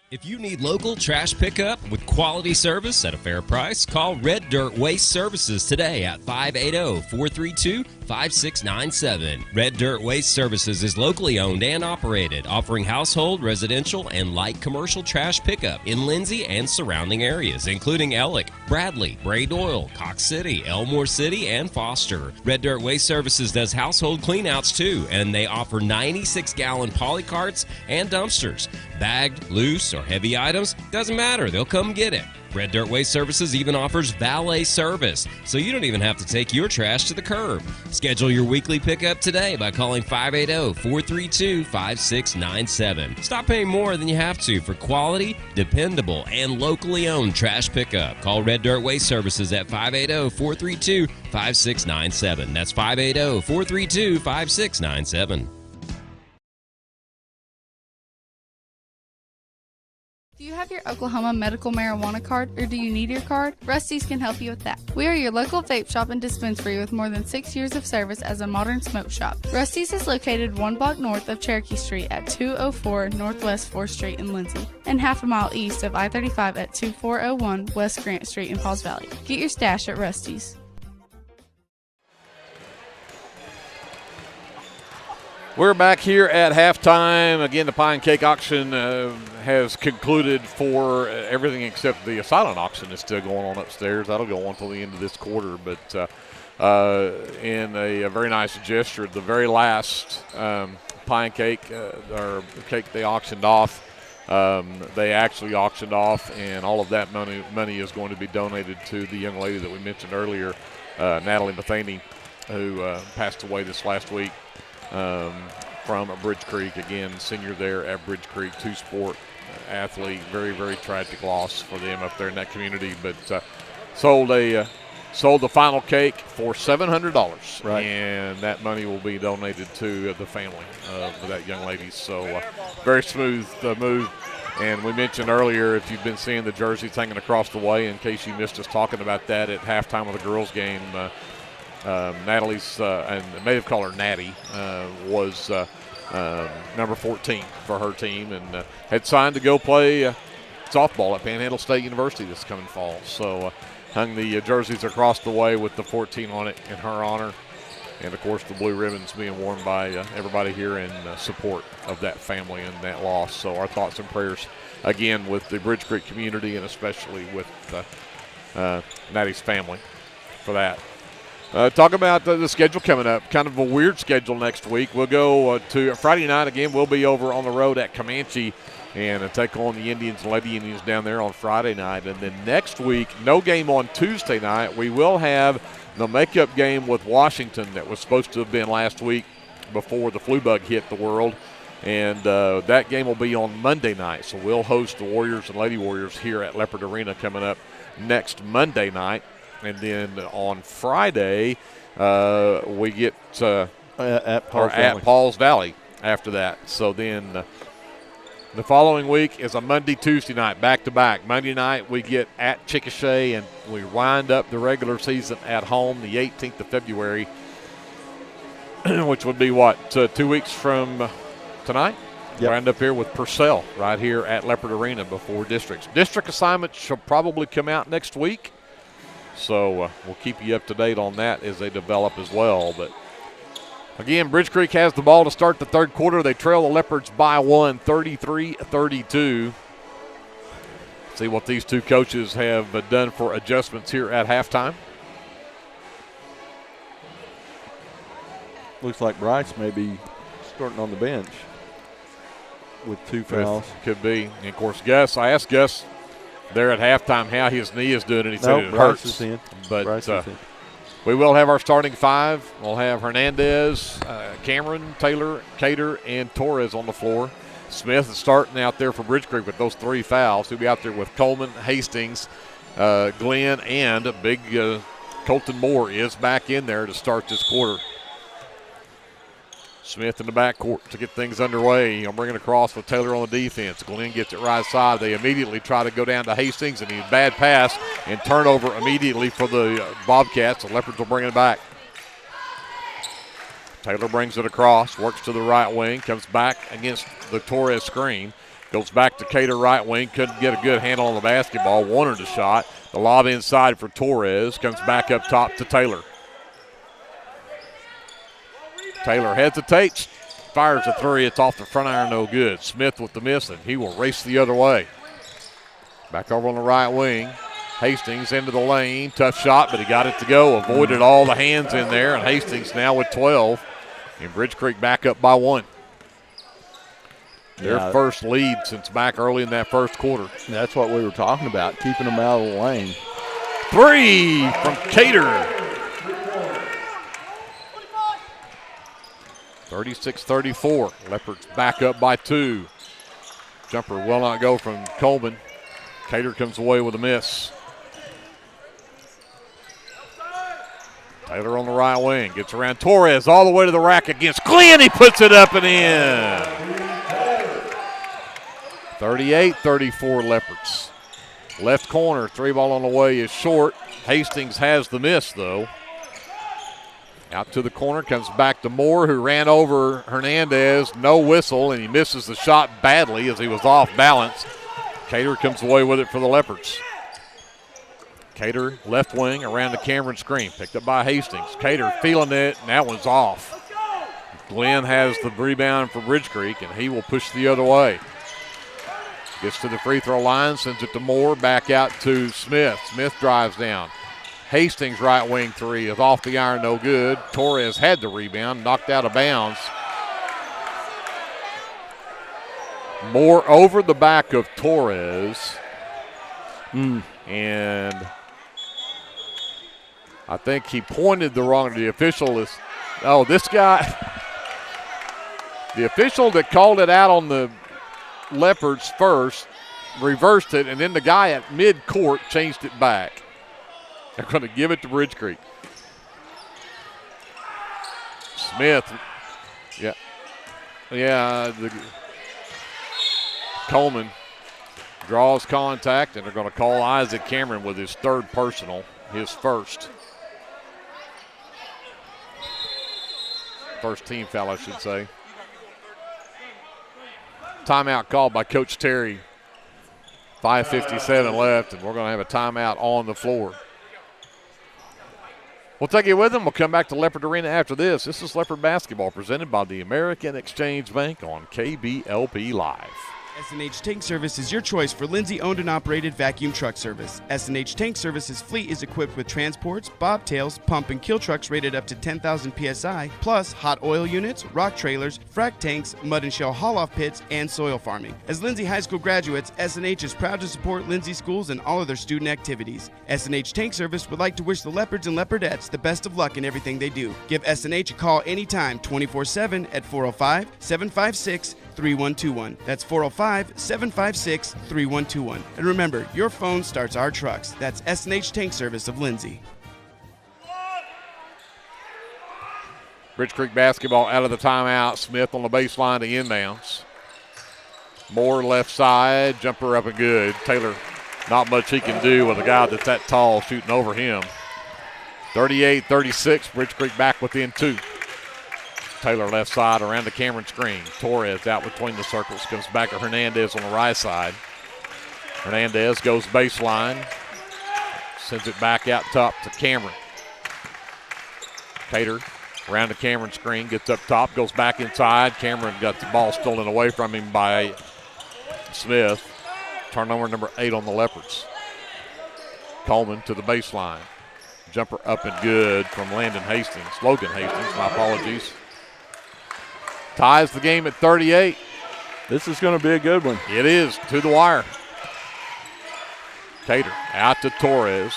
If you need local trash pickup with quality service at a fair price, call Red Dirt Waste Services today at 580-432-5697. Red Dirt Waste Services is locally owned and operated, offering household, residential, and light commercial trash pickup in Lindsay and surrounding areas, including Ellick, Bradley, Braid Oil, Cox City, Elmore City, and Foster. Red Dirt Waste Services does household cleanouts too, and they offer 96-gallon poly carts and dumpsters. Bagged, loose, or heavy items, doesn't matter, they'll come get it. Red Dirt Waste Services even offers valet service, so you don't even have to take your trash to the curb. Schedule your weekly pickup today by calling 580-432-5697. Stop paying more than you have to for quality, dependable, and locally owned trash pickup. Call Red Dirt Waste Services at 580-432-5697. That's 580-432-5697. Do you have your Oklahoma medical marijuana card, or do you need your card? Rusty's can help you with that. We are your local vape shop and dispensary with more than 6 years of service as a modern smoke shop. Rusty's is located 1 block north of Cherokee Street at 204 Northwest 4th Street in Lindsay, and half a mile east of I-35 at 2401 West Grant Street in Pauls Valley. Get your stash at Rusty's. We're back here at halftime. Again, the Pie and Cake auction has concluded for everything except the silent auction is still going on upstairs. That'll go on until the end of this quarter. But in a very nice gesture, the very last Pie and Cake, or cake they auctioned off, they actually auctioned off, and all of that money is going to be donated to the young lady that we mentioned earlier, Natalie Matheny, who passed away this last week. From Bridge Creek, again, senior there at Bridge Creek, two-sport athlete. Very, very tragic loss for them up there in that community. But sold the final cake for $700, right, and that money will be donated to the family of that young lady. So very smooth move. And we mentioned earlier, if you've been seeing the jerseys hanging across the way, in case you missed us talking about that at halftime of the girls' game. Natalie's, and may have called her Natty, was number 14 for her team, and had signed to go play softball at Panhandle State University this coming fall. So hung the jerseys across the way with the 14 on it in her honor, and of course the blue ribbons being worn by everybody here in support of that family and that loss. So our thoughts and prayers again with the Bridge Creek community, and especially with Natty's family for that. Talk about the schedule coming up. Kind of a weird schedule next week. We'll go to Friday night again. We'll be over on the road at Comanche and take on the Indians and Lady Indians down there on Friday night. And then next week, no game on Tuesday night. We will have the makeup game with Washington that was supposed to have been last week before the flu bug hit the world. And that game will be on Monday night. So we'll host the Warriors and Lady Warriors here at Leopard Arena coming up next Monday night. And then on Friday, we get at Paul's Valley after that. So then the following week is a Monday, Tuesday night, back-to-back. Monday night we get at Chickasha, and we wind up the regular season at home the 18th of February, which would be, 2 weeks from tonight? Yep. Wind up here with Purcell right here at Leopard Arena before districts. District assignments shall probably come out next week. So we'll keep you up to date on that as they develop as well. But again, Bridge Creek has the ball to start the third quarter. They trail the Leopards by 1, 33-32. See what these two coaches have done for adjustments here at halftime. Looks like Bryce may be starting on the bench with 2 fouls. Could be. And of course, Gus, I asked Gus there at halftime how his knee is doing, and he said it Bryce hurts. Is in. But Bryce is in. we will have our starting 5. We'll have Hernandez, Cameron, Taylor, Cater, and Torres on the floor. Smith is starting out there for Bridge Creek with those 3 fouls. He'll be out there with Coleman, Hastings, Glenn, and big Colton Moore is back in there to start this quarter. Smith in the backcourt to get things underway. He'll bring it across with Taylor on the defense. Glenn gets it right side. They immediately try to go down to Hastings, and he's bad pass and turnover immediately for the Bobcats. The Leopards will bring it back. Taylor brings it across, works to the right wing, comes back against the Torres screen, goes back to Cater right wing, couldn't get a good handle on the basketball, wanted a shot. The lob inside for Torres, comes back up top to Taylor. Taylor hesitates, fires a 3. It's off the front iron, no good. Smith with the miss, and he will race the other way. Back over on the right wing. Hastings into the lane. Tough shot, but he got it to go. Avoided all the hands in there, and Hastings now with 12. And Bridge Creek back up by 1. Their first lead since back early in that first quarter. That's what we were talking about, keeping them out of the lane. 3 from Cater. 36-34. Leopards back up by 2. Jumper will not go from Coleman. Cater comes away with a miss. Taylor on the right wing. Gets around Torres all the way to the rack against Glenn. He puts it up and in. 38-34 Leopards. Left corner. 3 ball on the way is short. Hastings has the miss, though. Out to the corner, comes back to Moore, who ran over Hernandez. No whistle, and he misses the shot badly as he was off balance. Cater comes away with it for the Leopards. Cater, left wing, around the Cameron screen. Picked up by Hastings. Cater feeling it, and that one's off. Glenn has the rebound for Bridge Creek, and he will push the other way. Gets to the free throw line, sends it to Moore, back out to Smith. Smith drives down. Hastings' right wing 3 is off the iron, no good. Torres had the rebound, knocked out of bounds. Moore over the back of Torres. And I think he pointed the wrong. The official is, this guy. The official that called it out on the Leopards first reversed it, and then the guy at mid-court changed it back. They're going to give it to Bridge Creek. Smith. Coleman draws contact, and they're going to call Isaac Cameron with his 3rd personal, his first. First team foul, I should say. Timeout called by Coach Terry. 5:57 left, and we're going to have a timeout on the floor. We'll take it with them. We'll come back to Leopard Arena after this. This is Leopard basketball presented by the American Exchange Bank on KBLP Live. S&H Tank Service is your choice for Lindsay owned and operated vacuum truck service. S&H Tank Service's fleet is equipped with transports, bobtails, pump and kill trucks rated up to 10,000 psi, plus hot oil units, rock trailers, frac tanks, mud and shell haul-off pits, and soil farming. As Lindsay High School graduates, S&H is proud to support Lindsay schools and all of their student activities. S&H Tank Service would like to wish the Leopards and Leopardettes the best of luck in everything they do. Give S&H a call anytime, 24/7 at 405-756-3121. That's 405-756-3121. And remember, your phone starts our trucks. That's S&H Tank Service of Lindsay. Bridge Creek basketball out of the timeout. Smith on the baseline to inbounds. Moore left side, jumper up and good. Taylor, not much he can do with a guy that's that tall shooting over him. 38-36, Bridge Creek back within 2. Taylor left side around the Cameron screen. Torres out between the circles, comes back to Hernandez on the right side. Hernandez goes baseline, sends it back out top to Cameron. Cater around the Cameron screen, gets up top, goes back inside. Cameron got the ball stolen away from him by Smith. Turnover number 8 on the Leopards. Coleman to the baseline. Jumper up and good from Logan Hastings, my apologies. Ties the game at 38. This is going to be a good one. It is, to the wire. Cater out to Torres.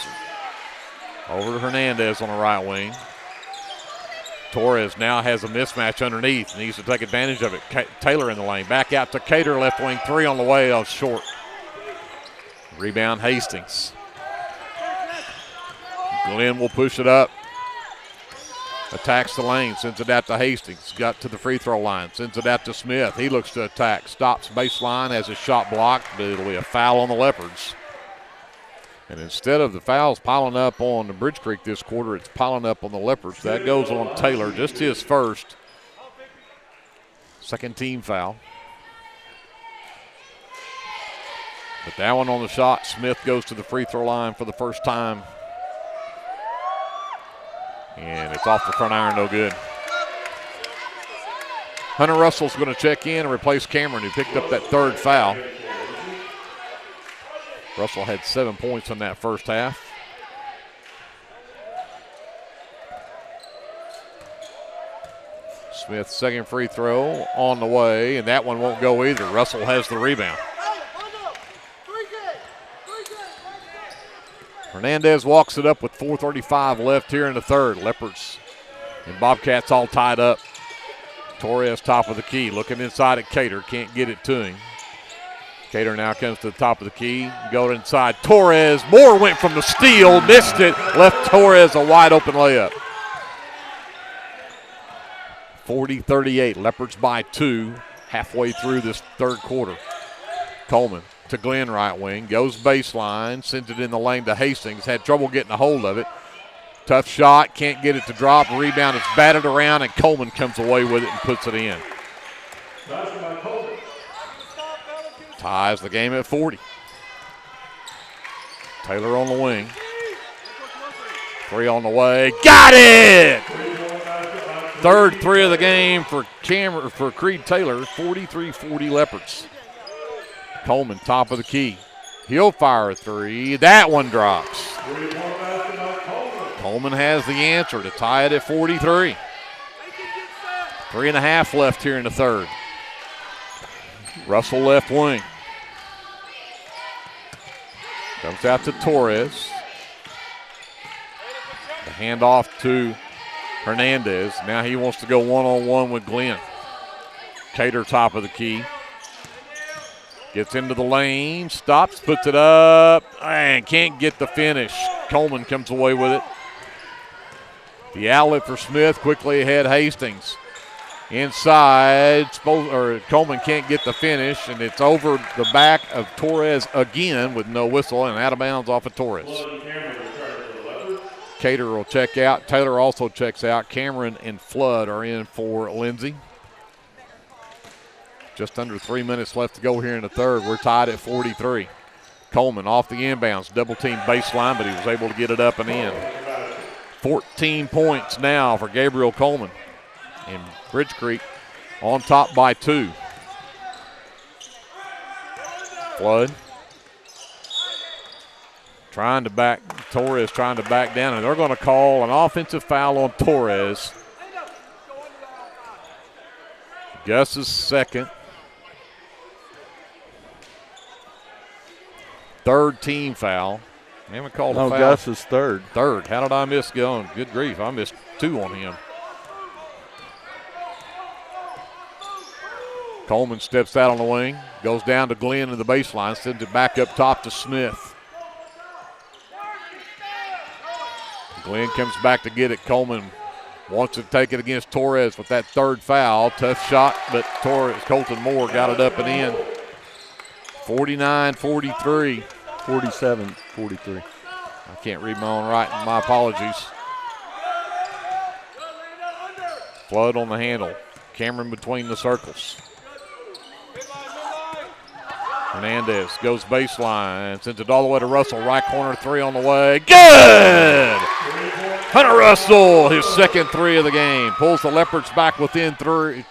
Over to Hernandez on the right wing. Torres now has a mismatch underneath. Needs to take advantage of it. Taylor in the lane. Back out to Cater, left wing 3 on the way, short. Rebound Hastings. Glenn will push it up. Attacks the lane, sends it out to Hastings. Got to the free throw line, sends it out to Smith. He looks to attack, stops baseline, has his shot blocked, but it'll be a foul on the Leopards. And instead of the fouls piling up on the Bridge Creek this quarter, it's piling up on the Leopards. That goes on Taylor, just his first. Second team foul. But that one on the shot, Smith goes to the free throw line for the first time. And it's off the front iron, no good. Hunter Russell's going to check in and replace Cameron, who picked up that third foul. Russell had 7 points in that first half. Smith's second free throw on the way, and that one won't go either. Russell has the rebound. Hernandez walks it up with 4:35 left here in the third. Leopards and Bobcats all tied up. Torres top of the key, looking inside at Cater, can't get it to him. Cater now comes to the top of the key, go inside. Torres, Moore went from the steal, missed it, left Torres a wide open layup. 40-38, Leopards by 2, halfway through this third quarter. Coleman to Glenn right wing, goes baseline, sends it in the lane to Hastings, had trouble getting a hold of it. Tough shot, can't get it to drop, rebound, it's batted around, and Coleman comes away with it and puts it in. Ties the game at 40. Taylor on the wing. 3 on the way, got it! Third 3 of the game for Creed Taylor, 43-40 Leopards. Coleman, top of the key. He'll fire a 3. That one drops. Coleman has the answer to tie it at 43. 3.5 left here in the third. Russell left wing. Comes out to Torres. The handoff to Hernandez. Now he wants to go one-on-one with Glenn. Cater top of the key. Gets into the lane, stops, puts it up, and can't get the finish. Coleman comes away with it. The outlet for Smith, quickly ahead Hastings. Inside, Coleman can't get the finish, and it's over the back of Torres again with no whistle and out of bounds off of Torres. Cater will check out. Taylor also checks out. Cameron and Flood are in for Lindsay. Just under 3 minutes left to go here in the third. We're tied at 43. Coleman off the inbounds, double team baseline, but he was able to get it up and in. 14 points now for Gabriel Coleman. And Bridge Creek on top by 2. Flood Torres trying to back down, and they're going to call an offensive foul on Torres. Gus's second. Third team foul. They haven't called a foul. Gus is third. Third. How did I miss going? Good grief, I missed 2 on him. Coleman steps out on the wing, goes down to Glenn in the baseline, sends it back up top to Smith. Glenn comes back to get it. Coleman wants to take it against Torres with that third foul. Tough shot, but Colton Moore got it up and in. 49-43. 47-43. I can't read my own writing. My apologies. Flood on the handle. Cameron between the circles. Hernandez goes baseline, sends it all the way to Russell. Right corner 3 on the way. Good! Hunter Russell, his second 3 of the game. Pulls the Leopards back within 1.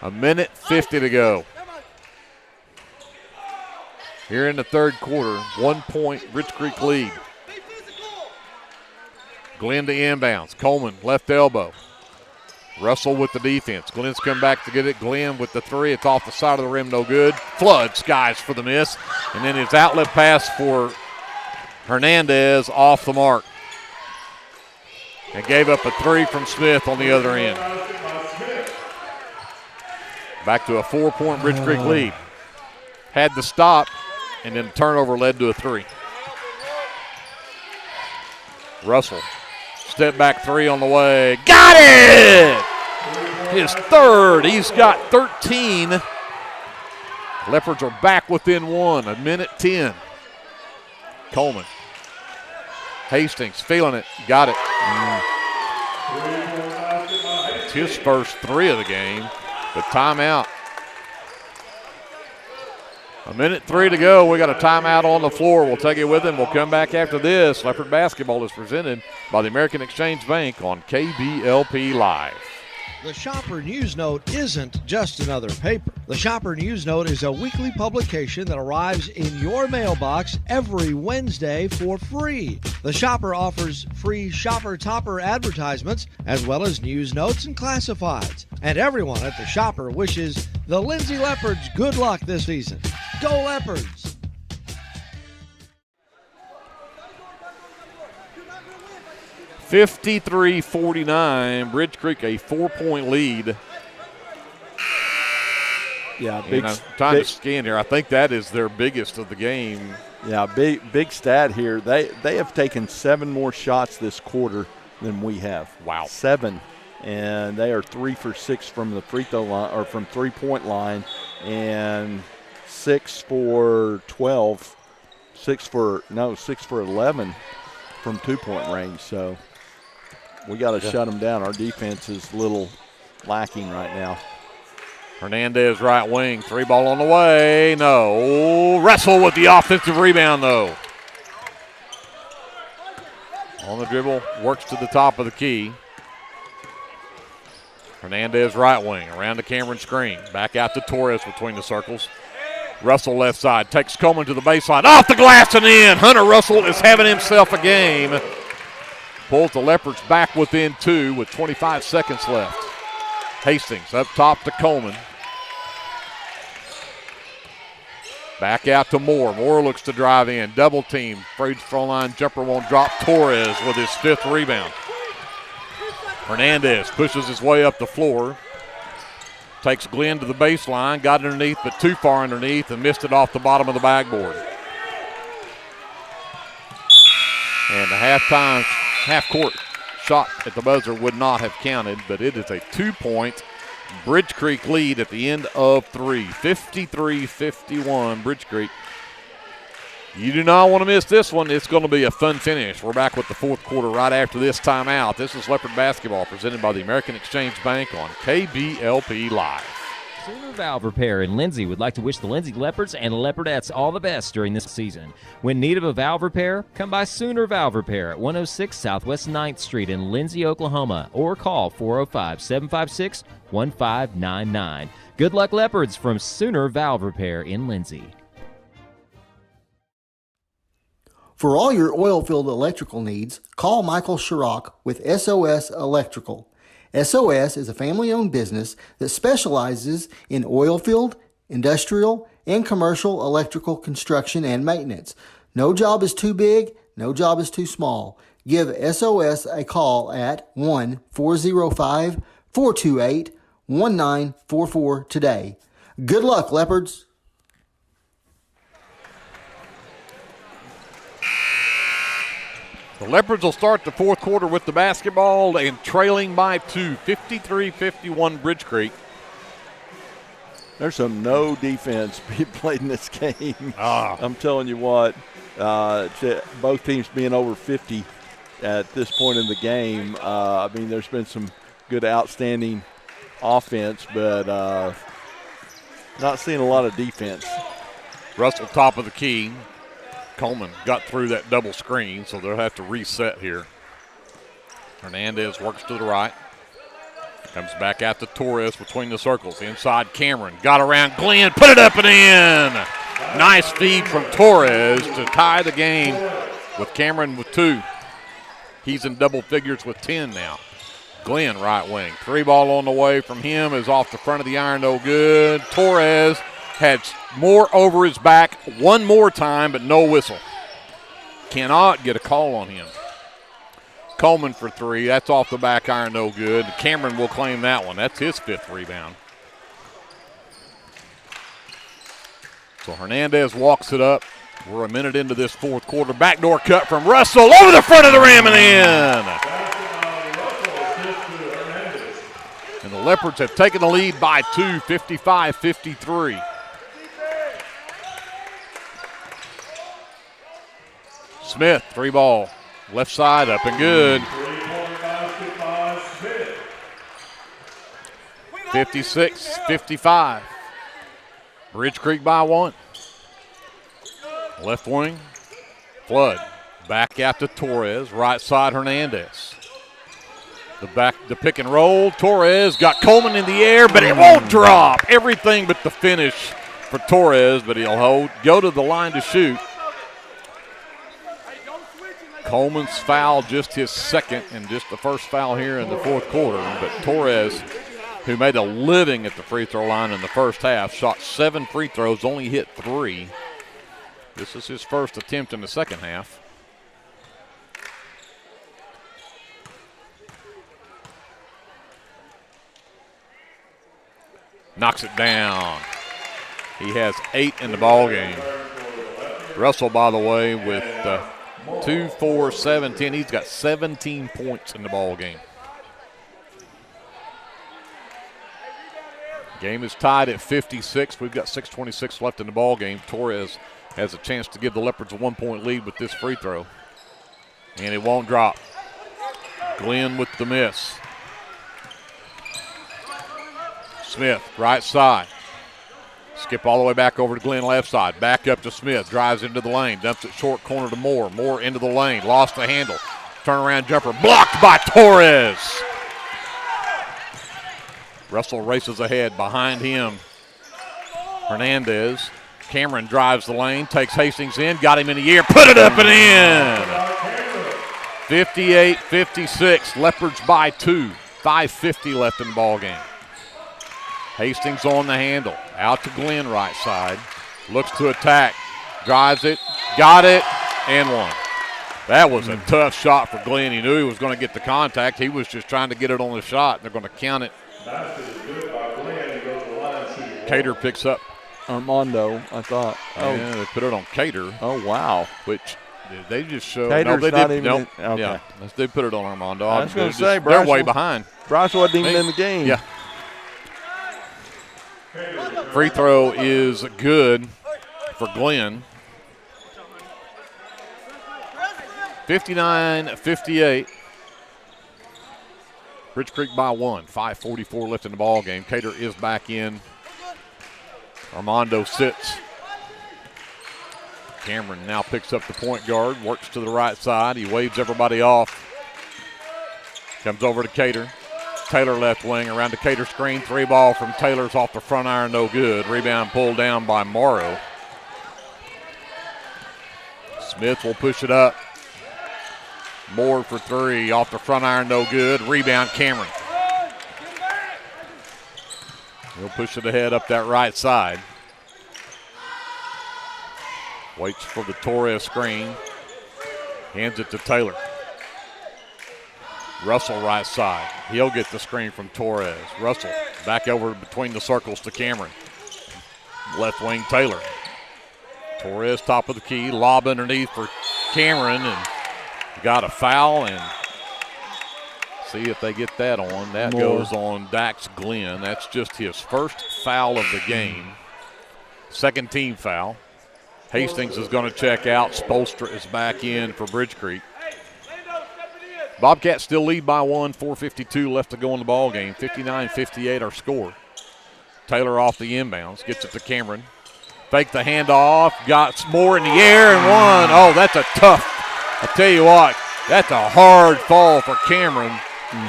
A minute 50 to go. Here in the third quarter, 1 point Bridge Creek lead. Glenn to inbounds. Coleman, left elbow. Russell with the defense. Glenn's come back to get it. Glenn with the 3. It's off the side of the rim, no good. Flood skies for the miss. And then his outlet pass for Hernandez off the mark. And gave up a 3 from Smith on the other end. Back to a 4-point Bridge Creek lead. Had the stop, and then turnover led to a 3. Russell. Step back 3 on the way. Got it! His third. He's got 13. Leopards are back within 1. A minute 10. Coleman. Hastings feeling it. Got it. It's his first 3 of the game. The timeout. A minute 3 to go. We got a timeout on the floor. We'll take it with him. We'll come back after this. Leopard basketball is presented by the American Exchange Bank on KBLP Live. The Shopper News Note isn't just another paper. The Shopper News Note is a weekly publication that arrives in your mailbox every Wednesday for free. The Shopper offers free Shopper Topper advertisements as well as news notes and classifieds. And everyone at the Shopper wishes the Lindsay Leopards good luck this season. Go Leopards! (53-49), Bridge Creek a 4-point lead. Yeah, time to scan here. I think that is their biggest of the game. Yeah, big stat here. They have taken 7 more shots this quarter than we have. Wow, 7, and they are 3 for 6 from the free throw line or from 3-point line, and 6 for 12, 6 for 11 from 2-point range. So we got to shut them down. Our defense is a little lacking right now. Hernandez right wing, 3 ball on the way. No. Russell with the offensive rebound though. On the dribble, works to the top of the key. Hernandez right wing, around the Cameron screen. Back out to Torres between the circles. Russell left side, takes Coleman to the baseline. Off the glass and in. Hunter Russell is having himself a game. Pulls the Leopards back within 2 with 25 seconds left. Hastings up top to Coleman. Back out to Moore. Moore looks to drive in. Double team. Free throw line jumper won't drop. Torres with his 5th rebound. Hernandez pushes his way up the floor. Takes Glenn to the baseline. Got underneath, but too far underneath and missed it off the bottom of the backboard. And the half-court shot at the buzzer would not have counted, but it is a 2-point Bridge Creek lead at the end of 3. 53-51 Bridge Creek. You do not want to miss this one. It's going to be a fun finish. We're back with the 4th quarter right after this timeout. This is Leopard basketball presented by the American Exchange Bank on KBLP Live. Sooner Valve Repair in Lindsay would like to wish the Lindsay Leopards and Leopardettes all the best during this season. When in need of a valve repair, come by Sooner Valve Repair at 106 Southwest 9th Street in Lindsay, Oklahoma, or call 405-756-1599. Good luck, Leopards, from Sooner Valve Repair in Lindsay. For all your oil-filled electrical needs, call Michael Sharrock with SOS Electrical. SOS is a family-owned business that specializes in oil-filled, industrial, and commercial electrical construction and maintenance. No job is too big, no job is too small. Give SOS a call at 1-405-428-1944 today. Good luck, Leopards! The Leopards will start the fourth quarter with the basketball and trailing by 2, 53-51 Bridge Creek. There's some no defense being played in this game. I'm telling you what, both teams being over 50 at this point in the game. I mean, there's been some good, outstanding offense, but not seeing a lot of defense. Russell, top of the key. Coleman got through that double screen, so they'll have to reset here. Hernandez works to the right. Comes back out to Torres between the circles. Inside Cameron. Got around Glenn. Put it up and in. Nice feed from Torres to tie the game with Cameron with 2. He's in double figures with 10 now. Glenn right wing. 3 ball on the way from him is off the front of the iron. No good. Torres had more over his back one more time, but no whistle. Cannot get a call on him. Coleman for 3. That's off the back iron, no good. Cameron will claim that one. That's his 5th rebound. So Hernandez walks it up. We're a minute into this fourth quarter. Backdoor cut from Russell over the front of the rim and in. And the Leopards have taken the lead by 2, 55-53. Smith, 3 ball. Left side up and good. 56-55. Bridge Creek by 1. Left wing, Flood. Back out to Torres. Right side, Hernandez. The pick and roll. Torres got Coleman in the air, but it won't drop. Everything but the finish for Torres, but he'll go to the line to shoot. Coleman's foul, just his second, and just the first foul here in the fourth quarter. But Torres, who made a living at the free throw line in the first half, shot 7 free throws, only hit 3. This is his first attempt in the second half. Knocks it down. He has 8 in the ball game. Russell, by the way, with 2, 4, 7, 10. He's got 17 points in the ball game. Game is tied at 56. We've got 6:26 left in the ball game. Torres has a chance to give the Leopards a 1-point lead with this free throw. And it won't drop. Glenn with the miss. Smith, right side. Skip all the way back over to Glenn, left side. Back up to Smith. Drives into the lane. Dumps it short corner to Moore. Moore into the lane. Lost the handle. Turnaround jumper. Blocked by Torres. Russell races ahead. Behind him, Hernandez. Cameron drives the lane. Takes Hastings in. Got him in the air. Put it up and in. 58-56. Leopards by 2. 5:50 left in the ball game. Hastings on the handle. Out to Glenn, right side. Looks to attack. Drives it. Got it. And one. That was a tough shot for Glenn. He knew he was going to get the contact. He was just trying to get it on the shot. They're going to count it. Cater picks up Armando, I thought. Oh, yeah, they put it on Cater. Oh, wow. Which they just showed. Cater's no, they not didn't. even. Nope. Okay. Yeah, they put it on Armando. I was going to say, they're way behind. Bryce wasn't even in the game. Yeah. Free throw is good for Glenn. 59-58. Bridge Creek by 1. 5:44 left in the ball game. Cater is back in Armando sits. Cameron now picks up the point guard, works to the right side. He waves everybody off. Comes over to Cater. Taylor left wing around the Cater screen. 3-ball from Taylor's off the front iron, no good. Rebound pulled down by Morrow. Smith will push it up. Moore for 3, off the front iron, no good. Rebound Cameron. He'll push it ahead up that right side. Waits for the Torres screen. Hands it to Taylor. Russell right side. He'll get the screen from Torres. Russell back over between the circles to Cameron. Left wing Taylor. Torres top of the key. Lob underneath for Cameron and got a foul, and see if they get that on. That goes on Dax Glenn. That's just his first foul of the game. Second team foul. Hastings is going to check out. Spolstra is back in for Bridge Creek. Bobcats still lead by 1, 4:52 left to go in the ball game. 59-58 our score. Taylor off the inbounds, gets it to Cameron. Fake the handoff, got more in the air and one. Oh, that's a tough. I tell you what, that's a hard fall for Cameron.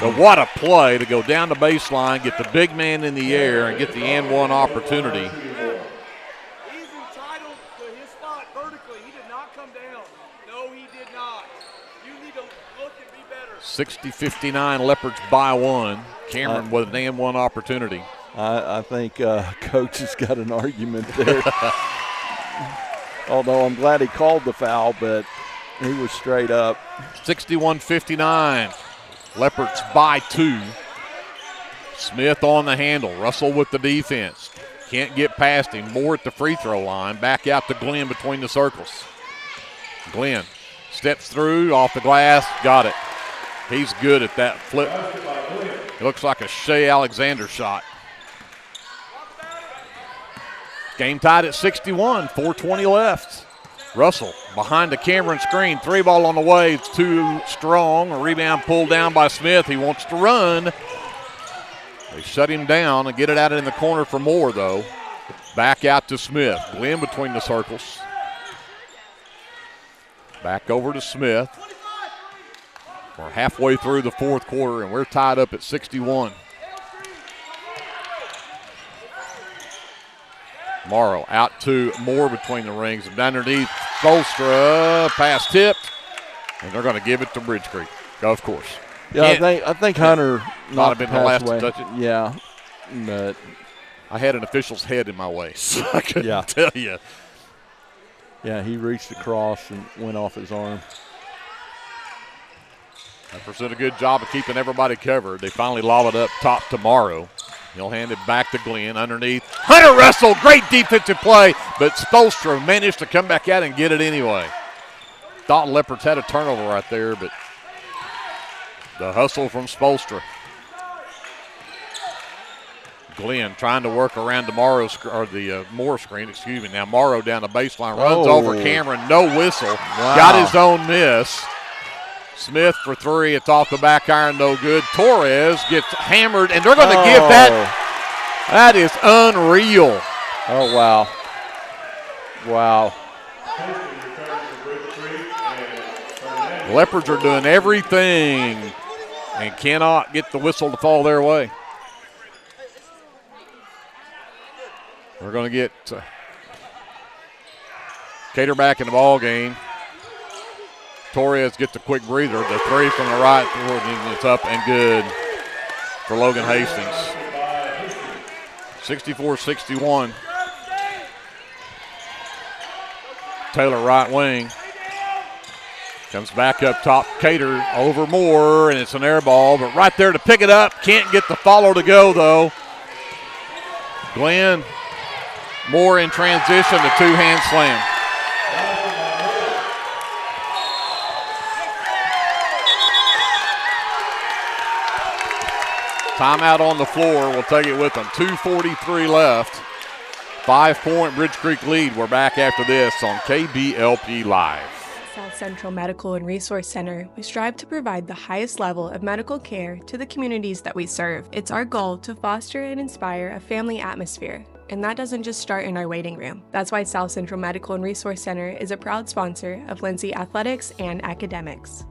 But what a play to go down the baseline, get the big man in the air, and get the and one opportunity. 60-59, Leopards by 1. Cameron with an and one opportunity. I think Coach has got an argument there. Although I'm glad he called the foul, but he was straight up. 61-59, Leopards by 2. Smith on the handle. Russell with the defense. Can't get past him. Moore at the free throw line. Back out to Glenn between the circles. Glenn steps through, off the glass, got it. He's good at that flip. It looks like a Shea Alexander shot. Game tied at 61, 4:20 left. Russell behind the Cameron screen, 3-ball on the way. It's too strong. A rebound pulled down by Smith. He wants to run. They shut him down and get it out in the corner for Moore, though. Back out to Smith. Glenn between the circles. Back over to Smith. We're halfway through the fourth quarter, and we're tied up at 61. Morrow out to Moore between the rings. And underneath, Spolstra, pass tipped, and they're going to give it to Bridge Creek, of course. Yeah, I think Hunter might have been the last to touch it. Yeah, but I had an official's head in my way, so I couldn't tell you. Yeah, he reached across and went off his arm. Leopards did a good job of keeping everybody covered. They finally lob it up top to Morrow. He'll hand it back to Glenn underneath. Hunter Russell, great defensive play, but Spolstra managed to come back out and get it anyway. Thought Leopards had a turnover right there, but the hustle from Spolstra. Glenn trying to work around the Moore screen, excuse me. Now Morrow down the baseline, runs over Cameron, no whistle. Wow. Got his own miss. Smith for 3, it's off the back iron, no good. Torres gets hammered, and they're going to give that. That is unreal. Oh, wow. Wow. The Leopards are doing everything and cannot get the whistle to fall their way. We're going to get Cater back in the ball game. Torres gets a quick breather. The 3 from the right, it's up and good for Logan Hastings. 64-61. Taylor right wing. Comes back up top. Cater over Moore, and it's an air ball, but right there to pick it up. Can't get the follow to go, though. Glenn Moore in transition, the two-hand slam. Timeout on the floor. We'll take it with them. 2:43 left. 5-point Bridge Creek lead. We're back after this on KBLP Live. South Central Medical and Resource Center, we strive to provide the highest level of medical care to the communities that we serve. It's our goal to foster and inspire a family atmosphere, and that doesn't just start in our waiting room. That's why South Central Medical and Resource Center is a proud sponsor of Lindsay Athletics and Academics.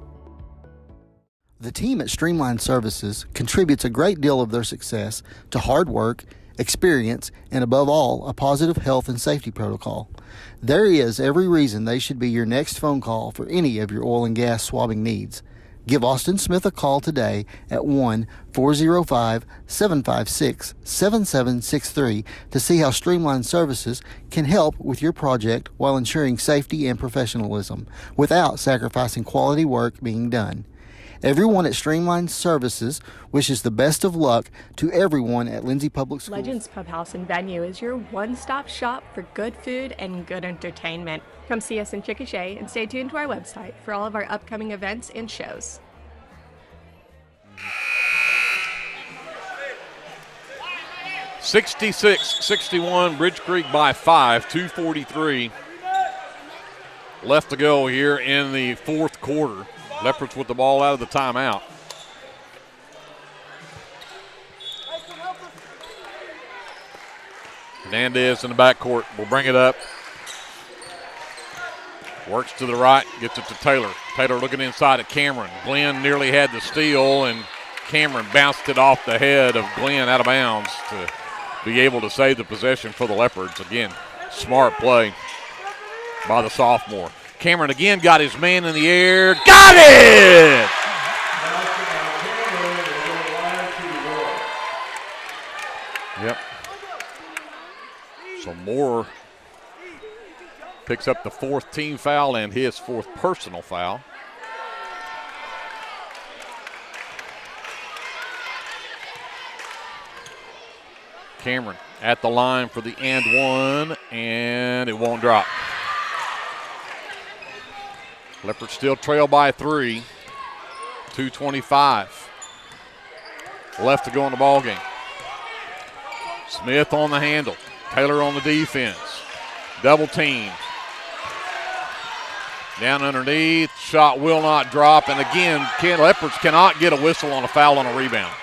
The team at Streamline Services contributes a great deal of their success to hard work, experience, and above all, a positive health and safety protocol. There is every reason they should be your next phone call for any of your oil and gas swabbing needs. Give Austin Smith a call today at 1-405-756-7763 to see how Streamline Services can help with your project while ensuring safety and professionalism without sacrificing quality work being done. Everyone at Streamline Services wishes the best of luck to everyone at Lindsay Public Schools. Legends Pub House and Venue is your one-stop shop for good food and good entertainment. Come see us in Chickasha and stay tuned to our website for all of our upcoming events and shows. (66-61) Bridge Creek by 5, 2:43 left to go here in the fourth quarter. Leopards with the ball out of the timeout. Hernandez in the backcourt will bring it up. Works to the right, gets it to Taylor. Taylor looking inside at Cameron. Glenn nearly had the steal, and Cameron bounced it off the head of Glenn out of bounds to be able to save the possession for the Leopards. Again, smart play by the sophomore. Cameron again got his man in the air. Got it! Yep. So Moore picks up the fourth team foul and his fourth personal foul. Cameron at the line for the and one, and it won't drop. Leopards still trail by 3. 2:25 left to go in the ball game. Smith on the handle. Taylor on the defense. Double teamed. Down underneath. Shot will not drop. And again, Leopards cannot get a whistle on a foul on a rebound.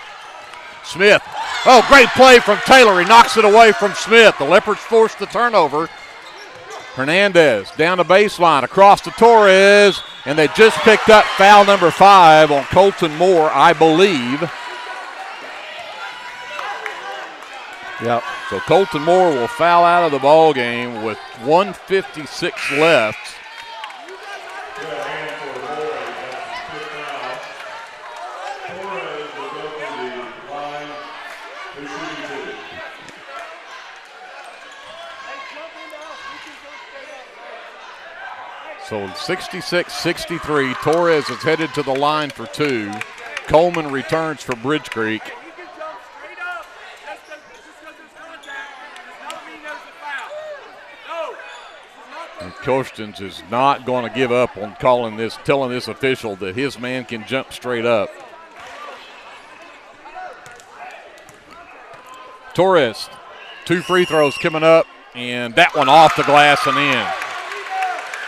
Smith. Oh, great play from Taylor. He knocks it away from Smith. The Leopards force the turnover. Hernandez down the baseline, across to Torres, and they just picked up foul number 5 on Colton Moore, I believe. Yep. So Colton Moore will foul out of the ball game with 1:56 left. So 66-63, Torres is headed to the line for 2. Coleman returns for Bridge Creek. And Kostens is not going to give up on telling this official that his man can jump straight up. Torres, 2 free throws coming up, and that one off the glass and in.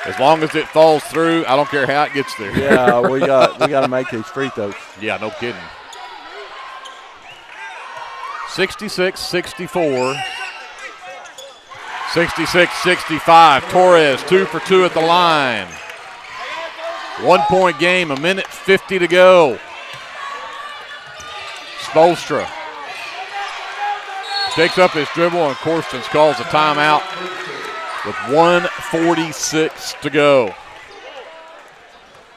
As long as it falls through, I don't care how it gets there. Yeah, we got to make these free throws. Yeah, no kidding. 66-64. 66-65. Torres 2 for 2 at the line. 1-point game, 1:50 to go. Spolstra takes up his dribble, and Korstens calls a timeout with 1:46 to go.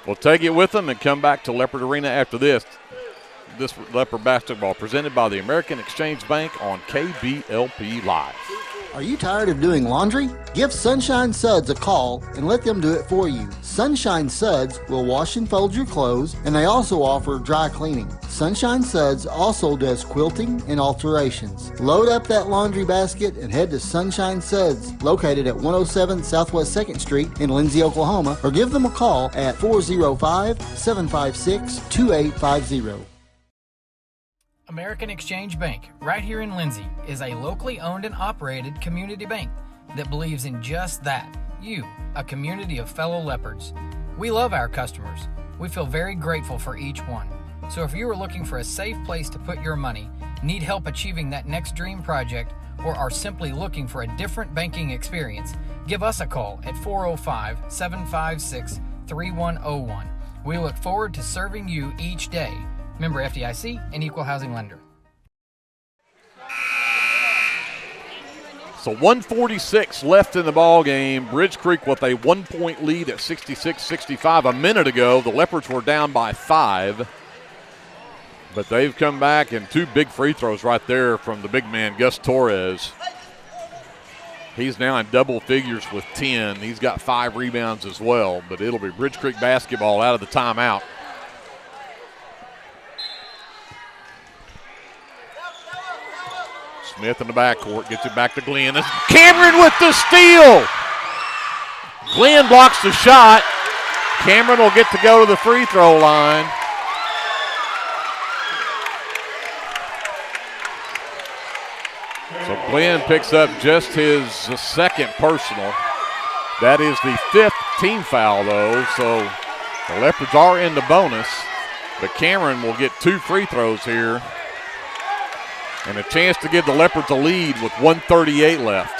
We'll take it with them and come back to Leopard Arena after this. This Leopard basketball presented by the American Exchange Bank on KBLP Live. Are you tired of doing laundry? Give Sunshine Suds a call and let them do it for you. Sunshine Suds will wash and fold your clothes, and they also offer dry cleaning. Sunshine Suds also does quilting and alterations. Load up that laundry basket and head to Sunshine Suds, located at 107 Southwest 2nd Street in Lindsay, Oklahoma, or give them a call at 405-756-2850. American Exchange Bank, right here in Lindsay, is a locally owned and operated community bank that believes in just that, you, a community of fellow Leopards. We love our customers. We feel very grateful for each one. So if you are looking for a safe place to put your money, need help achieving that next dream project, or are simply looking for a different banking experience, give us a call at 405-756-3101. We look forward to serving you each day. Member FDIC and Equal Housing Lender. So 1:46 left in the ball game. Bridge Creek with a 1-point lead at 66-65. A minute ago, the Leopards were down by 5. But they've come back, and 2 big free throws right there from the big man, Gus Torres. He's now in double figures with 10. He's got 5 rebounds as well, but it'll be Bridge Creek basketball out of the timeout. Smith in the backcourt, gets it back to Glenn. Cameron with the steal. Glenn blocks the shot. Cameron will get to go to the free throw line. So Glenn picks up just his second personal. That is the 5th team foul, though, so the Leopards are in the bonus, but Cameron will get 2 free throws here and a chance to give the Leopards a lead with 1:38 left.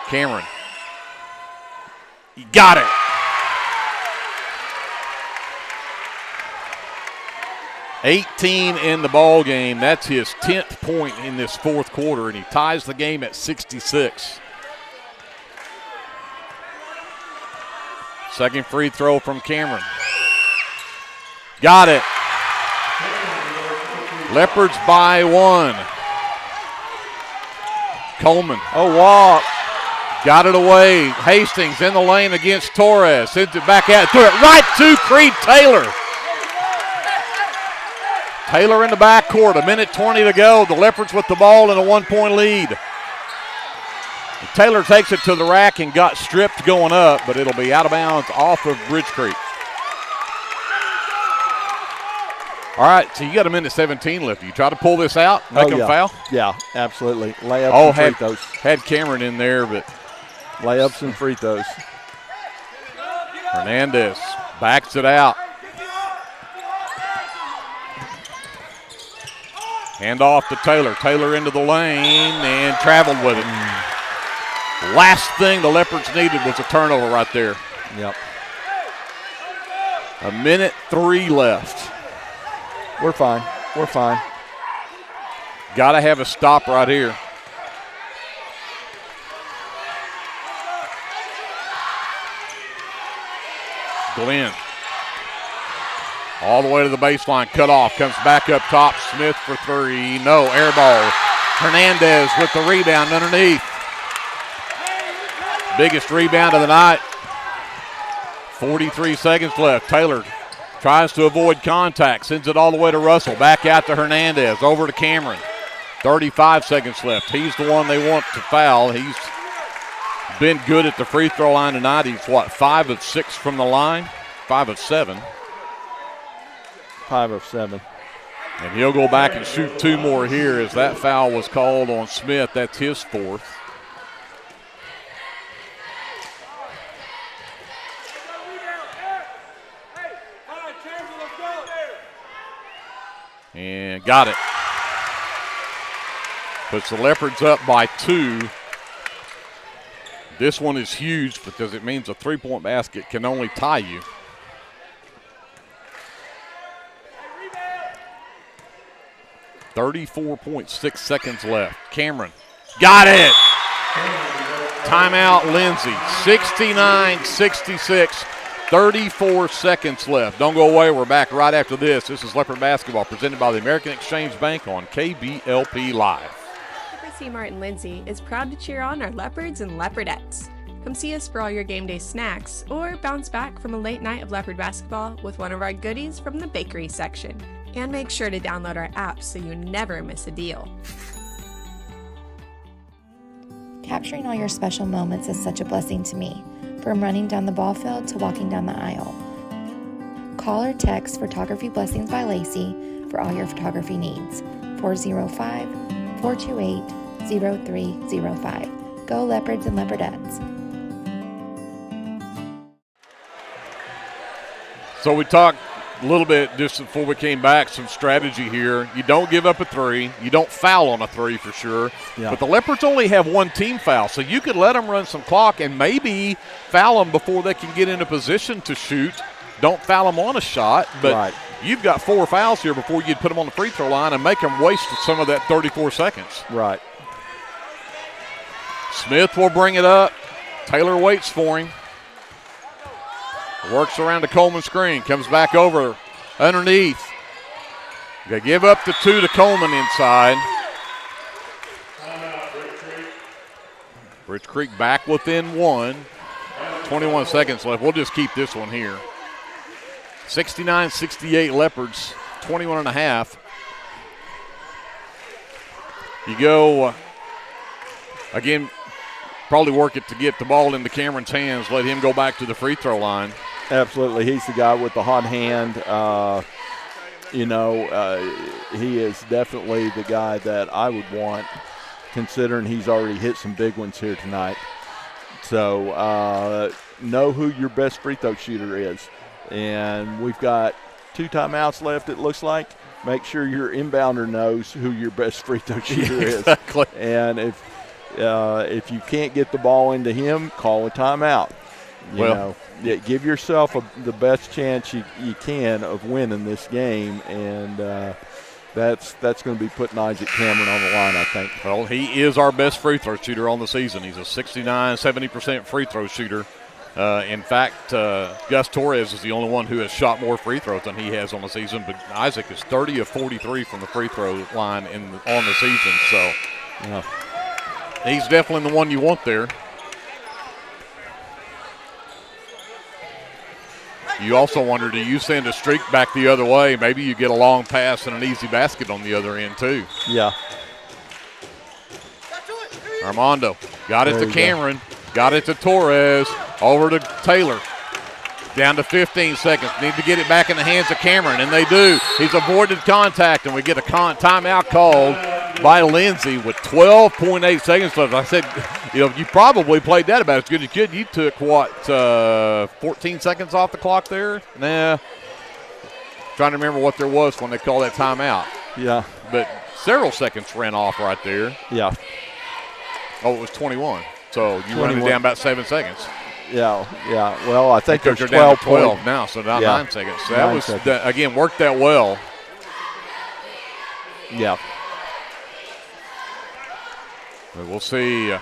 Cameron. He got it. 18 in the ball game. That's his 10th point in this 4th quarter, and he ties the game at 66. Second free throw from Cameron. Got it. Leopards by 1. Coleman. Oh, walk. Got it away. Hastings in the lane against Torres. Sends it back out. Threw it right to Creed Taylor. Taylor in the backcourt. 1:20 to go. The Leopards with the ball in a 1-point lead. Taylor takes it to the rack and got stripped going up, but it'll be out of bounds off of Bridge Creek. All right, so you got 1:17 left. You try to pull this out, make them foul? Yeah, absolutely. Layups and free throws. Had Cameron in there, but layups and free throws. Hernandez backs it out. Hand off to Taylor. Taylor into the lane and traveled with it. Last thing the Leopards needed was a turnover right there. Yep. 1:03 left. We're fine. We're fine. Got to have a stop right here. Glenn. All the way to the baseline. Cut off. Comes back up top. Smith for 3. No. Air ball. Hernandez with the rebound underneath. Biggest rebound of the night. 43 seconds left. Taylor tries to avoid contact. Sends it all the way to Russell. Back out to Hernandez. Over to Cameron. 35 seconds left. He's the one they want to foul. He's been good at the free throw line tonight. He's, 5 of 6 from the line? 5 of 7. 5 of 7. And he'll go back and shoot 2 more here as that foul was called on Smith. That's his 4th. And got it. Puts the Leopards up by 2. This one is huge because it means a 3-point basket can only tie you. .6 seconds left. Cameron got it. Timeout, Lindsay. 69-66. 34 seconds left. Don't go away. We're back right after this. This is Leopard Basketball presented by the American Exchange Bank on KBLP Live. C. Martin Lindsay is proud to cheer on our Leopards and Leopardettes. Come see us for all your game day snacks or bounce back from a late night of Leopard basketball with one of our goodies from the bakery section. And make sure to download our app so you never miss a deal. Capturing all your special moments is such a blessing to me, from running down the ball field to walking down the aisle. Call or text Photography Blessings by Lacey for all your photography needs. 405-428-0305. Go Leopards and Leopardettes. So we talked a little bit just before we came back, some strategy here. You don't give up a three. You don't foul on a three for sure. Yeah. But the Leopards only have one team foul, so you could let them run some clock and maybe foul them before they can get in a position to shoot. Don't foul them on a shot, but you've got 4 fouls here before you'd put them on the free throw line and make them waste some of that 34 seconds. Right. Smith will bring it up. Taylor waits for him. Works around the Coleman screen. Comes back over underneath. They give up the 2 to Coleman inside. Bridge Creek back within 1. 21 seconds left. We'll just keep this one here. 69-68 Leopards, 21 and a half. You go, again, probably work it to get the ball into Cameron's hands, let him go back to the free throw line. Absolutely. He's the guy with the hot hand. He is definitely the guy that I would want, considering he's already hit some big ones here tonight. So know who your best free throw shooter is. And we've got 2 timeouts left, it looks like. Make sure your inbounder knows who your best free throw shooter is. Exactly. And if you can't get the ball into him, call a timeout. Give yourself the best chance you can of winning this game, and that's going to be putting Isaac Cameron on the line, I think. Well, he is our best free throw shooter on the season. He's a 69-70% free throw shooter. In fact, Gus Torres is the only one who has shot more free throws than he has on the season, but Isaac is 30 of 43 from the free throw line on the season. So he's definitely the one you want there. You also wonder, do you send a streak back the other way? Maybe you get a long pass and an easy basket on the other end too. Yeah. Armando got it to Cameron. Got it to Torres. Over to Taylor. Down to 15 seconds. Need to get it back in the hands of Cameron, and they do. He's avoided contact, and we get a timeout called by Lindsay with 12.8 seconds left. I said, you probably played that about as good as you could. You took, 14 seconds off the clock there? Nah. Trying to remember what there was when they called that timeout. Yeah. But several seconds ran off right there. Yeah. Oh, it was 21. So you run it down about 7 seconds. Yeah. Well, I think there's 12 now, so now 9 seconds. So that was, again, worked that well. Yeah. But we'll see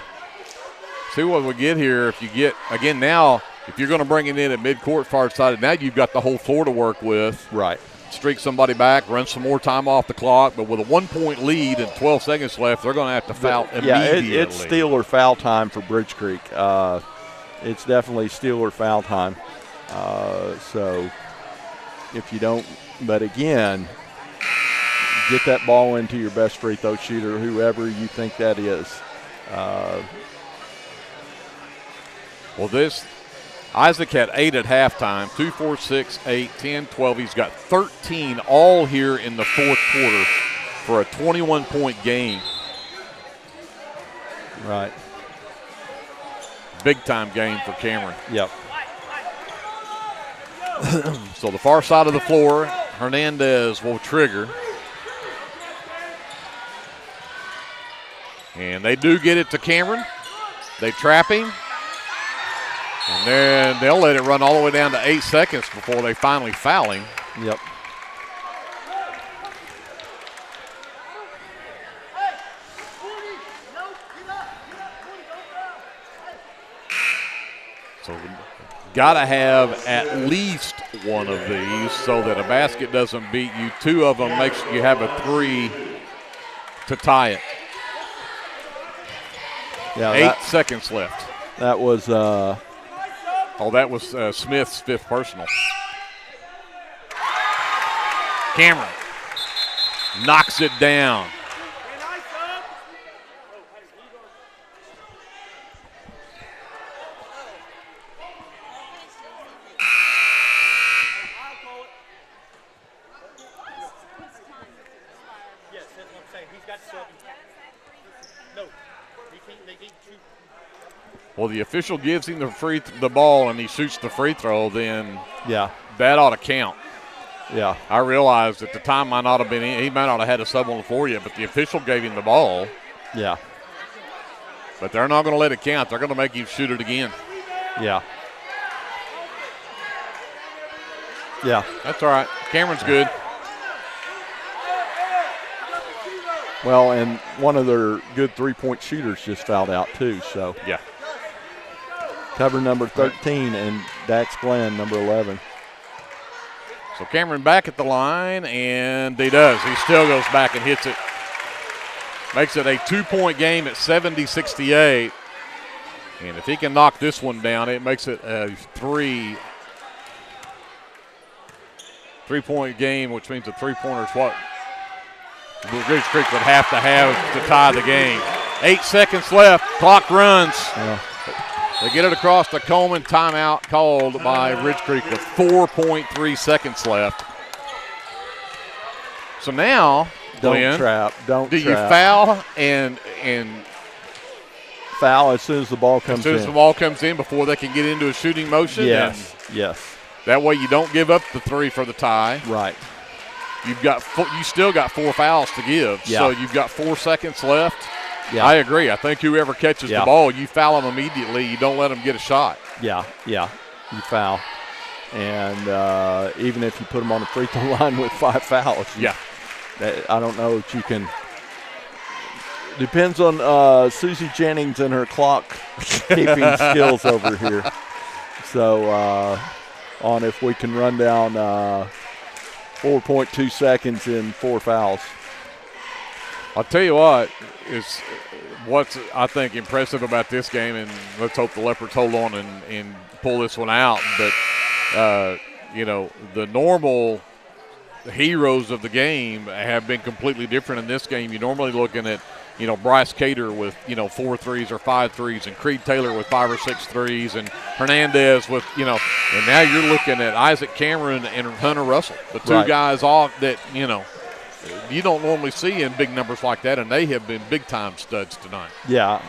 what we get here. If you get, again, now, if you're going to bring it in at midcourt far side, now you've got the whole floor to work with. Right. Streak somebody back, run some more time off the clock, but with a 1-point lead and 12 seconds left, they're going to have to foul immediately. Yeah, it's steal or foul time for Bridge Creek. It's definitely steal or foul time. So if you don't, but again, get that ball into your best free throw shooter, whoever you think that is. Isaac had 8 at halftime, 2, 4, 6, 8, 10, 12. He's got 13 all here in the fourth quarter for a 21-point game. Right. Big-time game for Cameron. Yep. So the far side of the floor, Hernandez will trigger. And they do get it to Cameron. They trap him. And then they'll let it run all the way down to 8 seconds before they finally foul him. Yep. So got to have at least one of these so that a basket doesn't beat you. 2 of them makes you have a 3 to tie it. Yeah, 8 seconds left. That was that was Smith's 5th personal. Cameron knocks it down. Well, the official gives him the ball and he shoots the free throw, then that ought to count. Yeah. I realized at the time might not have been he might not have had a sub on the floor yet, but the official gave him the ball. Yeah. But they're not going to let it count. They're going to make him shoot it again. Yeah. Yeah. That's all right. Cameron's good. Well, and one of their good three-point shooters just fouled out too, so. Yeah. Cover number 13 and Dax Glenn, number 11. So Cameron back at the line, and he does. He still goes back and hits it. Makes it a 2-point game at 70-68. And if he can knock this one down, it makes it a three-point game, which means the three-pointers what Bridge Creek would have to tie the game. 8 seconds left. Clock runs. Yeah. They get it across to Coleman. Timeout called by Ridge Creek with 4.3 seconds left. So now, Don't Glenn, trap. do you foul and foul as soon as the ball comes in? As soon as the ball comes in before they can get into a shooting motion? Yes, yes. That way you don't give up the three for the tie. Right. You still got 4 fouls to give, so you've got 4 seconds left. Yeah. I agree. I think whoever catches the ball, you foul them immediately. You don't let them get a shot. Yeah, you foul. And even if you put them on the free throw line with 5 fouls. I don't know if you can. Depends on Susie Jennings and her clock keeping skills over here. So on if we can run down 4.2 seconds in 4 fouls. I'll tell you what's I think impressive about this game, and let's hope the Leopards hold on and pull this one out. But the normal heroes of the game have been completely different in this game. You're normally looking at Bryce Cater with 4 threes or 5 threes, and Creed Taylor with 5 or 6 threes, and Hernandez with and now you're looking at Isaac Cameron and Hunter Russell, the two guys off that you don't normally see in big numbers like that, and they have been big-time studs tonight. Yeah,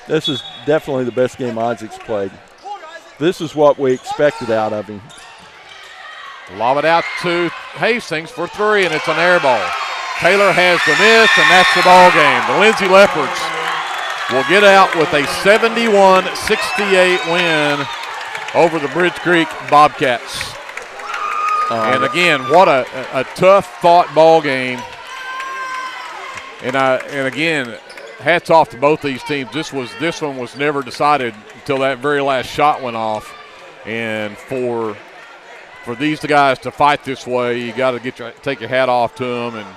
this is definitely the best game Isaac's played. This is what we expected out of him. Lob it out to Hastings for 3, and it's an air ball. Taylor has the miss, and that's the ball game. The Lindsay Leopards will get out with a 71-68 win over the Bridge Creek Bobcats. And again, what a tough-fought ball game. And again, hats off to both these teams. This one was never decided until that very last shot went off. And for these guys to fight this way, you got to take your hat off to them and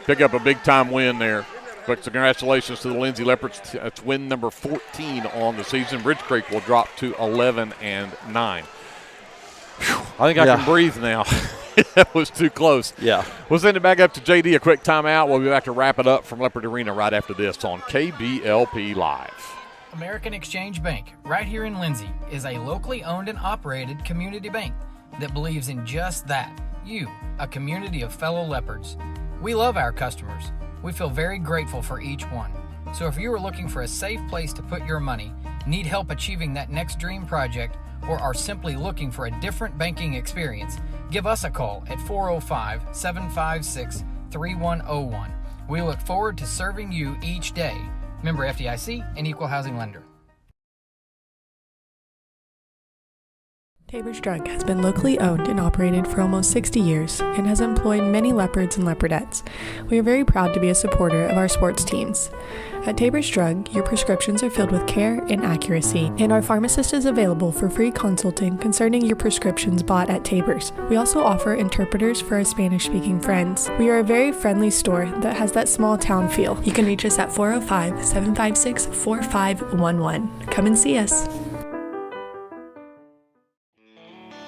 pick up a big-time win there. But congratulations to the Lindsay Leopards. It's win number 14 on the season. Bridge Creek will drop to 11-9. I think I can breathe now. That was too close. Yeah. We'll send it back up to JD, a quick timeout. We'll be back to wrap it up from Leopard Arena right after this on KBLP Live. American Exchange Bank, right here in Lindsay, is a locally owned and operated community bank that believes in just that. You, a community of fellow Leopards. We love our customers. We feel very grateful for each one. So if you are looking for a safe place to put your money, need help achieving that next dream project, or are simply looking for a different banking experience, give us a call at 405-756-3101. We look forward to serving you each day. Member FDIC and Equal Housing Lender. Tabor's Drug has been locally owned and operated for almost 60 years and has employed many Leopards and Leopardettes. We are very proud to be a supporter of our sports teams. At Tabor's Drug, your prescriptions are filled with care and accuracy, and our pharmacist is available for free consulting concerning your prescriptions bought at Tabor's. We also offer interpreters for our Spanish-speaking friends. We are a very friendly store that has that small town feel. You can reach us at 405-756-4511. Come and see us.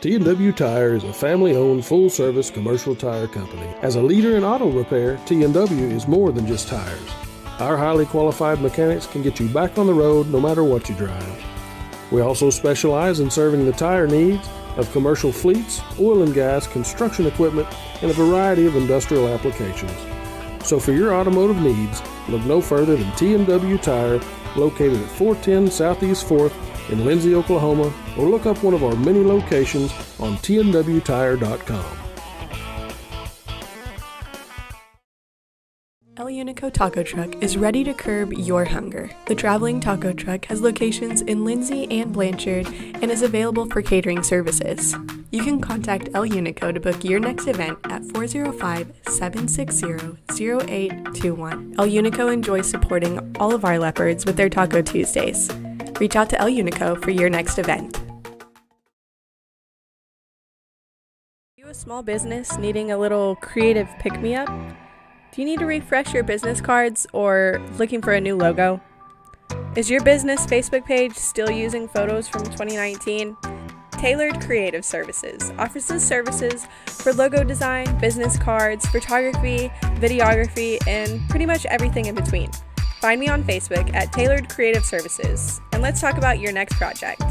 T&W Tire is a family-owned, full-service commercial tire company. As a leader in auto repair, T&W is more than just tires. Our highly qualified mechanics can get you back on the road no matter what you drive. We also specialize in serving the tire needs of commercial fleets, oil and gas, construction equipment, and a variety of industrial applications. So for your automotive needs, look no further than T&W Tire, located at 410 Southeast 4th in Lindsay, Oklahoma, or look up one of our many locations on tnwtire.com. El Unico Taco Truck is ready to curb your hunger. The traveling taco truck has locations in Lindsay and Blanchard and is available for catering services. You can contact El Unico to book your next event at 405-760-0821. El Unico enjoys supporting all of our leopards with their Taco Tuesdays. Reach out to El Unico for your next event. Are you a small business needing a little creative pick-me-up? Do you need to refresh your business cards or looking for a new logo? Is your business Facebook page still using photos from 2019? Tailored Creative Services offers services for logo design, business cards, photography, videography, and pretty much everything in between. Find me on Facebook at Tailored Creative Services, and let's talk about your next project.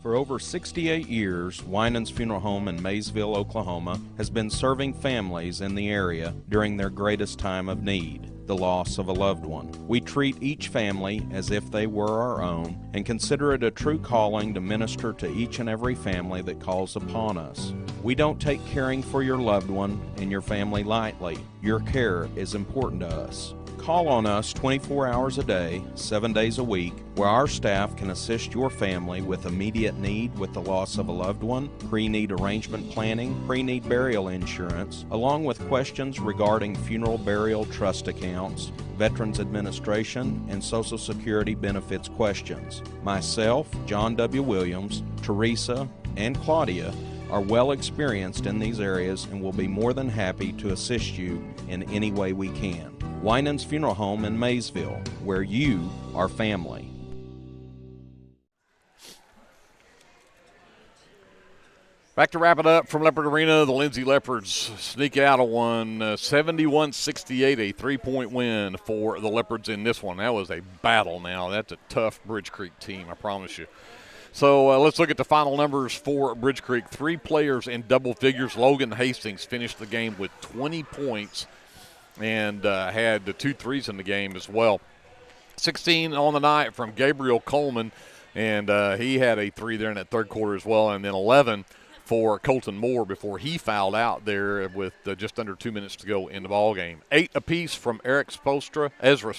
For over 68 years, Winans Funeral Home in Maysville, Oklahoma, has been serving families in the area during their greatest time of need, the loss of a loved one. We treat each family as if they were our own and consider it a true calling to minister to each and every family that calls upon us. We don't take caring for your loved one and your family lightly. Your care is important to us. Call on us 24 hours a day, 7 days a week, where our staff can assist your family with immediate need with the loss of a loved one, pre-need arrangement planning, pre-need burial insurance, along with questions regarding funeral burial trust accounts, Veterans Administration, and Social Security benefits questions. Myself, John W. Williams, Teresa, and Claudia are well experienced in these areas and will be more than happy to assist you in any way we can. Winans Funeral Home in Maysville, where you are family. Back to wrap it up from Leopard Arena, the Lindsay Leopards sneak out of one, 71-68, a three-point win for the Leopards in this one. That was a battle now. That's a tough Bridge Creek team, I promise you. So let's look at the final numbers for Bridge Creek. 3 players in double figures. Logan Hastings finished the game with 20 points and had the 2 threes in the game as well. 16 on the night from Gabriel Coleman, and he had a 3 there in that third quarter as well, and then 11 for Colton Moore before he fouled out there with just under 2 minutes to go in the ball game. 8 apiece from Ezra Spolstra. Eric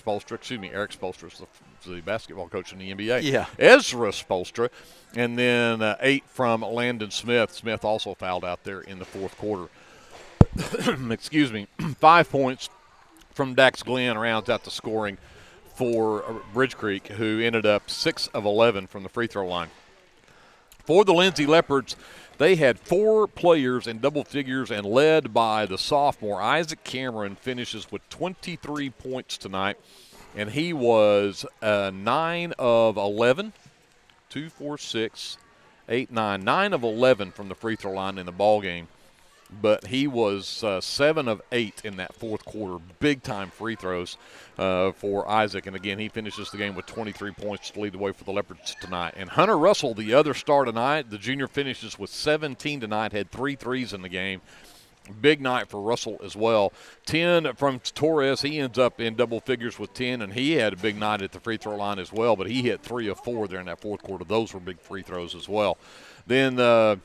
Spolstra is the basketball coach in the NBA. Yeah. Ezra Spolstra, and then 8 from Landon Smith. Smith also fouled out there in the fourth quarter. Excuse me. 5 points from Dax Glenn rounds out the scoring for Bridge Creek, who ended up 6 of 11 from the free throw line. For the Lindsay Leopards, they had 4 players in double figures, and led by the sophomore Isaac Cameron finishes with 23 points tonight, and he was 9 of 11, 2, 4, 6, 8, 9, 9 of 11 from the free throw line in the ball game. But he was 7 of 8 in that fourth quarter. Big-time free throws for Isaac. And, again, he finishes the game with 23 points to lead the way for the Leopards tonight. And Hunter Russell, the other star tonight, the junior finishes with 17 tonight, had 3 threes in the game. Big night for Russell as well. 10 from Torres. He ends up in double figures with 10, and he had a big night at the free throw line as well. But he hit 3 of 4 there in that fourth quarter. Those were big free throws as well. Then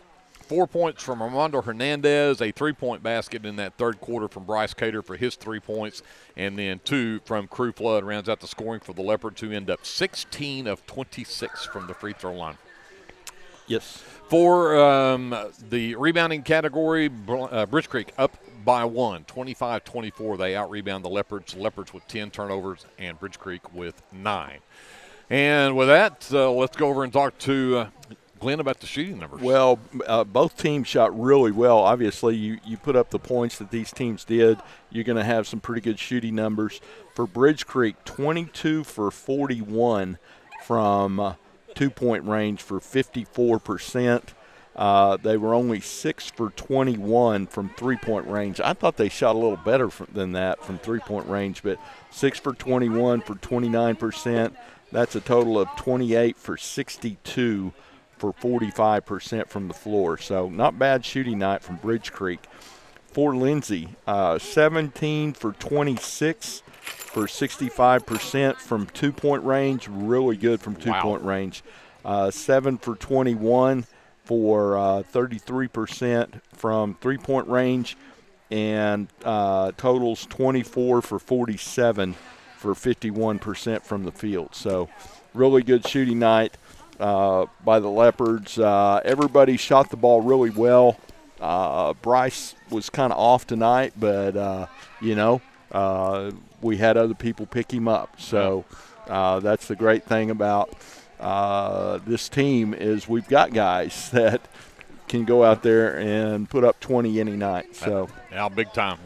4 points from Armando Hernandez, a 3-point basket in that third quarter from Bryce Cater for his 3 points, and then 2 from Crew Flood rounds out the scoring for the Leopards, who end up 16 of 26 from the free throw line. Yes. For the rebounding category, Bridge Creek up by 1, 25-24. They out-rebound the Leopards. Leopards with 10 turnovers and Bridge Creek with 9. And with that, let's go over and talk to Glenn about the shooting numbers. Well, both teams shot really well. Obviously, you put up the points that these teams did, you're going to have some pretty good shooting numbers. For Bridge Creek, 22 for 41 from two-point range for 54%. They were only 6 for 21 from three-point range. I thought they shot a little better than that from three-point range, but 6 for 21 for 29%. That's a total of 28 for 62 for 45% from the floor. So not bad shooting night from Bridge Creek. For Lindsay, 17 for 26 for 65% from 2-point range, really good from 2-point range. 7 for 21 for 33% from 3-point range, and totals 24 for 47 for 51% from the field. So really good shooting night by the Leopards. Everybody shot the ball really well. Bryce was kind of off tonight, but, we had other people pick him up. So that's the great thing about this team is we've got guys that can go out there and put up 20 any night. So yeah, big time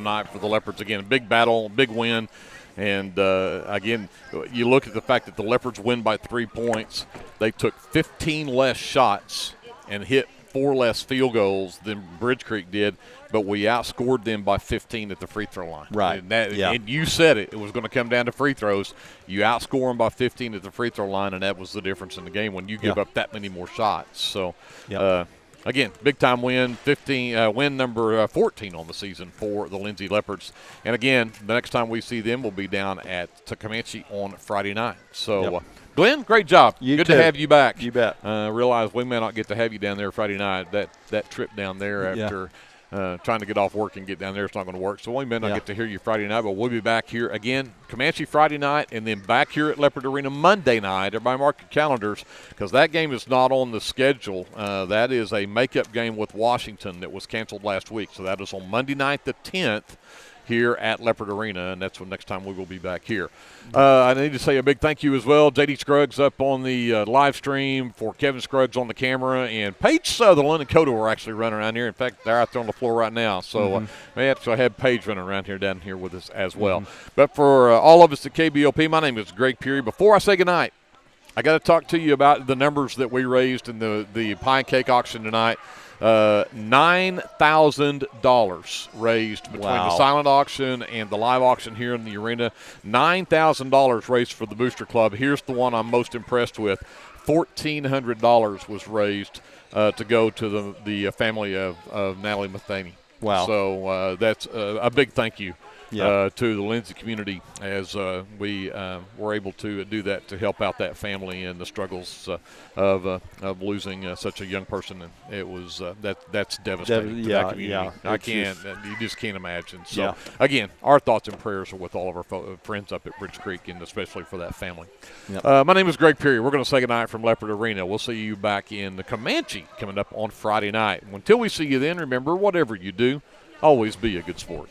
night for the Leopards. Again, big battle, big win. And, again, you look at the fact that the Leopards win by 3 points. They took 15 less shots and hit 4 less field goals than Bridge Creek did, but we outscored them by 15 at the free throw line. Right. And you said it was going to come down to free throws. You outscore them by 15 at the free throw line, and that was the difference in the game when you give up that many more shots. So, again, big-time win, win number 14 on the season for the Lindsay Leopards. And, again, the next time we see them will be down at Comanche on Friday night. So, Glenn, great job. Good to have you back. You bet. Realize we may not get to have you down there Friday night. That trip down there after trying to get off work and get down there is not going to work. So we may not get to hear you Friday night, but we'll be back here again, Comanche Friday night, and then back here at Leopard Arena Monday night. Everybody mark your calendars because that game is not on the schedule. That is a makeup game with Washington that was canceled last week. So that is on Monday night the 10th. Here at Leopard Arena, and that's when next time we will be back here. I need to say a big thank you as well. J.D. Scruggs up on the live stream, for Kevin Scruggs on the camera, and Paige Sutherland and Coda were actually running around here. In fact, they're out there on the floor right now. So we actually have Paige running around here down here with us as well. But for all of us at KBLP, my name is Greg Peary. Before I say goodnight, I got to talk to you about the numbers that we raised in the pie and cake auction tonight. $9,000 raised between the silent auction and the live auction here in the arena. $9,000 raised for the Booster Club. Here's the one I'm most impressed with. $1,400 was raised to go to the family of Natalie Matheny. Wow. So that's a big thank you to the Lindsay community as we were able to do that to help out that family and the struggles of losing such a young person. And it was that's devastating to that community. You just can't imagine. So again, our thoughts and prayers are with all of our friends up at Bridge Creek, and especially for that family. My name is Greg Peary. We're going to say goodnight from Leopard Arena. We'll see you back in the Comanche coming up on Friday night. Until we see you then, remember, whatever you do, always be a good sport.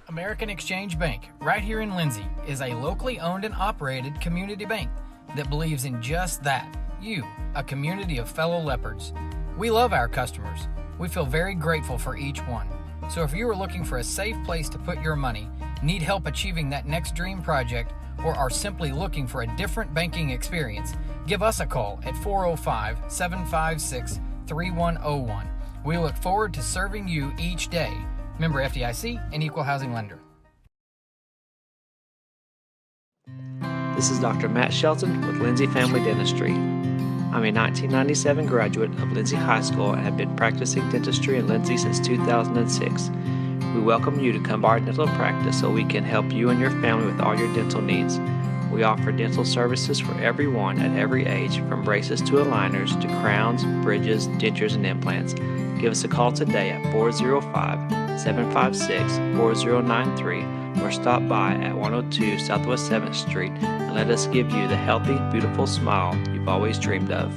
American Exchange Bank, right here in Lindsay, is a locally owned and operated community bank that believes in just that, you, a community of fellow Leopards. We love our customers. We feel very grateful for each one. So if you are looking for a safe place to put your money, need help achieving that next dream project, or are simply looking for a different banking experience, give us a call at 405-756-3101. We look forward to serving you each day. Member FDIC and Equal Housing Lender. This is Dr. Matt Shelton with Lindsay Family Dentistry. I'm a 1997 graduate of Lindsay High School and have been practicing dentistry in Lindsay since 2006. We welcome you to come by our dental practice so we can help you and your family with all your dental needs. We offer dental services for everyone at every age, from braces to aligners to crowns, bridges, dentures, and implants. Give us a call today at 405-756-4093 or stop by at 102 Southwest 7th Street and let us give you the healthy, beautiful smile you've always dreamed of.